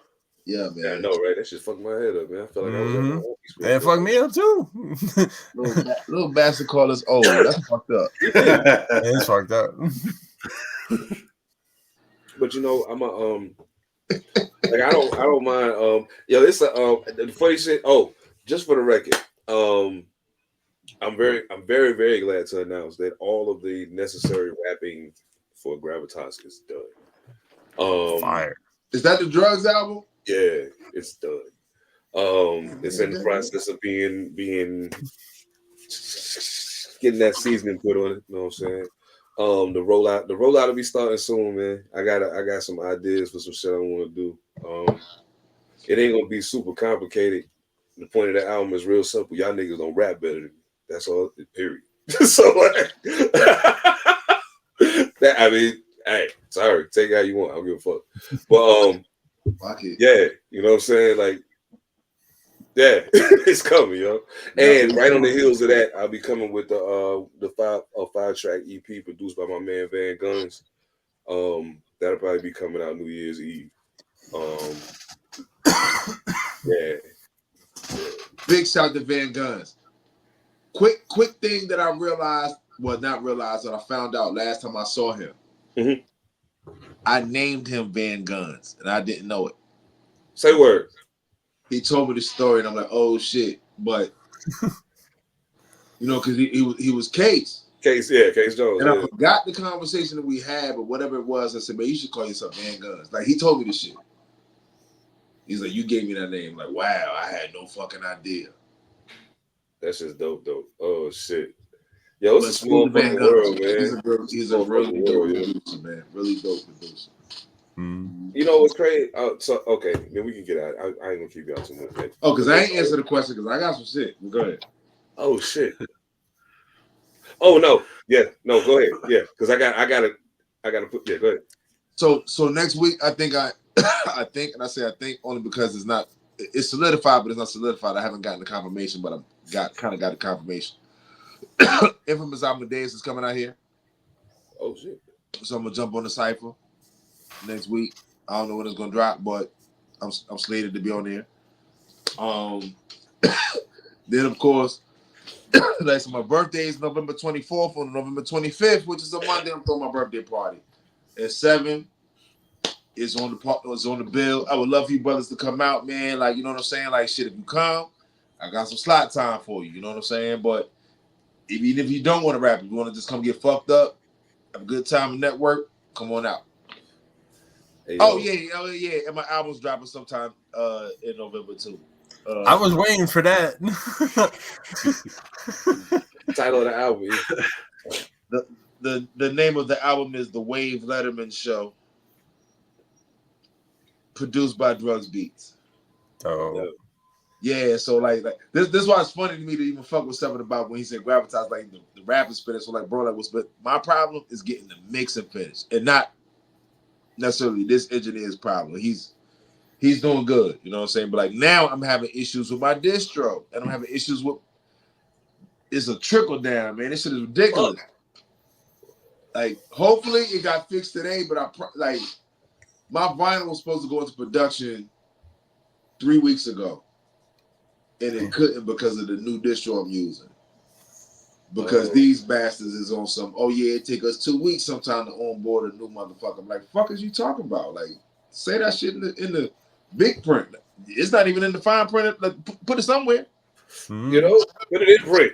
Yeah, man. Yeah, I know, right? That shit fucked my head up, man. I feel like I was it fucked me up too. little bastard called us old. That's fucked up. It's fucked up. But I'm I don't mind. It's the funny shit. Oh, just for the record, I'm very, very glad to announce that all of the necessary rapping for Gravitas is done. Fire. Is that the Drugs album? Yeah, it's done. It's in the process of being getting that seasoning put on it. You know what I'm saying? The rollout will be starting soon, man. I got some ideas for some shit I want to do. It ain't gonna be super complicated. The point of the album is real simple. Y'all niggas don't rap better than me. That's all. Period. So hey, sorry, take it how you want. I don't give a fuck. But Yeah, you know what I'm saying? Like, yeah, it's coming, yo. And right on the heels of that, I'll be coming with the 5-track EP produced by my man Van Guns. That'll probably be coming out New Year's Eve. Yeah. Big shout to Van Guns. Quick thing that I realized, well, not realized, that I found out last time I saw him. Mm-hmm. I named him Van Guns, and I didn't know it. Say word. He told me the story, and I'm like, oh shit! But you know, because he was Case Case Jones, and I forgot the conversation that we had, but whatever it was, I said, man, you should call yourself Van Guns. Like he told me this shit. He's like, you gave me that name. Like, wow, I had no fucking idea. That's just dope. Oh shit. Yo, it's a small fucking world, man. He's a really dope producer, man. Really dope producer. You know what's crazy? Okay, then we can get out. I ain't gonna keep y'all too much. Man. Oh, because I ain't answer the question because I got some shit. Go ahead. Oh shit. Oh no. Yeah. No. Go ahead. Yeah. Because I gotta put. Yeah. Go ahead. So next week, I think, I think only because it's solidified, but it's not solidified. I haven't gotten the confirmation, but I got the confirmation. Infamous Amadeus is coming out here. Oh shit. So I'm gonna jump on the cipher next week. I don't know when it's gonna drop, but I'm slated to be on there. Then of course, like so my birthday is November 24th. On November 25th, which is a Monday, I'm throwing my birthday party at 7. It's on the bill. I would love for you brothers to come out, man. Like, you know what I'm saying? Like, shit, if you come, I got some slot time for you. You know what I'm saying? But even if you don't want to rap, if you want to just come get fucked up, have a good time and network, come on out. Hey, oh yeah, and my album's dropping sometime in November too. I was waiting for that. Title of the album. The name of the album is The Wave Letterman Show. Produced by Drugs Beats. Oh. Yeah, so like this is why it's funny to me to even fuck with something about when he said gravitas, like the rap is finished. So like, bro, like, but my problem is getting the mixing finished, and not necessarily this engineer's problem. He's doing good, you know what I'm saying? But like now I'm having issues with my distro, and I'm having issues with it's a trickle down, man. This shit is ridiculous. Like, hopefully it got fixed today, but my vinyl was supposed to go into production 3 weeks ago. And it couldn't because of the new distro I'm using. Because these bastards is on some, it take us 2 weeks sometime to onboard a new motherfucker. I'm like, fuck is you talking about? Like, say that shit in the big print. It's not even in the fine print. Like, put it somewhere. You know, put it in print.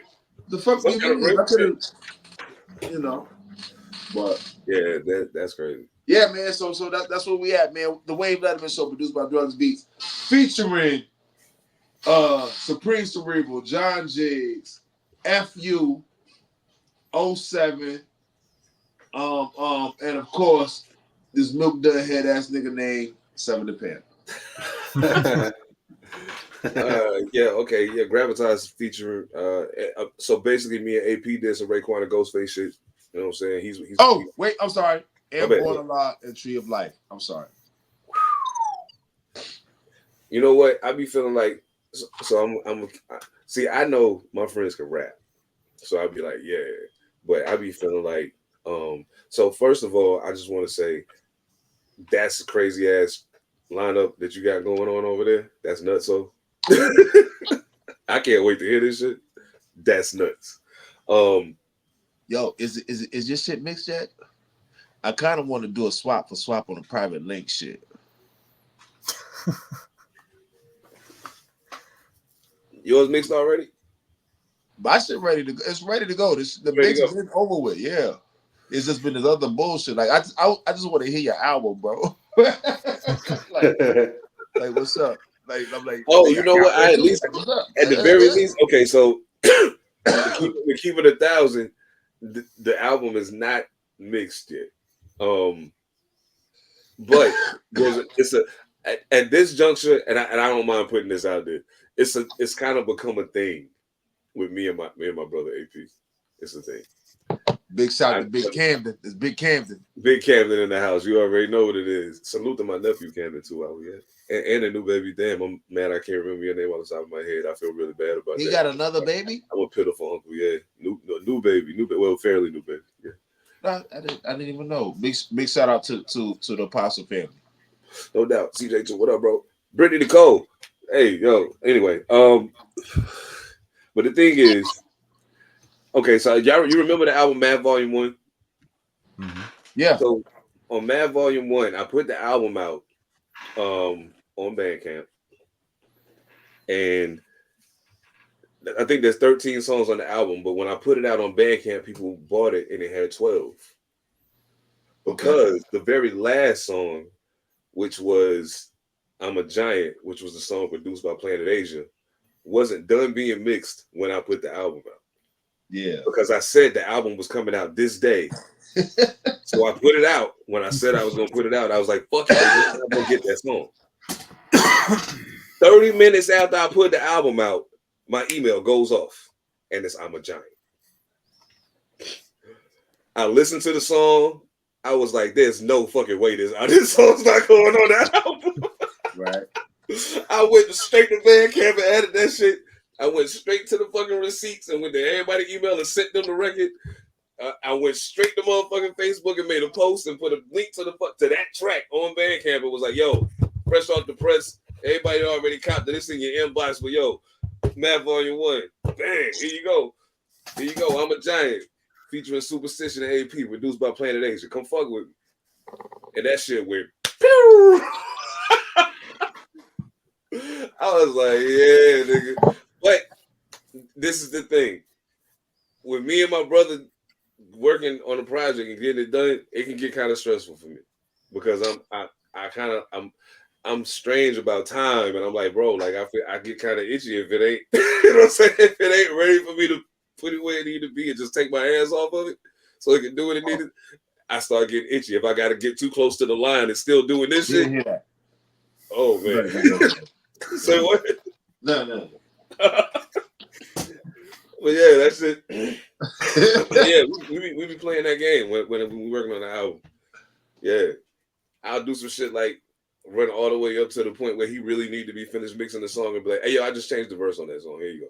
The fuck do you mean? I could have, you know. But yeah, that's crazy. Yeah, man. So that's where we at, man. The Wave Letterman Show, produced by Drugs Beats, featuring Supreme Cerebral, John Jiggs, FU, 07, and of course this milk dud head ass nigga named Seven the Panther. Gravitas featuring. So basically, me and AP did some Raekwon and Ghostface shit. You know what I'm saying? He's wait, I'm sorry. And Born Alive and Tree of Life. I'm sorry. You know what? I be feeling like so I'm see, I know my friends can rap. So I'd be like, yeah. But I be feeling like, so first of all, I just want to say that's a crazy ass lineup that you got going on over there. That's nuts. So I can't wait to hear this shit. That's nuts. Yo, is your shit mixed yet? I kind of want to do a swap for swap on a private link shit. Yours mixed already? My shit ready to go. It's ready to go. The mix has been over with. Yeah, it's just been this other bullshit. Like I just want to hear your album, bro. like what's up? Like I'm like. Oh, you know what? I at least at the very least. Okay, so to keep it 1,000, the album is not mixed yet. But it's at this juncture, and I don't mind putting this out there. It's kind of become a thing with me and my brother AP. It's a thing. Big shout to Big Camden. It's Big Camden. Big Camden in the house. You already know what it is. Salute to my nephew Camden too. Out here. And a new baby. Damn, I'm mad I can't remember your name on the top of my head. I feel really bad about that. He got another baby? I'm a pitiful uncle, yeah. New baby. Well, fairly new baby. Yeah. I didn't even know. Big shout out to the Apostle family. No doubt. CJ too. What up, bro? Brittany Nicole. Hey, yo. Anyway, but the thing is, okay, so you remember the album Mad Volume 1? Mm-hmm. Yeah. So on Mad Volume 1, I put the album out on Bandcamp. And I think there's 13 songs on the album, but when I put it out on Bandcamp, people bought it and it had 12. Because the very last song, which was I'm a Giant, which was the song produced by Planet Asia, wasn't done being mixed when I put the album out. Yeah. Because I said the album was coming out this day. So I put it out. When I said I was going to put it out, I was like, fuck it, I'm going to get that song. 30 minutes after I put the album out, my email goes off, and it's I'm a Giant. I listened to the song. I was like, there's no fucking way this song's not going on that album. Right. I went straight to Bandcamp and added that shit. I went straight to the fucking receipts and went to everybody email and sent them the record. I went straight to motherfucking Facebook and made a post and put a link to that track on Bandcamp. It was like, yo, fresh off the press. Everybody already copped this in your inbox, but yo, Mad Volume 1. Bang, here you go. I'm a Giant. Featuring Superstition and AP, produced by Planet Asia. Come fuck with me. And that shit went pew! I was like, yeah, nigga. But this is the thing. When me and my brother working on a project and getting it done, it can get kind of stressful for me. Because I'm strange about time, and I'm like, bro, like I get kind of itchy if it ain't, you know what I'm saying? If it ain't ready for me to put it where it need to be and just take my hands off of it so it can do what it needed, I start getting itchy. If I got to get too close to the line and still doing this shit, oh man. Say what? No. Well, yeah, that's it. Yeah, we be playing that game when we working on the album. Yeah, I'll do some shit like run all the way up to the point where he really need to be finished mixing the song and be like, hey, yo, I just changed the verse on that song. Here you go.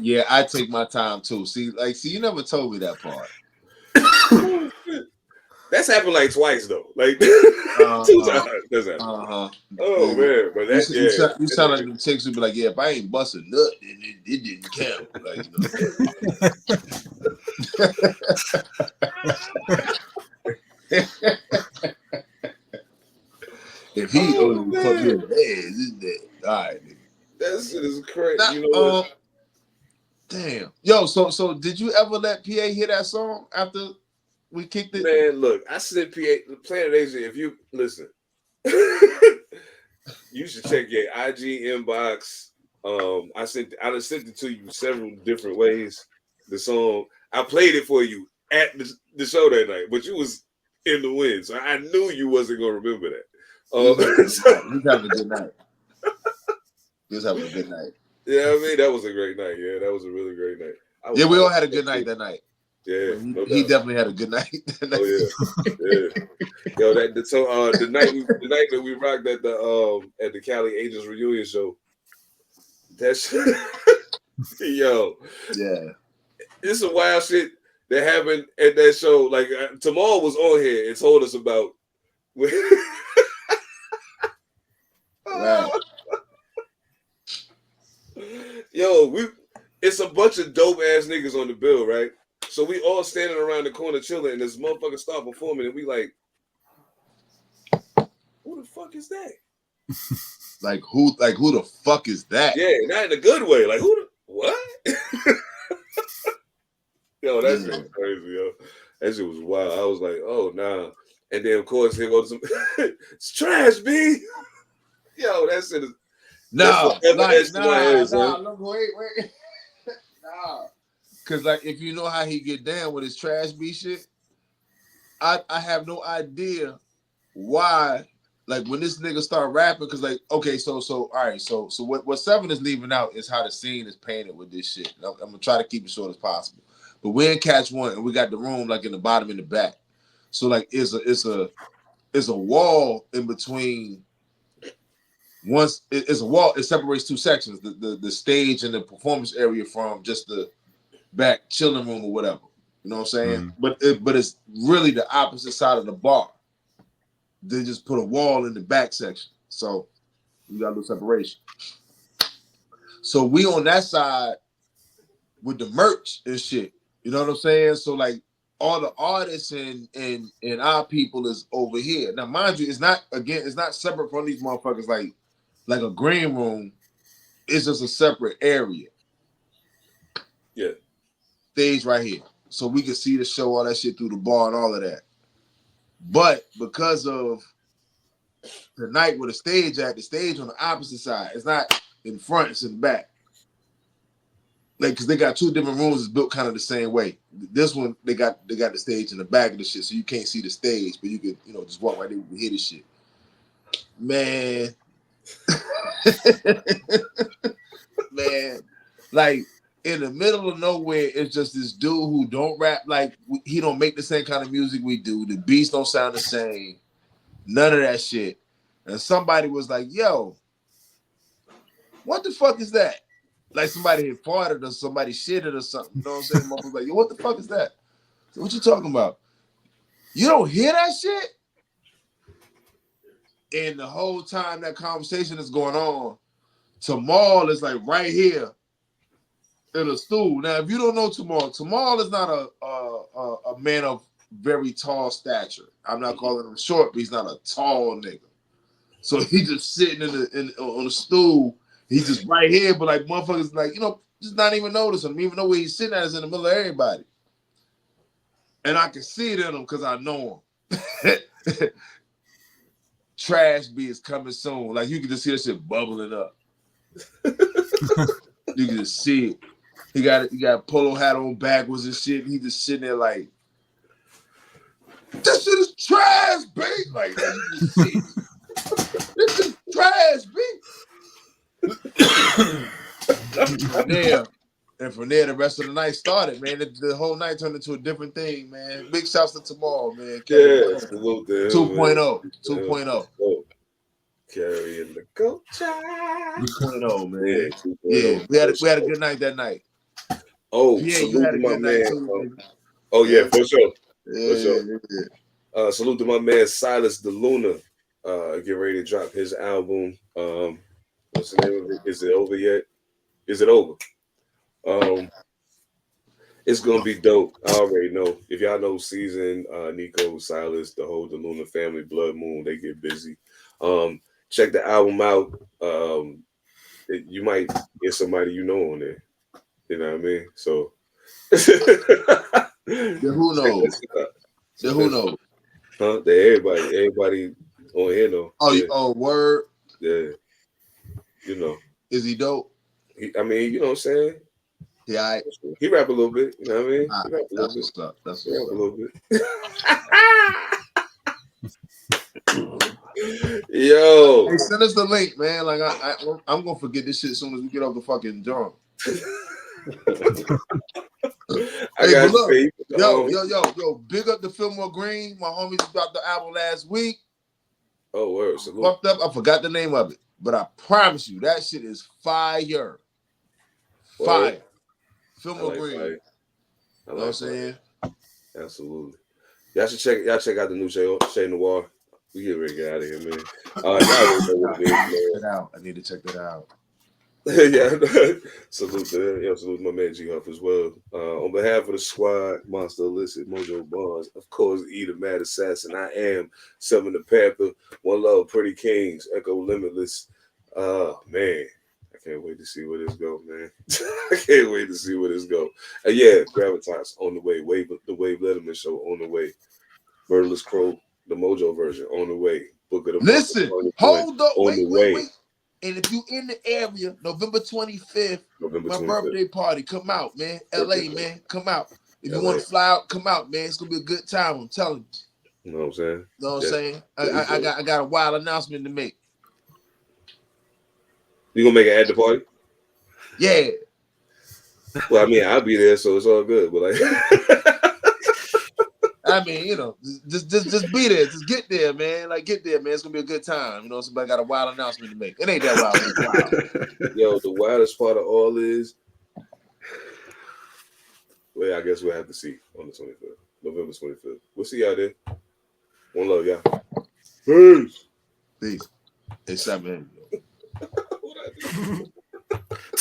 Yeah, I take my time too. See, you never told me that part. That's happened like twice though. Like 2 times. That's happened. Oh man, but that you sound like the chicks would be like, yeah, if I ain't busting nut, then it didn't count. Like, if he only put me in the head, isn't that all right? Nigga. That shit is crazy. You know what? Damn. Yo, so did you ever let PA hear that song after we kicked it? Man, look, I said Planet Asia, if you listen, you should check your IG inbox. I sent it to you several different ways. The song. I played it for you at the show that night, but you was in the wind, so I knew you wasn't gonna remember that. You having a good night. You was having a good night. Yeah, I mean, that was a great night. Yeah, that was a really great night. Yeah, we all had a good night that night. Yeah, he definitely had a good night. Oh yeah. Yo, the night that we rocked at the Cali Angels reunion show. That shit, yo. Yeah. It's some wild shit that happened at that show. Like Tamal was on here and told us about. Right. Yo, it's a bunch of dope ass niggas on the bill, right? So we all standing around the corner chilling, and this motherfucker start performing, and we like, who the fuck is that? Like who the fuck is that? Yeah, not in a good way. Like what? Yo, that shit was crazy, yo. That shit was wild. I was like, oh nah. And then of course here goes some it's trash, B. Yo, that shit is No, wait. Nah. Cause like if you know how he get down with his trash B shit, I have no idea why like when this nigga start rapping, because like, okay, so all right, so what 7 is leaving out is how the scene is painted with this shit. I'm gonna try to keep it short as possible. But we're in catch 1 and we got the room like in the bottom and the back. So like it's a wall in between. Once it's a wall, it separates 2 sections, the stage and the performance area from just the back chilling room or whatever. You know what I'm saying? But it's really the opposite side of the bar. They just put a wall in the back section. So you got a little separation. So we on that side with the merch and shit. You know what I'm saying? So like all the artists and our people is over here. Now, mind you, it's not separate from these motherfuckers like a green room. It's just a separate area. Yeah. Stage right here. So we can see the show, all that shit through the bar and all of that. But because of the night where the stage on the opposite side. It's not in front, it's in the back. Like, because they got 2 different rooms that's built kind of the same way. This one, they got the stage in the back of the shit, so you can't see the stage, but you can, just walk right there and hear the shit. Man. Man. Like, in the middle of nowhere, it's just this dude who don't rap, like, he don't make the same kind of music we do. The beats don't sound the same. None of that shit. And somebody was like, yo, what the fuck is that? Like somebody had farted or somebody shitted or something. You know what I'm saying? Motherfucker was like, yo, what the fuck is that? So what you talking about? You don't hear that shit? And the whole time that conversation is going on, Tamal is like right here in a stool. Now, if you don't know Tamal is not a man of very tall stature. I'm not calling him short, but he's not a tall nigga. So he just sitting on a stool. He's just right here, but like motherfuckers like, just not even noticing him. Even though where he's sitting at is in the middle of everybody. And I can see it in him because I know him. Trash B is coming soon. Like you can just see that shit bubbling up. You can just see it. He got a polo hat on backwards and shit. And he just sitting there like, this shit is trash, B. Like you can see it. This is trash, B. From there, the rest of the night started, man. The whole night turned into a different thing, man. Big shouts to Tamal, man. Yeah, salute to him, 2.0. 2.0. Oh, carrying the goat child. 2.0, man. Yeah, we had a good night that night. Oh, yeah, salute you had to a my good man. night too, Oh yeah, for sure. Yeah, For sure. Yeah. Salute to my man Silas the Luna. Get ready to drop his album. What's the name of it? Is it over yet? Is it over? It's gonna be dope. I already know. If y'all know Season, Nico, Silas, the whole Luna family, Blood Moon, they get busy. Check the album out. You might get somebody you know on there. You know what I mean? So who knows? Who knows? Huh? Everybody on here though. Oh, yeah. Oh, word. Yeah. You know. Is he dope? You know what I'm saying? Yeah, he rap a little bit. You know what I mean? He rap a that's little what's up. That's bit. what's A up. little bit. Yo. Hey, send us the link, man. Like I'm gonna forget this shit as soon as we get off the fucking jump. I got look, yo, big up the Fillmore Green. My homies dropped the album last week. Oh, word. Salute. Fucked up. I forgot the name of it, but I promise you that shit is fire. Fire. Fillmore Green. Fire. You know what I'm saying? Absolutely. Y'all check out the new Shay Noir. We get ready to get out of here, man. I need to check that out. Yeah, salute to him. Salute to my man G Huff as well. On behalf of the squad, Monster Elicit, Mojo Barnes, of course, ethemadassassin. I am 7 the Panther. One love, Pretty Kings, Echo Limitless. Man, I can't wait to see where this go, man. I can't wait to see where this go. Yeah, Gravitas on the way. The Wave Letterman show on the way. Murderless Crow, the Mojo version on the way. Book of the Listen, hold up, wait. And if you in the area, November 25th, my birthday party, come out, man. LA, man, come out. If you want to fly out, come out, man. It's gonna be a good time. I'm telling you. You know what I'm saying? You know what I'm saying? I got a wild announcement to make. You gonna make it at the party? Yeah. Well, I mean, I'll be there, so it's all good. But like, I mean, you know, just be there. Just get there, man. Like, get there, man. It's gonna be a good time. You know, somebody got a wild announcement to make. It ain't that wild. It's wild. Yo, the wildest part of all is, well, I guess we'll have to see on the 25th, November 25th. We'll see y'all there. One love, y'all. Peace. Peace. It's 7. What I do?